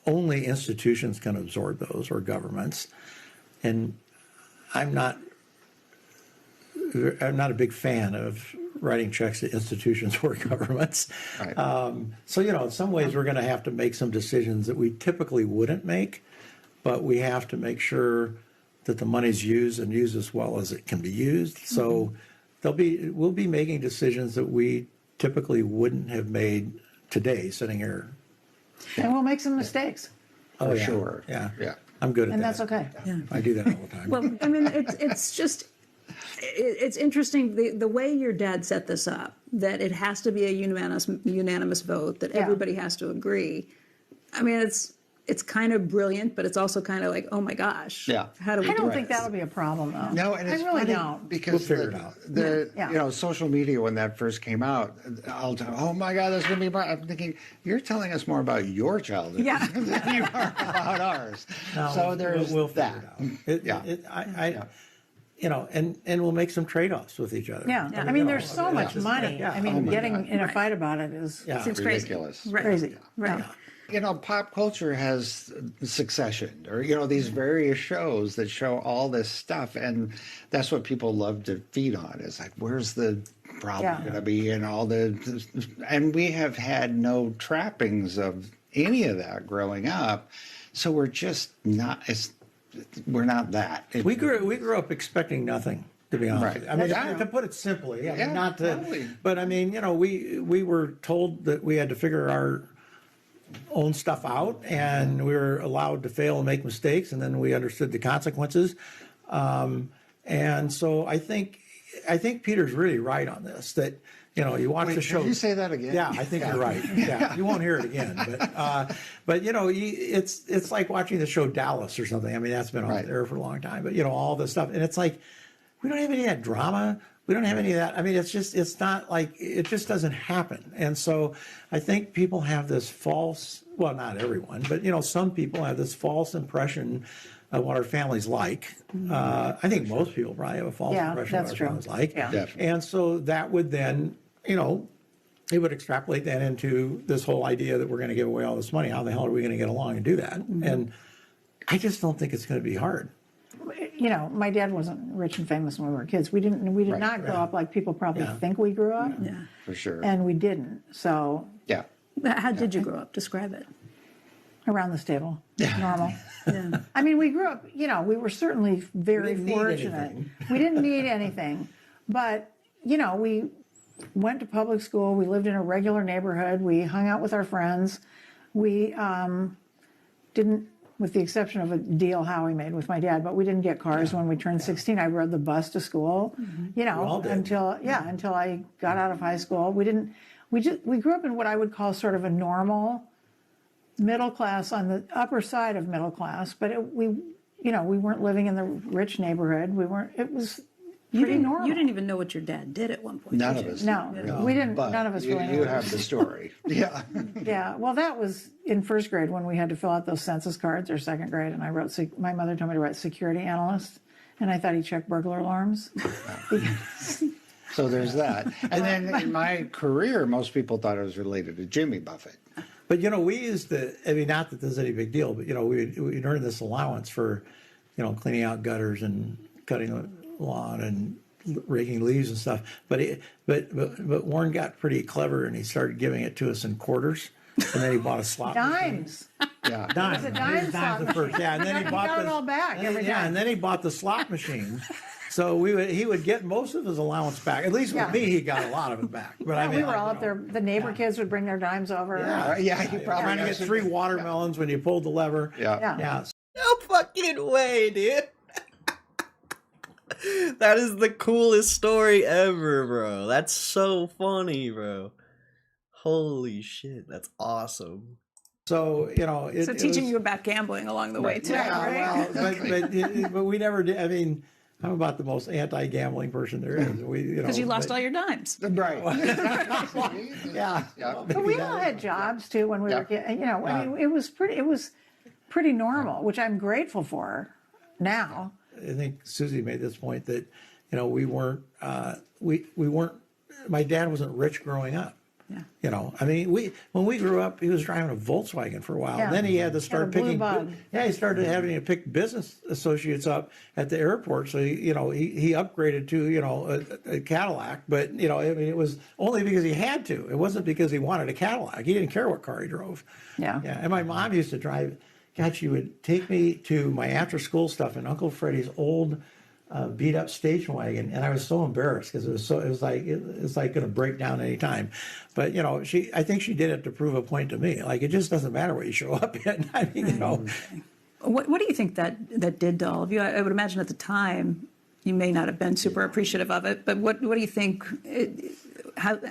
only institutions can absorb those, or governments. And I'm not a big fan of writing checks to institutions or governments. Right. So, you know, in some ways we're going to have to make some decisions that we typically wouldn't make, but we have to make sure that the money's used and used as well as it can be used. So we'll be making decisions that we typically wouldn't have made today sitting here. And we'll make some mistakes. Oh, For yeah. sure. Yeah. Yeah. I'm good at And that. that's okay. I do that all the time. Well, I mean, it's just, it's interesting the way your dad set this up, that it has to be a unanimous vote, that Yeah. everybody has to agree. I mean, it's kind of brilliant, but it's also kind of like, oh my gosh. Yeah. How do we I do don't it? think that'll be a problem, though. No, and it's I really funny don't. because We'll figure it out. Yeah. you know, social media when that first came out, oh my God, that's going to be. I'm thinking you're telling us more about your childhood Yeah. than you are about ours. No, So there's we'll that. figure it out. You know, and we'll make some trade-offs with each other. Yeah. I mean, there's so much money. I mean, Oh my getting God. in a fight about it is Yeah. Seems crazy. Ridiculous. Right. crazy. Right. Yeah. You know, pop culture has Succession, or you know, these various shows that show all this stuff, and that's what people love to feed on. Is like, where's the problem Yeah. going to be, and all the, and we have had no trappings of any of that growing up, so we're just not. We're not that. We grew up expecting nothing, to be honest. Right. with you. I mean, Yeah. to put it simply, I mean, Yeah, not to, totally. but I mean, you know, we were told that we had to figure our own stuff out, and we were allowed to fail and make mistakes, and then we understood the consequences. And so I think Peter's really right on this. That, you know, you watch the show. Can you say that again? Yeah, I think you're right. Yeah, you won't hear it again. But you know, it's like watching the show Dallas or something. I mean, that's been on Right. there for a long time. But you know, all this stuff, and it's like we don't have any of that drama. We don't have any of that. I mean, it's not like, it just doesn't happen. And so I think people have this false, well, not everyone, but you know, some people have this false impression of what our family's like. I think most people probably have a false Yeah, impression of that's what true. our family's like. Yeah. Definitely. And so that would then, you know, it would extrapolate that into this whole idea that we're going to give away all this money. How the hell are we going to get along and do that? And I just don't think it's going to be hard. You know, my dad wasn't rich and famous when we were kids. We did not grow up like people probably Yeah. think we grew up. Yeah. For sure. And we didn't. So yeah. How did you grow up? Describe it. around this table, normal. Yeah. I mean, we grew up, you know, we were certainly very didn't need fortunate. anything. We didn't need anything. But, you know, we went to public school. We lived in a regular neighborhood. We hung out with our friends. We didn't, with the exception of a deal Howie made with my dad, but we didn't get cars when we turned 16. I rode the bus to school, you know, all did. until I got out of high school. We grew up in what I would call sort of a normal middle class, on the upper side of middle class, but we weren't living in the rich neighborhood. It was pretty normal. You didn't even know what your dad did at one point. None did of you? us. No, we didn't. But None of us you, really you knew. have the story. Yeah. Yeah, well, that was in first grade when we had to fill out those census cards, or second grade, and I wrote. My mother told me to write security analyst, and I thought he checked burglar alarms. So there's that. And then in my career, most people thought it was related to Jimmy Buffett. But, you know, we used to, I mean, not that this is any big deal, but, you know, we'd earn this allowance for, you know, cleaning out gutters and cutting the lawn and raking leaves and stuff. But Warren got pretty clever, and he started giving it to us in quarters. And then he bought a slot machine. Dimes. Yeah. Dimes. It's a dime Dimes slot the first. Yeah, and then he He bought got it the, all back every yeah, time. and then he bought the slot machine. So he would get most of his allowance back. At least with Yeah. me, he got a lot of it back. But I Yeah, mean, we were all you up there. The neighbor kids would bring their dimes over. Yeah, Yeah, you probably trying to get 3 watermelons when you pulled the lever. Yeah. Yeah. Yeah. No fucking way, dude. That is the coolest story ever, bro. That's so funny, bro. Holy shit, that's awesome. So, you know, So teaching you about gambling along the way too, Yeah, right? well, but we never did. I mean, I'm about the most anti-gambling person there is. Because you lost all your dimes. Right. Yeah. But we all had jobs too when we were kids. You know, I mean, it was pretty normal, which I'm grateful for now. I think Susie made this point that, you know, we weren't my dad wasn't rich growing up. Yeah. You know, I mean, when we grew up, he was driving a Volkswagen for a while. Yeah. Then he had to start Blue picking. Bug. Yeah, he started having to pick business associates up at the airport. So he upgraded to a Cadillac. But I mean, it was only because he had to. It wasn't because he wanted a Cadillac. He didn't care what car he drove. Yeah. Yeah. And my mom used to drive. God, she would take me to my after-school stuff in Uncle Freddie's old beat-up station wagon, and I was so embarrassed because it was like going to break down any time. But I think she did it to prove a point to me. Like, it just doesn't matter what you show up in. I mean, What do you think that did to all of you? I would imagine at the time you may not have been super appreciative of it, but what do you think?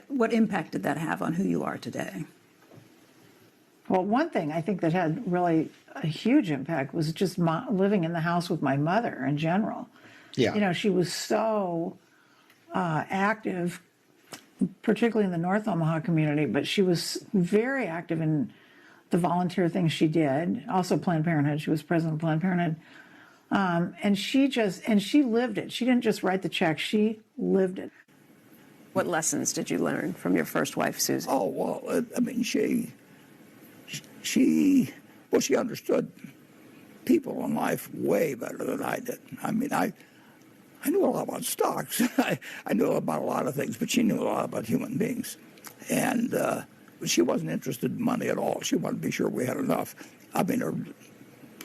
What impact did that have on who you are today? Well, one thing I think that had really a huge impact was just living in the house with my mother in general. Yeah. She was so active, particularly in the North Omaha community, but she was very active in the volunteer things she did. Also Planned Parenthood. She was president of Planned Parenthood. And she lived it. She didn't just write the check. She lived it. What lessons did you learn from your first wife, Susie? Oh, well, I mean, she understood people in life way better than I did. I mean, I knew a lot about stocks. I knew about a lot of things, but she knew a lot about human beings. And she wasn't interested in money at all. She wanted to be sure we had enough. I mean, or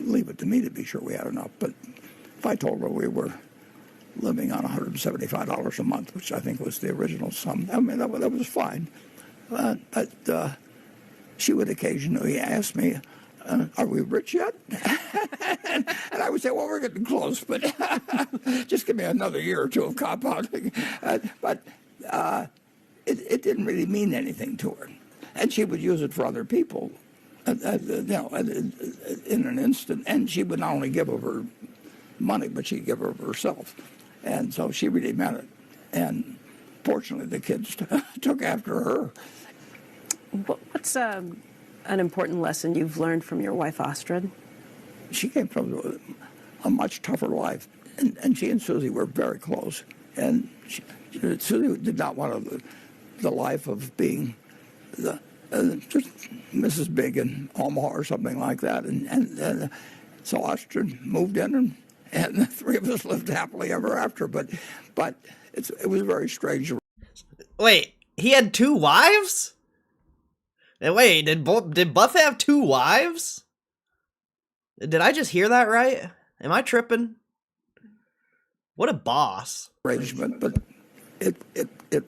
leave it to me to be sure we had enough. But if I told her we were living on $175 a month, which I think was the original sum, I mean, that was fine. But she would occasionally ask me, are we rich yet? And I would say, well, we're getting close, but just give me another year or two of compounding. But it didn't really mean anything to her. And she would use it for other people, in an instant. And she would not only give of her money, but she'd give of herself. And so she really meant it. And fortunately, the kids took after her. What's an important lesson you've learned from your wife, Astrid? She came from a much tougher life, and she and Susie were very close. And Susie did not want the life of being just Mrs. Big in Omaha or something like that. And so Astrid moved in, and the three of us lived happily ever after. But it was very strange. Wait, he had 2 wives? And wait, did Buffett have 2 wives? Did I just hear that right? Am I tripping? What a boss. Arrangement, but it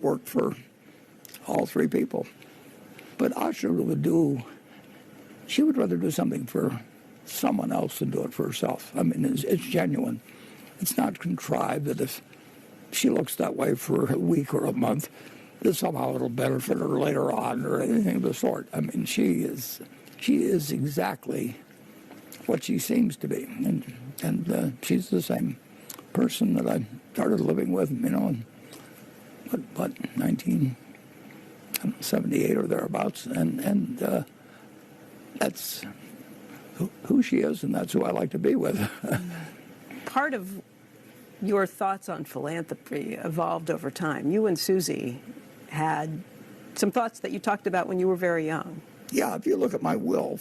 worked for all 3 people. But Astrid she would rather do something for someone else than do it for herself. I mean, it's genuine. It's not contrived that if she looks that way for a week or a month, that somehow it'll benefit her later on or anything of the sort. I mean, she is exactly what she seems to be, and she's the same person that I started living with, in 1978 or thereabouts, and that's who she is, and that's who I like to be with. Part of your thoughts on philanthropy evolved over time. You and Susie had some thoughts that you talked about when you were very young. Yeah, if you look at my will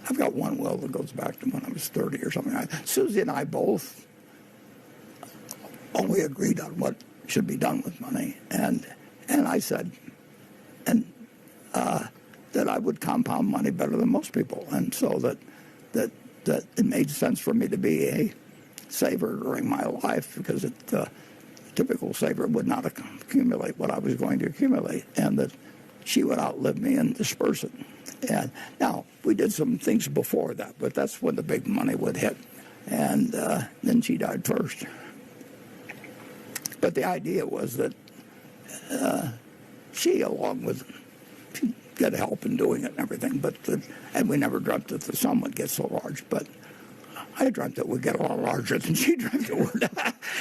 I've got one will that goes back to when I was 30 or something. Susie and I both only agreed on what should be done with money, and I said, that I would compound money better than most people, and so that it made sense for me to be a saver during my life, because the typical saver would not accumulate what I was going to accumulate, and that she would outlive me and disperse it. And now, we did some things before that, but that's when the big money would hit. And then she died first. But the idea was that she, along with, she'd get help in doing it and everything, and we never dreamt that the sum would get so large, but I dreamt it would get a lot larger than she dreamt it would.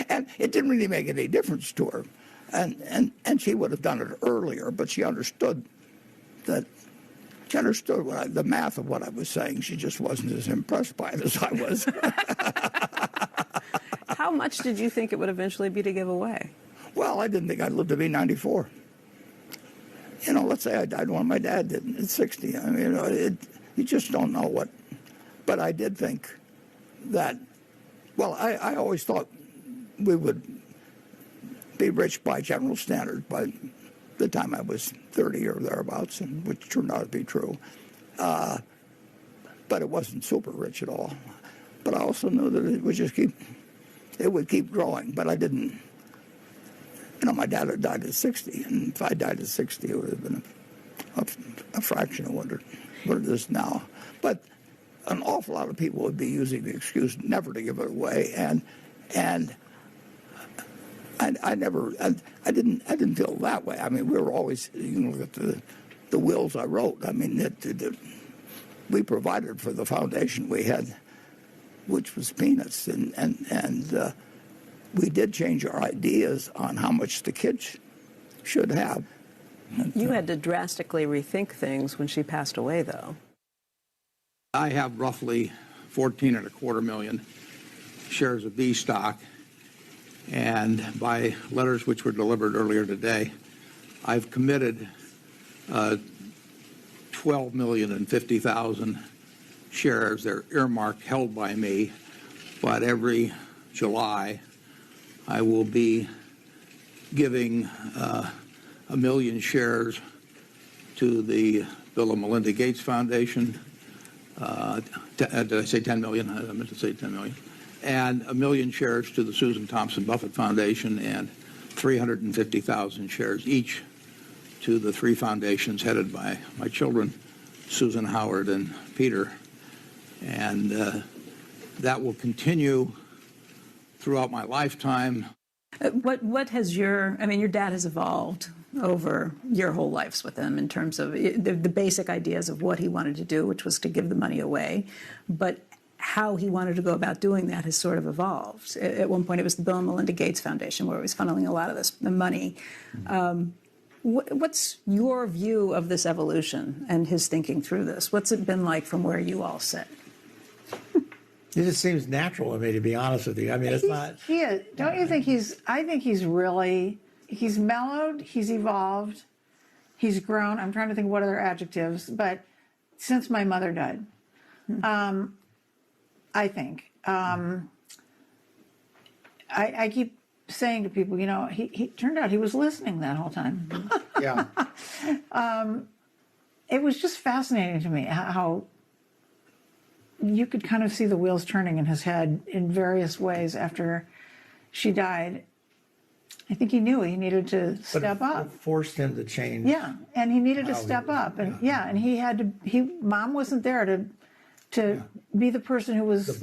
And it didn't really make any difference to her. And she would have done it earlier, but she understood the math of what I was saying. She just wasn't as impressed by it as I was. How much did you think it would eventually be to give away? Well, I didn't think I'd live to be 94. You know, let's say I died when my dad did at 60. I mean, you know, you just don't know what. But I did think that, well, I always thought we would be rich by general standard by the time I was 30 or thereabouts, and which turned out to be true. But it wasn't super rich at all. But I also knew that it would keep growing. But I didn't. You know, my dad had died at 60, and if I died at 60, it would have been a fraction of what it is now. But an awful lot of people would be using the excuse never to give it away, and I didn't feel that way. I mean, we were always, you know, the wills I wrote. I mean, we provided for the foundation we had, which was peanuts, and we did change our ideas on how much the kids should have. You had to drastically rethink things when she passed away, though. I have roughly 14.25 million shares of B stock, and by letters which were delivered earlier today, I've committed 12,050,000 shares. They're earmarked, held by me, but every July I will be giving 1 million shares to the Bill and Melinda Gates Foundation. Did I say 10 million? I meant to say 10 million. And 1 million shares to the Susan Thompson Buffett Foundation, and 350,000 shares each to the 3 foundations headed by my children, Susan, Howard, and Peter. And that will continue throughout my lifetime. What has your dad has evolved over your whole lives with him in terms of the basic ideas of what he wanted to do, which was to give the money away, but how he wanted to go about doing that has sort of evolved. At one point, it was the Bill and Melinda Gates Foundation, where he was funneling a lot of the money. What's your view of this evolution and his thinking through this? What's it been like from where you all sit? It just seems natural to me, to be honest with you. I mean, it's not. He is. Don't you think I think he's mellowed, he's evolved, he's grown. I'm trying to think what other adjectives, but since my mother died, I think. I keep saying to people, you know, he turned out he was listening that whole time. Yeah. It was just fascinating to me how you could kind of see the wheels turning in his head in various ways after she died. I think he knew he needed to step up. It forced him to change. Yeah, and he needed to step up, and and he had to. Mom wasn't there to be the person who was The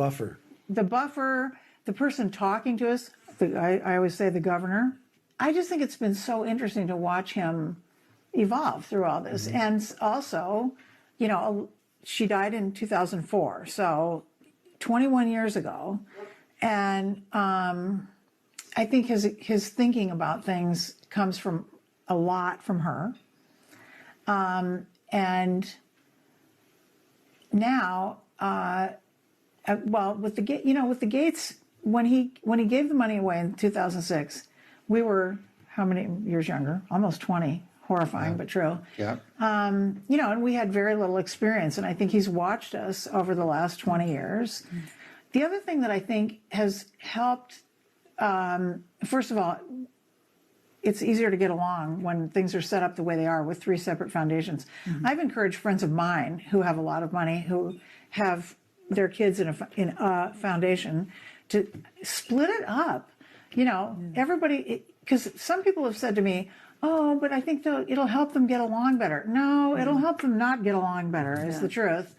buffer, the person talking to us. I always say the governor. I just think it's been so interesting to watch him evolve through all this, and also, you know, she died in 2004, so 21 years ago, and I think his thinking about things comes from a lot from her, and now, well, with the Gates, when he gave the money away in 2006, we were how many years younger? Almost 20. Horrifying, but true. Yeah. You know, and we had very little experience, and I think he's watched us over the last 20 years. The other thing that I think has helped, first of all, it's easier to get along when things are set up the way they are with 3 separate foundations. I've encouraged friends of mine who have a lot of money, who have their kids in a foundation, to split it up. You know, everybody, because some people have said to me, oh, but I think it'll help them get along better. No, it'll help them not get along better, is the truth.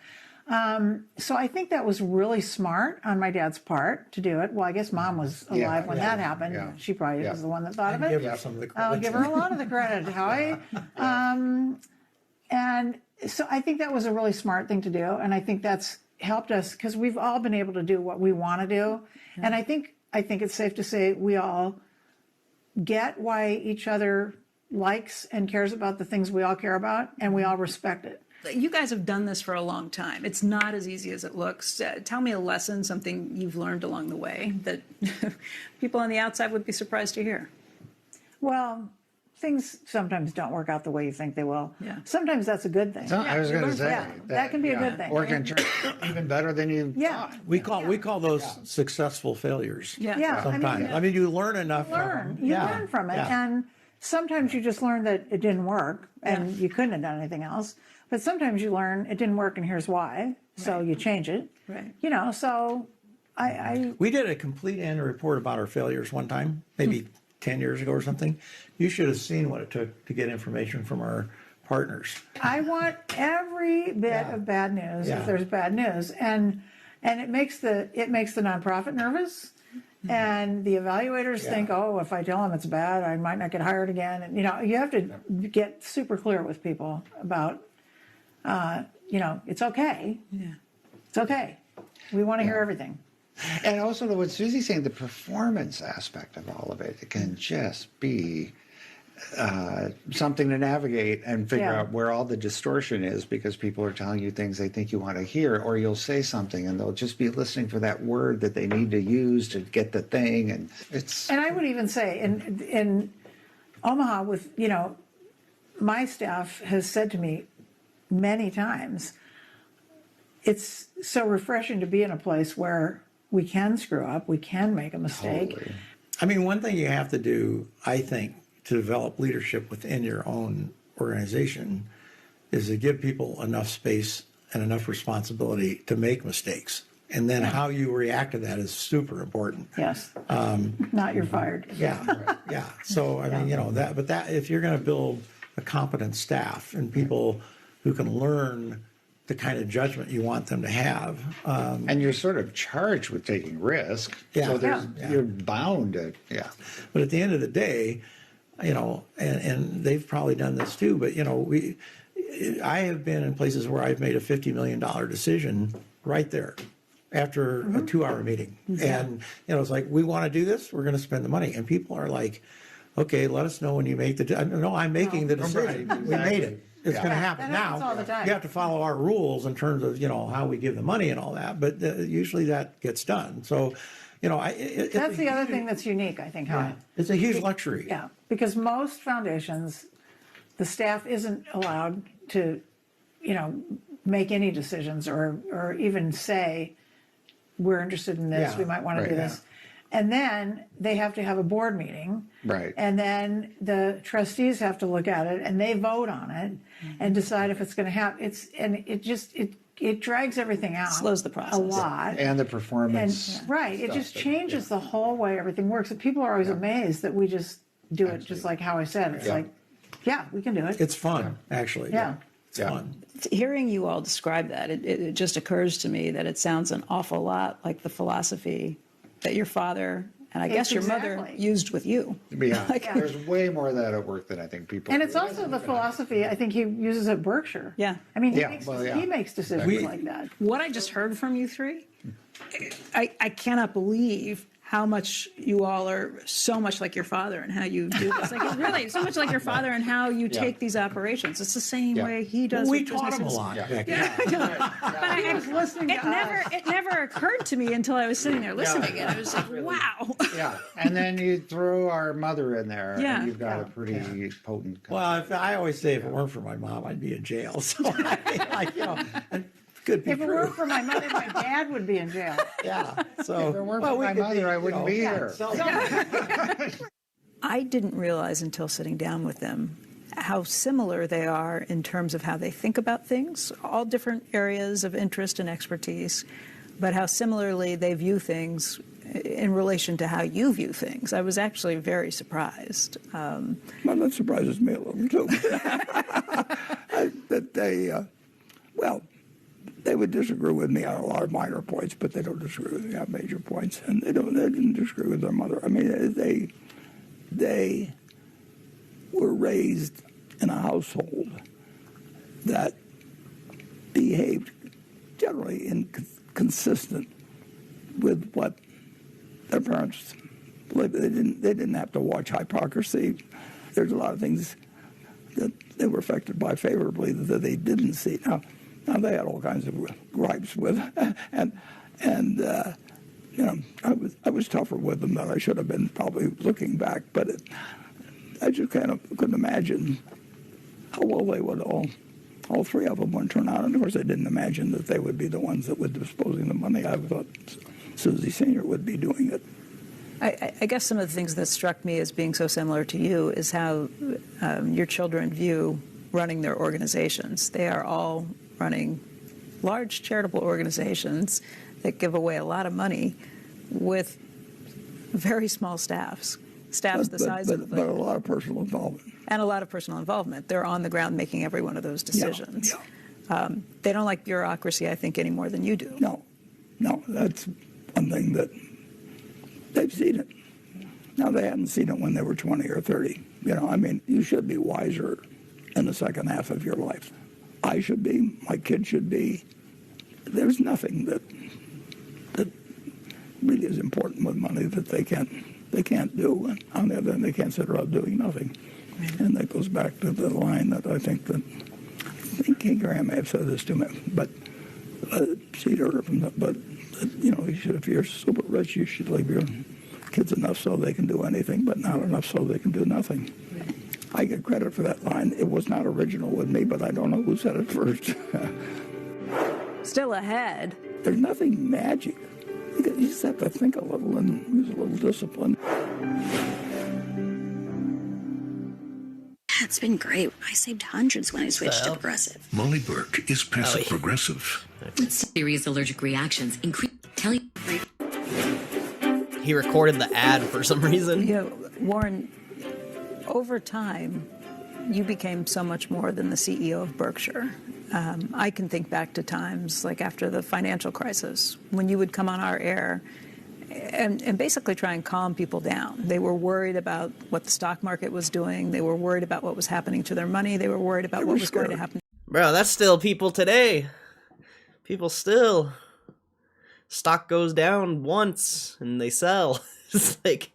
So I think that was really smart on my dad's part to do it. Well, I guess Mom was alive when that happened. Yeah. She probably was the one that thought of it. give her some of the credit. I'll give her a lot of the credit, Howie. And so I think that was a really smart thing to do. And I think that's helped us because we've all been able to do what we want to do. And I think it's safe to say we all get why each other likes and cares about the things we all care about, and we all respect it. You guys have done this for a long time. It's not as easy as it looks. Tell me a lesson, something you've learned along the way that people on the outside would be surprised to hear. Well, things sometimes don't work out the way you think they will. Yeah. Sometimes that's a good thing. So, I was going to say Yeah, that can be a good thing. Or can turn even better than you Yeah. thought. We call those successful failures. Yeah. Yeah. Sometimes. I mean, you learn enough. You learn from it. Yeah. And sometimes you just learn that it didn't work and you couldn't have done anything else. But sometimes you learn it didn't work and here's why. So you change it. Right. You know, so We did a complete annual report about our failures one time, maybe 10 years ago or something. You should have seen what it took to get information from our partners. I want every bit of bad news Yeah. if there's bad news. And it makes the nonprofit nervous. And the evaluators think, oh, if I tell them it's bad, I might not get hired again. And, you know, you have to get super clear with people about, you know, it's okay. Yeah. It's okay. We want to hear everything. And also what Susie's saying, the performance aspect of all of it can just be something to navigate and figure Yeah. out where all the distortion is, because people are telling you things they think you want to hear, or you'll say something and they'll just be listening for that word that they need to use to get the thing. And it's... And I would even say in Omaha with, you know, my staff has said to me many times, it's so refreshing to be in a place where we can screw up, we can make a mistake. Totally. I mean, one thing you have to do, I think, to develop leadership within your own organization is to give people enough space and enough responsibility to make mistakes. And then how you react to that is super important. Yes. Not you're fired. Yeah, yeah. So, I mean, you know, that if you're going to build a competent staff and people who can learn the kind of judgment you want them to have. And you're sort of charged with taking risk. Yeah. So Yeah. you're bound to, But at the end of the day, you know, and they've probably done this too, but, you know, I have been in places where I've made a $50 million decision right there after a 2-hour meeting. And, you know, it's like, we want to do this, we're going to spend the money. And people are like, okay, let us know when you make the, no, I'm making the decision. Right, We made it. It's Yeah. going to happen. That happens Now, all the time. you have to follow our rules in terms of, you know, how we give the money and all that. But usually that gets done. So, you know, That's the other thing that's unique, I think, Howard. it's a huge luxury. Yeah, because most foundations, the staff isn't allowed to, you know, make any decisions or even say, we're interested in this, Yeah, we might want to right, do this. And then they have to have a board meeting. Right. And then the trustees have to look at it and they vote on it and decide if it's going to happen. It drags everything out. Slows the process. a lot. and the performance. Right. It stuff just that- changes the whole way everything works. And people are always amazed that we just do it just like how I said. It's like, yeah, we can do it. It's fun, actually. Yeah. It's Yeah. fun. Hearing you all describe that, it just occurs to me that it sounds an awful lot like the philosophy that your father and I guess your mother Exactly. used with you. Yeah, Like- there's way more of that at work than I think people. And it's also the philosophy I think he uses at Berkshire. Yeah. I mean, Yeah, he makes decisions like that. What I just heard from you three, I cannot believe how much you all are so much like your father and how you do this. Like, really, so much like your father and how you take these operations. It's the same way he does. We with taught him a businesses. lot. Yeah. Becky. It never occurred to me until I was sitting there listening, and I was like, wow. Yeah, and then you throw our mother in there, Yeah. and you've got a pretty potent. Well, I always say if it weren't for my mom, I'd be in jail. So, I mean, like, you know, it could be If it true. weren't for my mother, my dad would be in jail. Yeah. So, If it weren't well, for we my could mother, I you wouldn't know, be here. I didn't realize until sitting down with them how similar they are in terms of how they think about things, all different areas of interest and expertise, but how similarly they view things in relation to how you view things. I was actually very surprised. Well, that surprises me a little too. That they would disagree with me on a lot of minor points, but they don't disagree with me on major points, and they didn't disagree with their mother. I mean, they were raised in a household that behaved generally inconsistent with what their parents believed. They didn't have to watch hypocrisy. There's a lot of things that they were affected by favorably that they didn't see. Now they had all kinds of gripes with, and you know, I was tougher with them than I should have been, probably looking back. But I just kind of couldn't imagine how well they would all three of them would turn out. And of course, I didn't imagine that they would be the ones that would be disposing the money. I thought Susie Sr. would be doing it. I guess some of the things that struck me as being so similar to you is how your children view running their organizations. They are all running large charitable organizations that give away a lot of money with very small staffs the size of but a lot of personal involvement. And a lot of personal involvement. They're on the ground making every one of those decisions. Yeah. They don't like bureaucracy, I think, any more than you do. No, that's one thing that they've seen it. Now, they hadn't seen it when they were 20 or 30. I mean, you should be wiser in the second half of your life. I should be, my kids should be. There's nothing that really is important with money that they can't do. And on the other hand, they can't sit around doing nothing. Right. And that goes back to the line that I think King Graham may have said this to me, but she'd heard it from that. But if you're super rich, you should leave your kids enough so they can do anything, but not enough so they can do nothing. Right. I get credit for that line. It was not original with me, but I don't know who said it first. Still ahead. There's nothing magic. You just have to think a little and use a little discipline. It's been great. I saved hundreds when I switched to Progressive. Molly Burke is passive progressive. With serious allergic reactions, He recorded the ad for some reason. Warren, over time, you became so much more than the CEO of Berkshire. I can think back to times like after the financial crisis when you would come on our air and basically try and calm people down. They were worried about what the stock market was doing. They were worried about what was happening to their money. They were worried about what was going to happen. Bro, that's still people today. People still. Stock goes down once and they sell. It's like,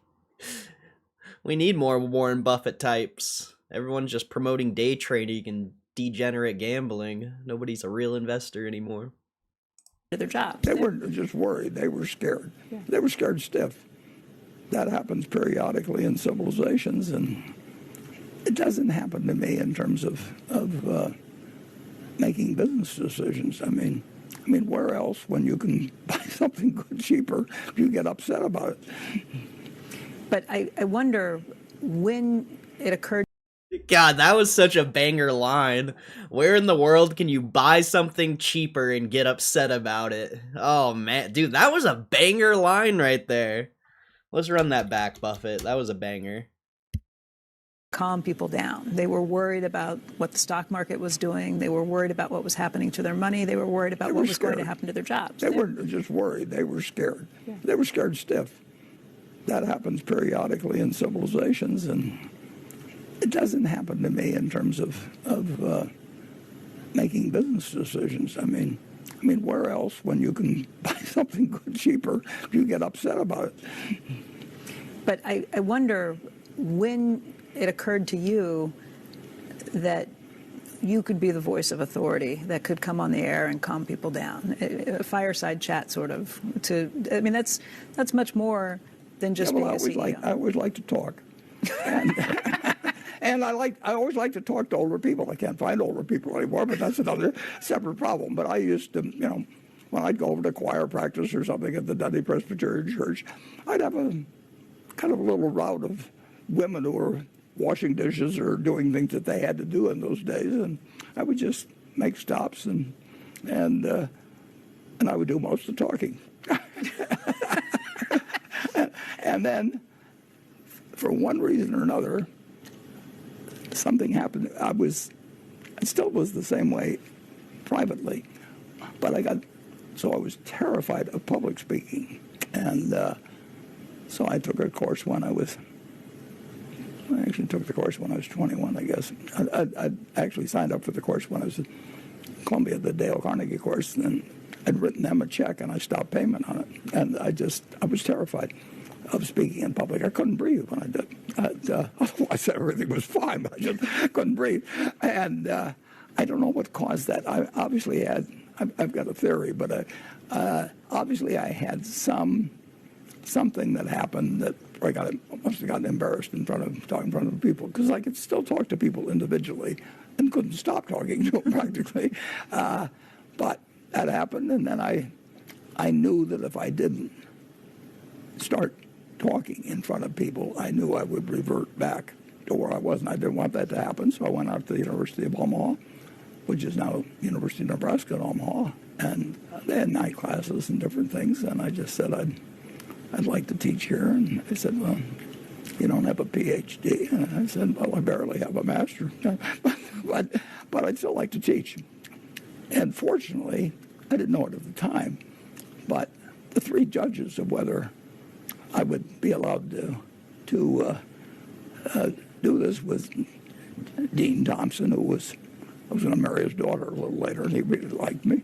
we need more Warren Buffett types. Everyone's just promoting day trading and degenerate gambling. Nobody's a real investor anymore. Their jobs. They weren't just worried. They were scared. Yeah. They were scared stiff. That happens periodically in civilizations, and it doesn't happen to me in terms of making business decisions. I mean, where else, when you can buy something good cheaper, do you get upset about it? But I wonder when it occurred. God, that was such a banger line. Where in the world can you buy something cheaper and get upset about it? Oh, man. Dude, that was a banger line right there. Let's run that back, Buffett. That was a banger. Calm people down. They were worried about what the stock market was doing. They were worried about what was happening to their money. They were worried about what was going to happen to their jobs. They weren't just worried. They were scared. Yeah. They were scared stiff. That happens periodically in civilizations, and it doesn't happen to me in terms of making business decisions. I mean, where else, when you can buy something good cheaper, do you get upset about it? But I wonder when it occurred to you that you could be the voice of authority that could come on the air and calm people down. A fireside chat, sort of. That's much more than just being a CEO. I always like to talk. And I always like to talk to older people. I can't find older people anymore, but that's another separate problem. But I used to, when I'd go over to choir practice or something at the Dundee Presbyterian Church, I'd have a kind of a little rout of women who were washing dishes or doing things that they had to do in those days, and I would just make stops and I would do most of the talking. And then, for one reason or another, something happened. I still was the same way privately, but I was terrified of public speaking, and so I took a course when I actually took the course when I was 21, I guess. I actually signed up for the course when I was at Columbia, the Dale Carnegie course, and I'd written them a check, and I stopped payment on it. And I was terrified of speaking in public. I couldn't breathe when I did. Otherwise, everything was fine, but I just couldn't breathe. And I don't know what caused that. I've got a theory, but obviously I had some something that happened that I must have gotten embarrassed in front of people, because I could still talk to people individually and couldn't stop talking to them practically. But that happened, and then I knew that if I didn't start talking in front of people, I knew I would revert back to where I was, and I didn't want that to happen. So I went out to the University of Omaha, which is now University of Nebraska at Omaha, and they had night classes and different things, and I just said I'd like to teach here. And they said, well, you don't have a PhD. And I said, well, I barely have a master's, but I'd still like to teach. And fortunately, I didn't know it at the time, but the three judges of whether I would be allowed to do this was Dean Thompson, who I was going to marry his daughter a little later, and he really liked me,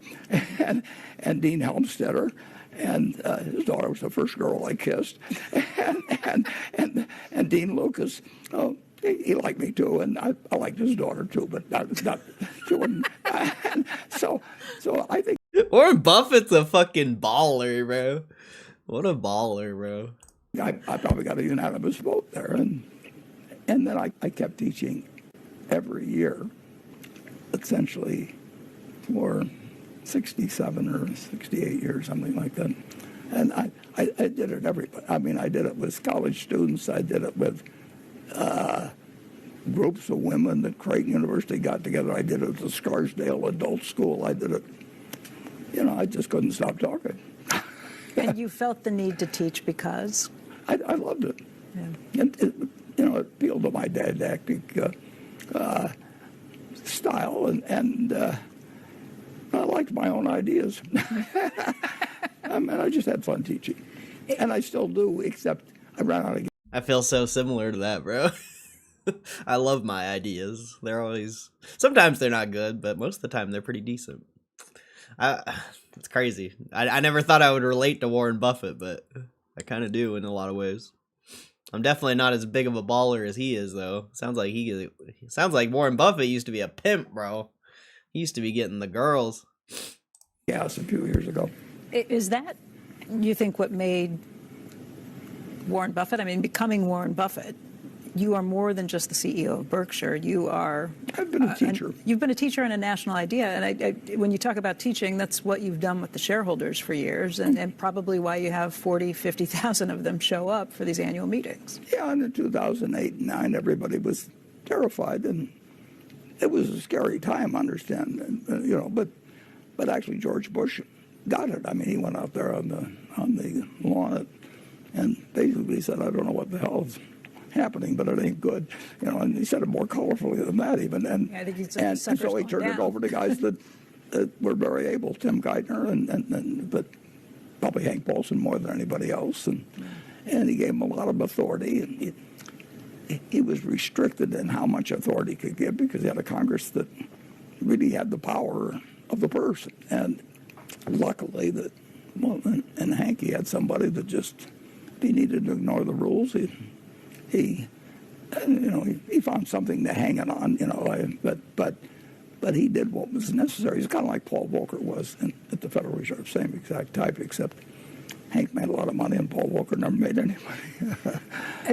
and Dean Helmstetter, and his daughter was the first girl I kissed, and Dean Lucas. Oh, he liked me too, and I liked his daughter too, but not she wouldn't. So I think Warren Buffett's a fucking baller, bro. What a baller, bro. I probably got a unanimous vote there, and then I kept teaching every year, essentially for 67 or 68 years, something like that. And I did it I did it with college students. I did it with groups of women that Creighton University got together. I did it at the Scarsdale Adult School. I did it, I just couldn't stop talking. And you felt the need to teach because? I loved it. Yeah. It appealed to my didactic style, and I liked my own ideas. I just had fun teaching. And I still do, except I ran out of... I feel so similar to that, bro. I love my ideas. They're always... Sometimes they're not good, but most of the time they're pretty decent. It's crazy. I never thought I would relate to Warren Buffett, but I kind of do in a lot of ways. I'm definitely not as big of a baller as he is, though. Sounds like Warren Buffett used to be a pimp, bro. He used to be getting the girls. Yes, a few years ago. Is that, you think, what made Warren Buffett? I mean, becoming Warren Buffett, you are more than just the CEO of Berkshire. You are... I've been a teacher. You've been a teacher and a national idea. And when you talk about teaching, that's what you've done with the shareholders for years, and probably why you have 40, 50,000 of them show up for these annual meetings. Yeah, and in 2008 and 2009, everybody was terrified, and it was a scary time, I understand. But actually George Bush got it. I mean, he went out there on the lawn and basically said, I don't know what the hell's happening, but it ain't good, and he said it more colorfully than that even, and I think and so he turned it over to guys that were very able, Tim Geithner, but probably Hank Paulson more than anybody else, and he gave him a lot of authority, and he was restricted in how much authority he could give because he had a Congress that really had the power of the purse, and luckily and Hank, he had somebody that just, if he needed to ignore the rules, he found something to hang it on, but he did what was necessary. He's kind of like Paul Volcker was at the Federal Reserve, same exact type, except Hank made a lot of money and Paul Volcker never made any money.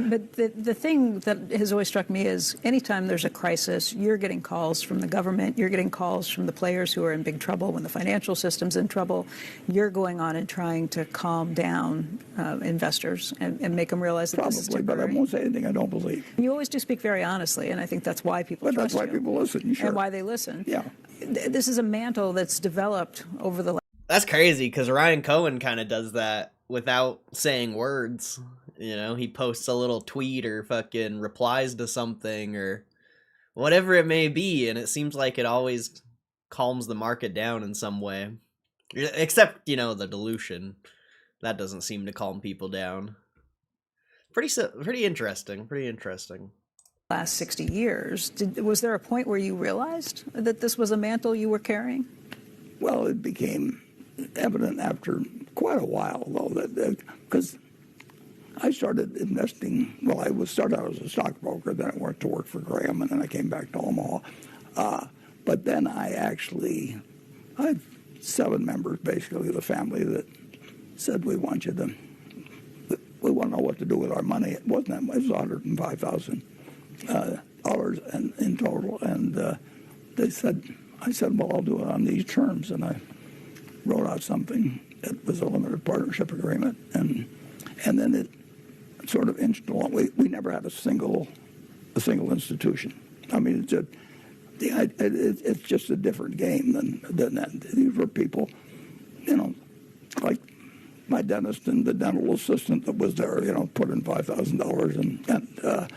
But the thing that has always struck me is anytime there's a crisis, you're getting calls from the government, you're getting calls from the players who are in big trouble when the financial system's in trouble. You're going on and trying to calm down investors and make them realize that this is temporary. But I won't say anything I don't believe. You always do speak very honestly, and I think that's why people trust you. That's why people listen, sure. And why they listen. Yeah. This is a mantle that's developed over the... That's crazy, because Ryan Cohen kind of does that without saying words. He posts a little tweet or fucking replies to something or whatever it may be, and it seems like it always calms the market down in some way. Except, the dilution. That doesn't seem to calm people down. Pretty interesting. Last 60 years, was there a point where you realized that this was a mantle you were carrying? Well, it became evident after quite a while, though, because I started investing. Well, I started out as a stockbroker, then I went to work for Graham, and then I came back to Omaha. But then I had 7 members, basically, of the family that said, we want you to want to know what to do with our money. It wasn't that much. It was $105,000 in total. And I said, well, I'll do it on these terms. And I wrote out something that was a limited partnership agreement. And then it sort of inched along. We never had a single institution. I mean, it's just a different game than that. These were people, like my dentist and the dental assistant that was there, put in $5,000,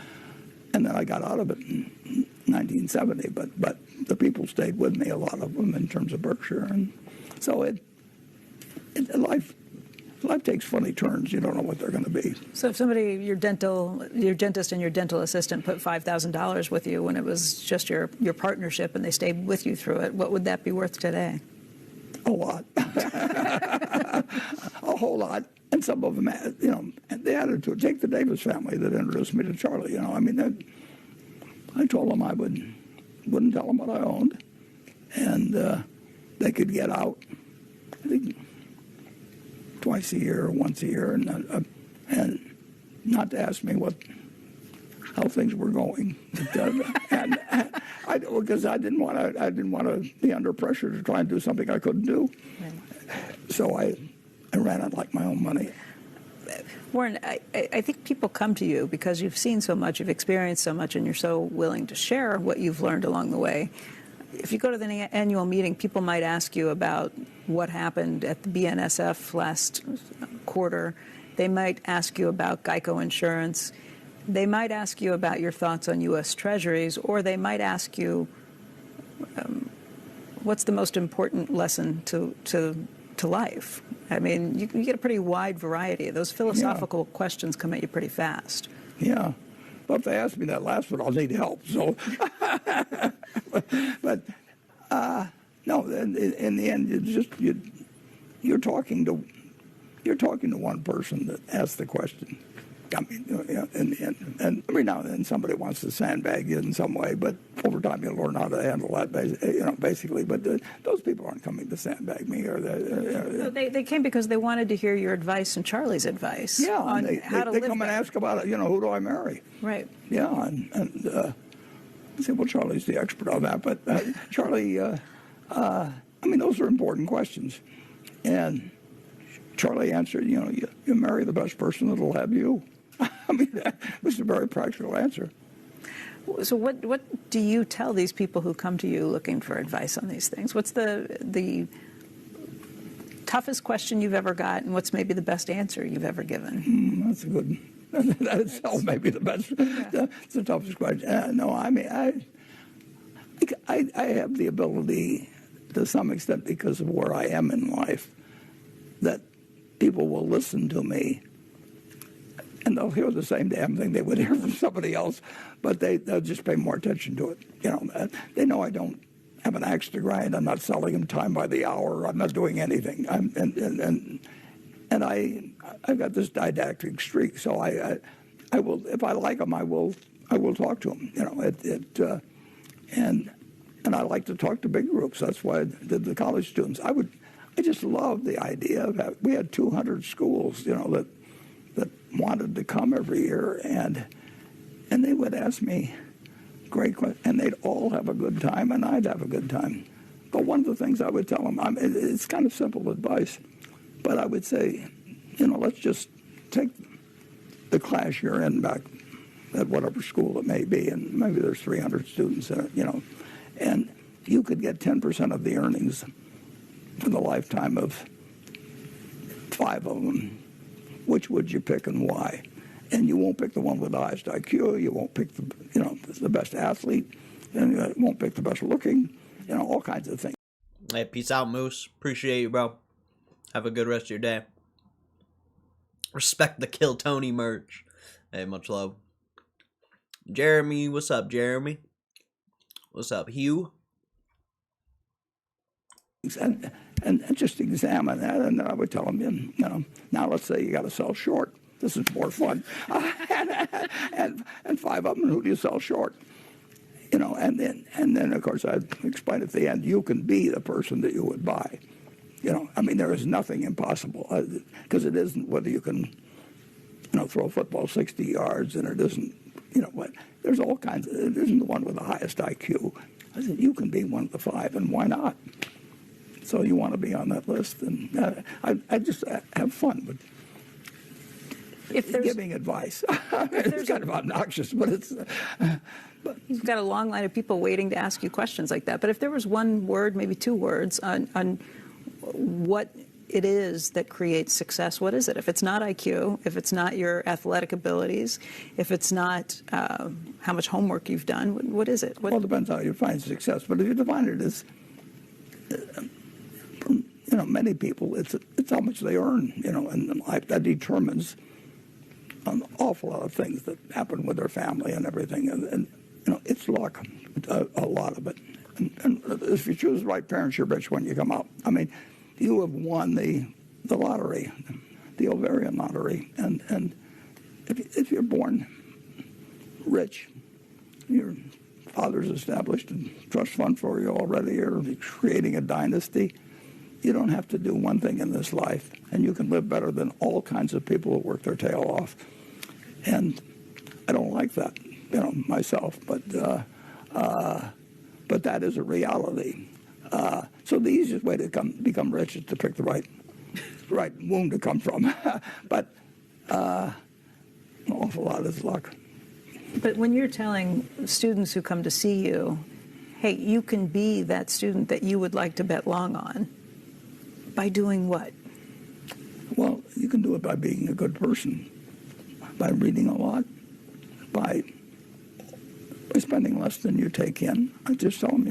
and then I got out of it in 1970. But the people stayed with me, a lot of them, in terms of Berkshire, and so life takes funny turns. You don't know what they're going to be. So if somebody, your dentist and your dental assistant put $5,000 with you when it was just your partnership and they stayed with you through it, what would that be worth today? A lot. A whole lot. And some of them, and the attitude. Take the Davis family that introduced me to Charlie. I told them I wouldn't tell them what I owned, and they could get out, I think, twice a year or once a year, and not to ask me how things were going, because I didn't want to be under pressure to try and do something I couldn't do. Right. So I ran it like my own money. Warren, I think people come to you because you've seen so much, you've experienced so much, and you're so willing to share what you've learned along the way. If you go to the annual meeting, people might ask you about what happened at the BNSF last quarter. They might ask you about Geico Insurance. They might ask you about your thoughts on U.S. Treasuries, or they might ask you what's the most important lesson to life. I mean, you get a pretty wide variety. Those philosophical questions come at you pretty fast. Yeah. Well, if they ask me that last one, I'll need help. So, but no. In the end, you're talking to one person that asks the question. I mean, in the end, and every now and then somebody wants to sandbag you in some way, but over time you'll learn how to handle that, basically. But those people aren't coming to sandbag me, or they came because they wanted to hear your advice and Charlie's advice. Yeah, on how to live. They come and ask about it. Who do I marry? Right. Yeah, and I say, well, Charlie's the expert on that, but Charlie, I mean, those are important questions, and Charlie answered, you marry the best person that'll have you. I mean, that was a very practical answer. So what do you tell these people who come to you looking for advice on these things? What's the toughest question you've ever got, and what's maybe the best answer you've ever given? That's a good. That itself may be the best. Yeah. It's the toughest question. No, I mean, I have the ability, to some extent, because of where I am in life, that people will listen to me, and they'll hear the same damn thing they would hear from somebody else, but they'll just pay more attention to it. They know I don't have an axe to grind. I'm not selling them time by the hour. I'm not doing anything. And I've got this didactic streak, so I will, if I like them, I will talk to them. And I like to talk to big groups. That's why I did the college students. I just love the idea of that. We had 200 schools, that wanted to come every year, and they would ask me great questions, and they'd all have a good time, and I'd have a good time. But one of the things I would tell them, it's kind of simple advice, but I would say, let's just take the class you're in back at whatever school it may be, and maybe there's 300 students in it, and you could get 10% of the earnings for the lifetime of 5 of them. Which would you pick and why? And you won't pick the one with the highest IQ. You won't pick the best athlete. And you won't pick the best looking. All kinds of things. Hey, peace out, Moose. Appreciate you, bro. Have a good rest of your day. Respect the Kill Tony merch. Hey, much love. Jeremy, what's up, Jeremy? What's up, Hugh? And just examine that, and then I would tell them, now let's say you got to sell short. This is more fun. and 5 of them, who do you sell short? And then of course I'd explain at the end, you can be the person that you would buy. There is nothing impossible, because it isn't whether you can, throw a football 60 yards, and it isn't, what? There's all kinds. It isn't the one with the highest IQ. I said, you can be one of the 5, and why not? So you want to be on that list, and I just have fun with giving advice. It's kind of obnoxious, but it's. You've got a long line of people waiting to ask you questions like that. But if there was one word, maybe 2 words, on what it is that creates success, what is it? If it's not IQ, if it's not your athletic abilities, if it's not how much homework you've done, what is it? Well, it depends how you define success. But if you define it as, many people, it's how much they earn, in life. That determines an awful lot of things that happen with their family and everything. And it's luck, a lot of it. And if you choose the right parents, you're rich when you come out. I mean, you have won the lottery, the ovarian lottery. And if you're born rich, your father's established a trust fund for you already, or creating a dynasty, you don't have to do one thing in this life, and you can live better than all kinds of people who work their tail off. And I don't like that, myself, but that is a reality. So the easiest way to become rich is to pick the right womb to come from. But an awful lot is luck. But when you're telling students who come to see you, hey, you can be that student that you would like to bet long on, by doing what? Well, you can do it by being a good person, by reading a lot, by spending less than you take in. I just tell them,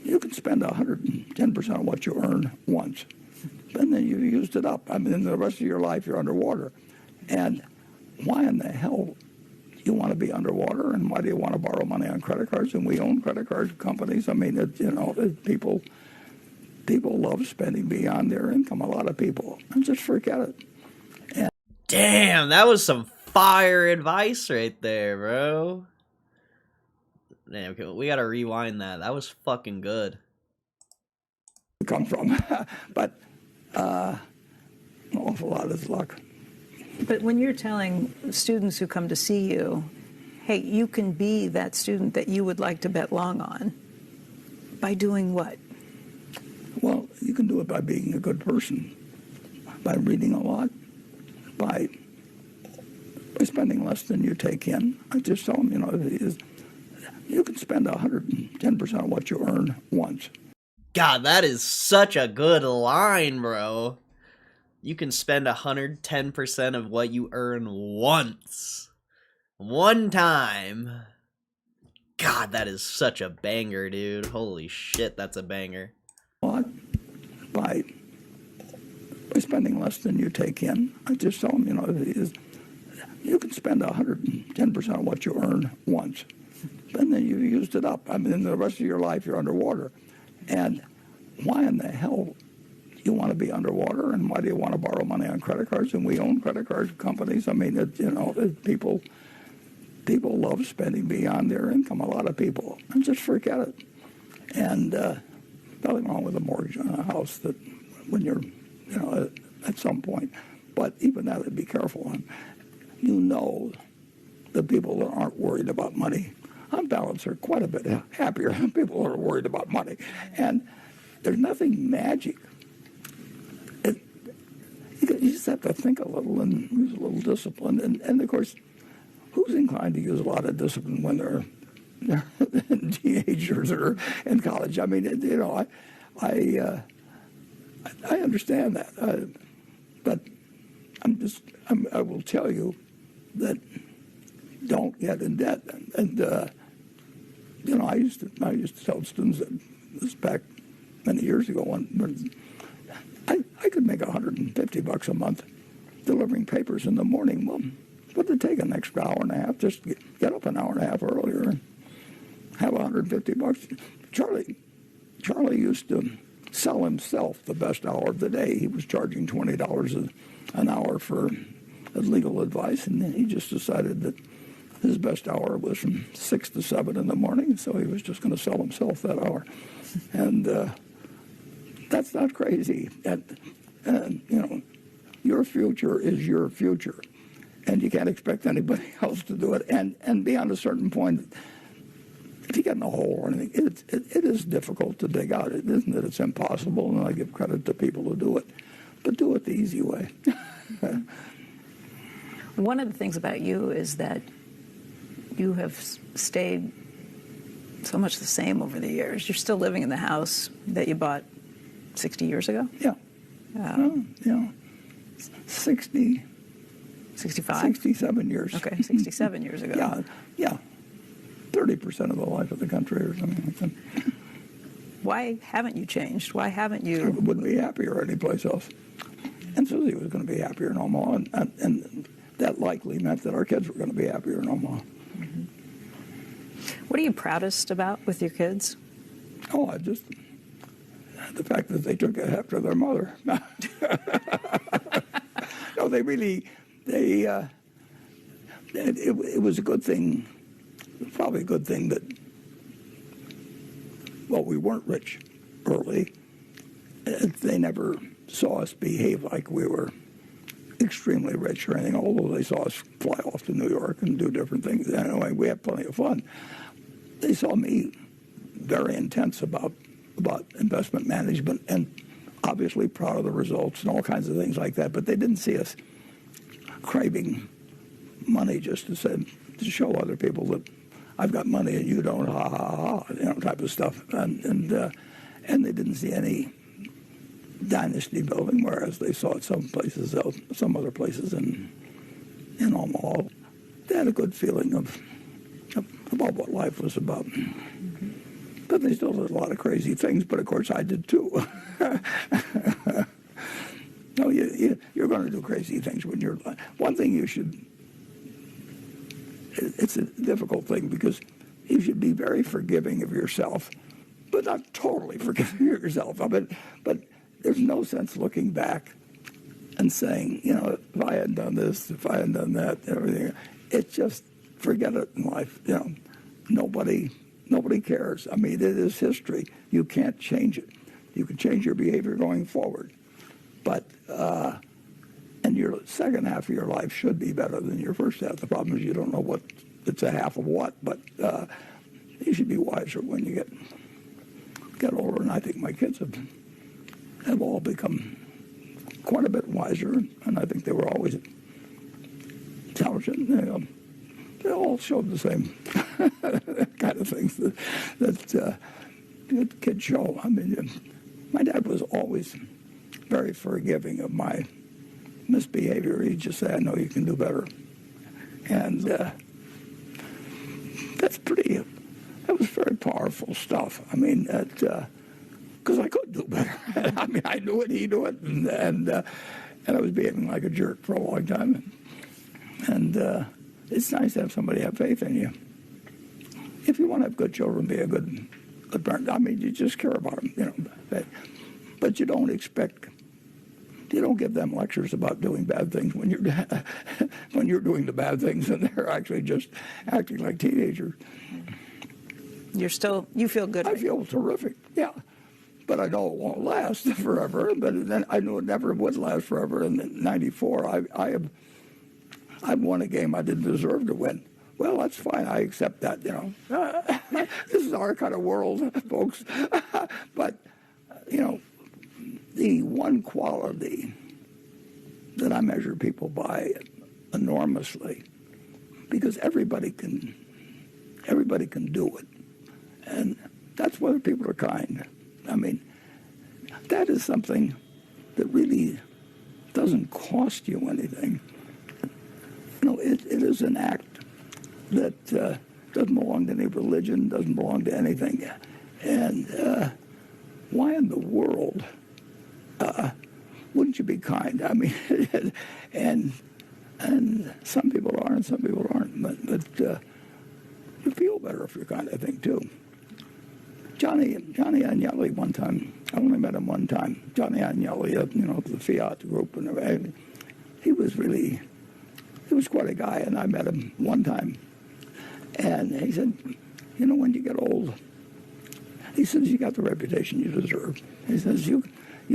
you can spend 110% of what you earn once, and then you've used it up. I mean, the rest of your life you're underwater. And why in the hell you want to be underwater, and why do you want to borrow money on credit cards? And we own credit card companies. I mean, people love spending beyond their income. A lot of people, and just forget it. And Damn, that was some fire advice right there, bro. Damn, okay, we gotta rewind that. That was fucking good. Come from, but an awful lot is luck. But when you're telling students who come to see you, hey, you can be that student that you would like to bet long on, by doing what? Well, you can do it by being a good person, by reading a lot, by spending less than you take in. I just tell them, you can spend 110% of what you earn once. God, that is such a good line, bro. You can spend 110% of what you earn once. One time. God, that is such a banger, dude. Holy shit, that's a banger. By spending less than you take in. I just tell them, you can spend 110% of what you earn once, and then you've used it up. I mean, the rest of your life you're underwater. And why in the hell you want to be underwater, and why do you want to borrow money on credit cards? And we own credit card companies. I mean, people love spending beyond their income. A lot of people, and just forget it. And nothing wrong with a mortgage on a house that when you're, at some point. But even that, I'd be careful on. The people that aren't worried about money, on balance, are quite a bit happier than people who are worried about money. And there's nothing magic. You just have to think a little and use a little discipline. And of course, who's inclined to use a lot of discipline when they're teenagers or in college? I mean, I understand that, but I will tell you that don't get in debt. And I used to tell students that this back many years ago when I could make $150 a month delivering papers in the morning. Well, what'd it take an extra hour and a half? Just get up an hour and a half earlier and have $150. Charlie used to sell himself the best hour of the day. He was charging $20 an hour for legal advice, and then he just decided that his best hour was from 6 to 7 in the morning, so he was just going to sell himself that hour. And that's not crazy. And Your future is your future, and you can't expect anybody else to do it. And beyond a certain point, if you get in a hole or anything, it is difficult to dig out. It isn't that it's impossible, and I give credit to people who do it, but do it the easy way. One of the things about you is that you have stayed so much the same over the years. You're still living in the house that you bought 60 years ago? Yeah. Yeah. 60. 65? 67 years. Okay, 67 years ago. Yeah. 30% of the life of the country or something like that. Why haven't you changed? Why haven't you? I wouldn't be happier anyplace else. And Susie was going to be happier in Omaha, and that likely meant that our kids were going to be happier in Omaha. Mm-hmm. What are you proudest about with your kids? Oh, the fact that they took it after their mother. No, they really, it was a good thing, probably a good thing that, well, we weren't rich early. They never saw us behave like we were extremely rich or anything, although they saw us fly off to New York and do different things. Anyway, we had plenty of fun. They saw me very intense about investment management and obviously proud of the results and all kinds of things like that, but they didn't see us craving money just to show other people that I've got money and you don't, ha ha ha, type of stuff. And they didn't see any dynasty building, whereas they saw it some other places in Omaha. They had a good feeling about what life was about. Mm-hmm. But they still did a lot of crazy things, but of course I did too. No, you're going to do crazy things when you're... One thing it's a difficult thing because you should be very forgiving of yourself, but not totally forgiving of yourself. But there's no sense looking back and saying, if I hadn't done this, if I hadn't done that, everything. It's just forget it in life. Nobody cares. I mean, it is history. You can't change it. You can change your behavior going forward, but and your second half of your life should be better than your first half. The problem is you don't know what it's a half of what, but you should be wiser when you get older. And I think my kids have all become quite a bit wiser, and I think they were always intelligent. They all showed the same kind of things that kids show. I mean, my dad was always very forgiving of my misbehavior. He'd just say, I know you can do better. And that was very powerful stuff. I mean, because I could do better. I mean, I knew it, he knew it, and I was behaving like a jerk for a long time. And it's nice to have somebody have faith in you. If you want to have good children, be a good parent. I mean, you just care about them, But you don't give them lectures about doing bad things when you're doing the bad things and they're actually just acting like teenagers. You feel good. I feel terrific, yeah. But I know it won't last forever. But then I knew it never would last forever. In '94, I won a game I didn't deserve to win. Well, that's fine. I accept that, This is our kind of world, folks. But, the one quality that I measure people by enormously, because everybody can do it. And that's whether people are kind. I mean, that is something that really doesn't cost you anything. It is an act that doesn't belong to any religion, doesn't belong to anything. And why in the world wouldn't you be kind? I mean, and some people are and some people aren't. But you feel better if you're kind, I think, too. Johnny Agnelli one time, I only met him one time. Johnny Agnelli, the Fiat group, and he was quite a guy, and I met him one time. And he said, when you get old, he says, you got the reputation you deserve. He says, you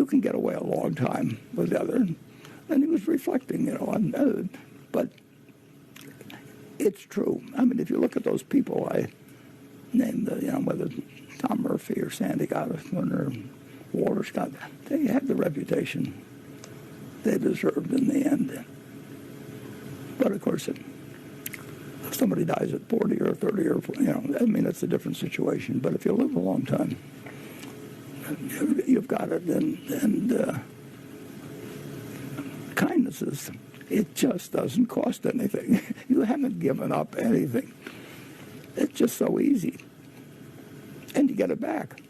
can get away a long time with the other. And he was reflecting, but it's true. I mean, if you look at those people I named, whether Tom Murphy or Sandy Gottesman or Walter Scott, they had the reputation they deserved in the end. But of course, if somebody dies at 40 or 30 or, that's a different situation. But if you live a long time, you've got it. And kindness is, it just doesn't cost anything. You haven't given up anything. It's just so easy. And you get it back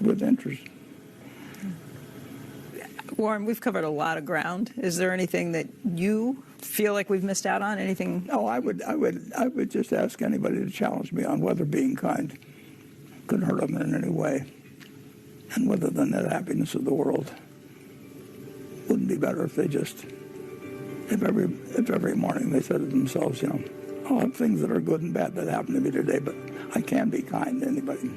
with interest. Warren, we've covered a lot of ground. Is there anything that you feel like we've missed out on? Anything? No, I would just ask anybody to challenge me on whether being kind could hurt them in any way, and whether the net happiness of the world wouldn't be better if every morning they said to themselves, I'll have things that are good and bad that happen to me today, but I can be kind to anybody.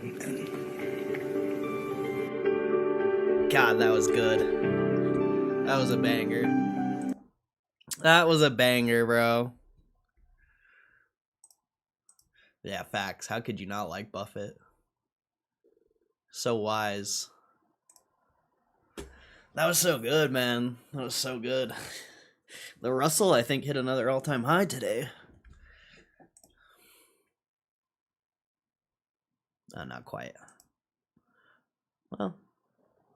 God, that was good. That was a banger. That was a banger, bro. Yeah, facts. How could you not like Buffett? So wise. That was so good, man. That was so good. The Russell, I think, hit another all-time high today. Not quite. Well,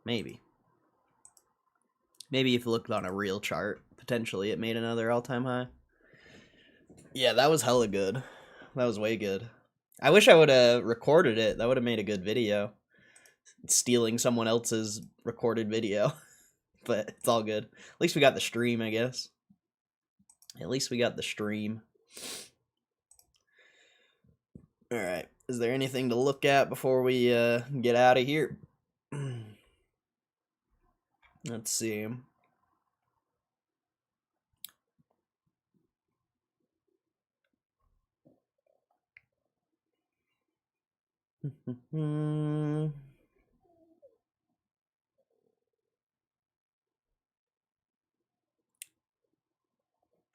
maybe. Maybe if you looked on a real chart, potentially it made another all-time high. Yeah, that was hella good. That was way good. I wish I would have recorded it. That would have made a good video. Stealing someone else's recorded video. But it's all good. At least we got the stream, I guess. At least we got the stream. Alright. Is there anything to look at before we get out of here? Let's see.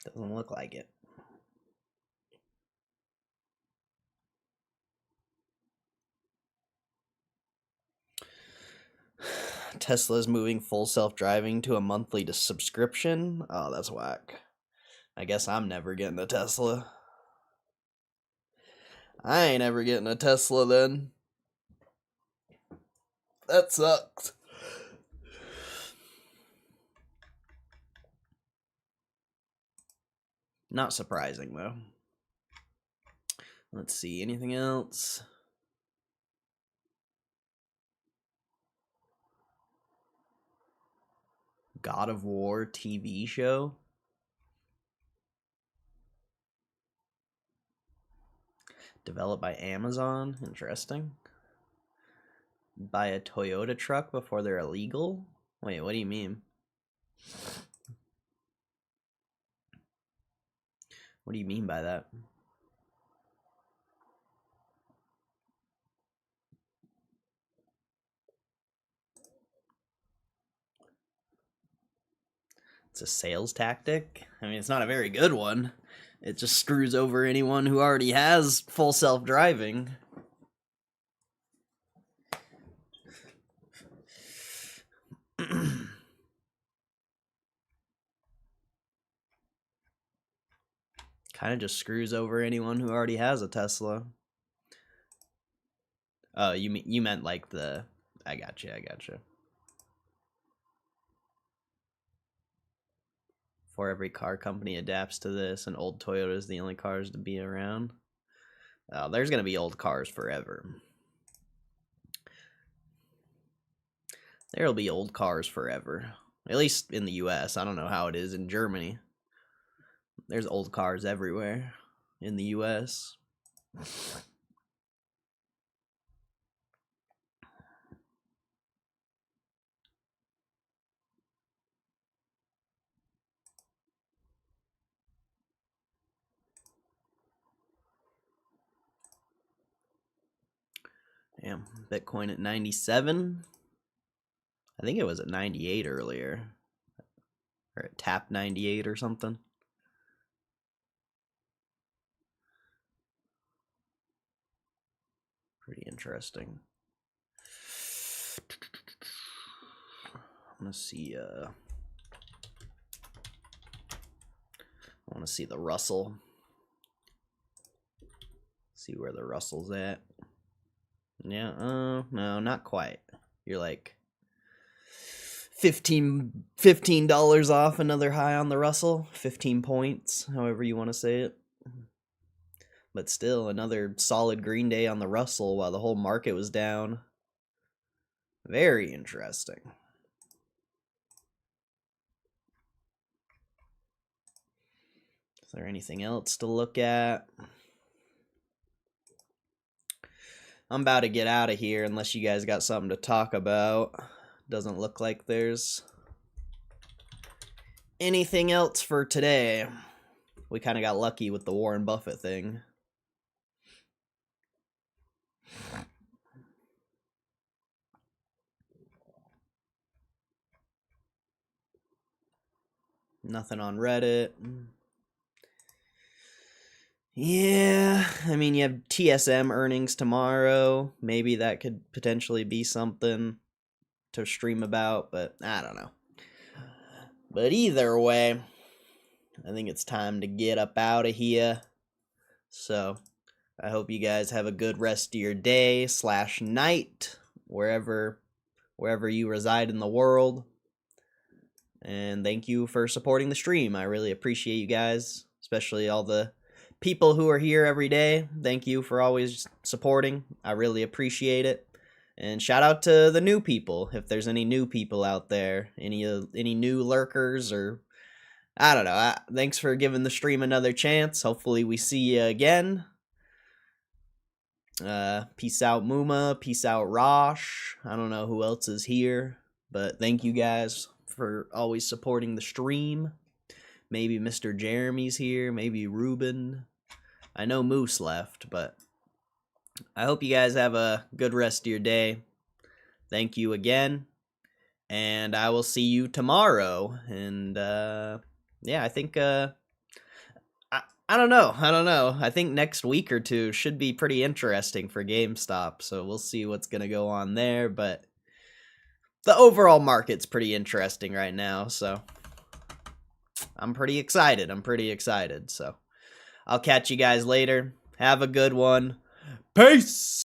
Doesn't look like it. Tesla's moving full self-driving to a monthly subscription? Oh, that's whack. I guess I'm never getting a Tesla. I ain't ever getting a Tesla then. That sucks. Not surprising, though. Let's see, anything else? God of War TV show? Developed by Amazon? Interesting. Buy a Toyota truck before they're illegal? Wait, what do you mean? What do you mean by that? It's a sales tactic? I mean, it's not a very good one. It just screws over anyone who already has full self-driving. Kind of just screws over anyone who already has a Tesla. Oh, you meant like the... I gotcha. Before every car company adapts to this, and old Toyota is the only cars to be around. Oh, there's going to be old cars forever. There'll be old cars forever. At least in the US. I don't know how it is in Germany. There's old cars everywhere in the US. Damn, Bitcoin at 97. I think it was at 98 earlier. Or it tapped 98 or something. Pretty interesting. I want to see the Russell. See where the Russell's at. Yeah, no, not quite. You're like $15 off another high on the Russell. 15 points, however you want to say it. But still, another solid green day on the Russell while the whole market was down. Very interesting. Is there anything else to look at? I'm about to get out of here unless you guys got something to talk about. Doesn't look like there's anything else for today. We kind of got lucky with the Warren Buffett thing. Nothing on Reddit. Yeah, I mean, you have TSM earnings tomorrow. Maybe that could potentially be something to stream about, but I don't know. But either way, I think it's time to get up out of here. So, I hope you guys have a good rest of your day / night, wherever you reside in the world. And thank you for supporting the stream. I really appreciate you guys, especially all the people who are here every day. Thank you for always supporting. I really appreciate it. And shout out to the new people, if there's any new people out there, any new lurkers, or I don't know. Thanks for giving the stream another chance. Hopefully we see you again. Peace out, Muma. Peace out, Rosh. I don't know who else is here, but thank you guys for always supporting the stream. Maybe Mr. Jeremy's here. Maybe Ruben. I know Moose left, but I hope you guys have a good rest of your day. Thank you again. And I will see you tomorrow. And, yeah, I think, I don't know. I think next week or two should be pretty interesting for GameStop. So we'll see what's going to go on there. But the overall market's pretty interesting right now. So I'm pretty excited. So I'll catch you guys later. Have a good one. Peace!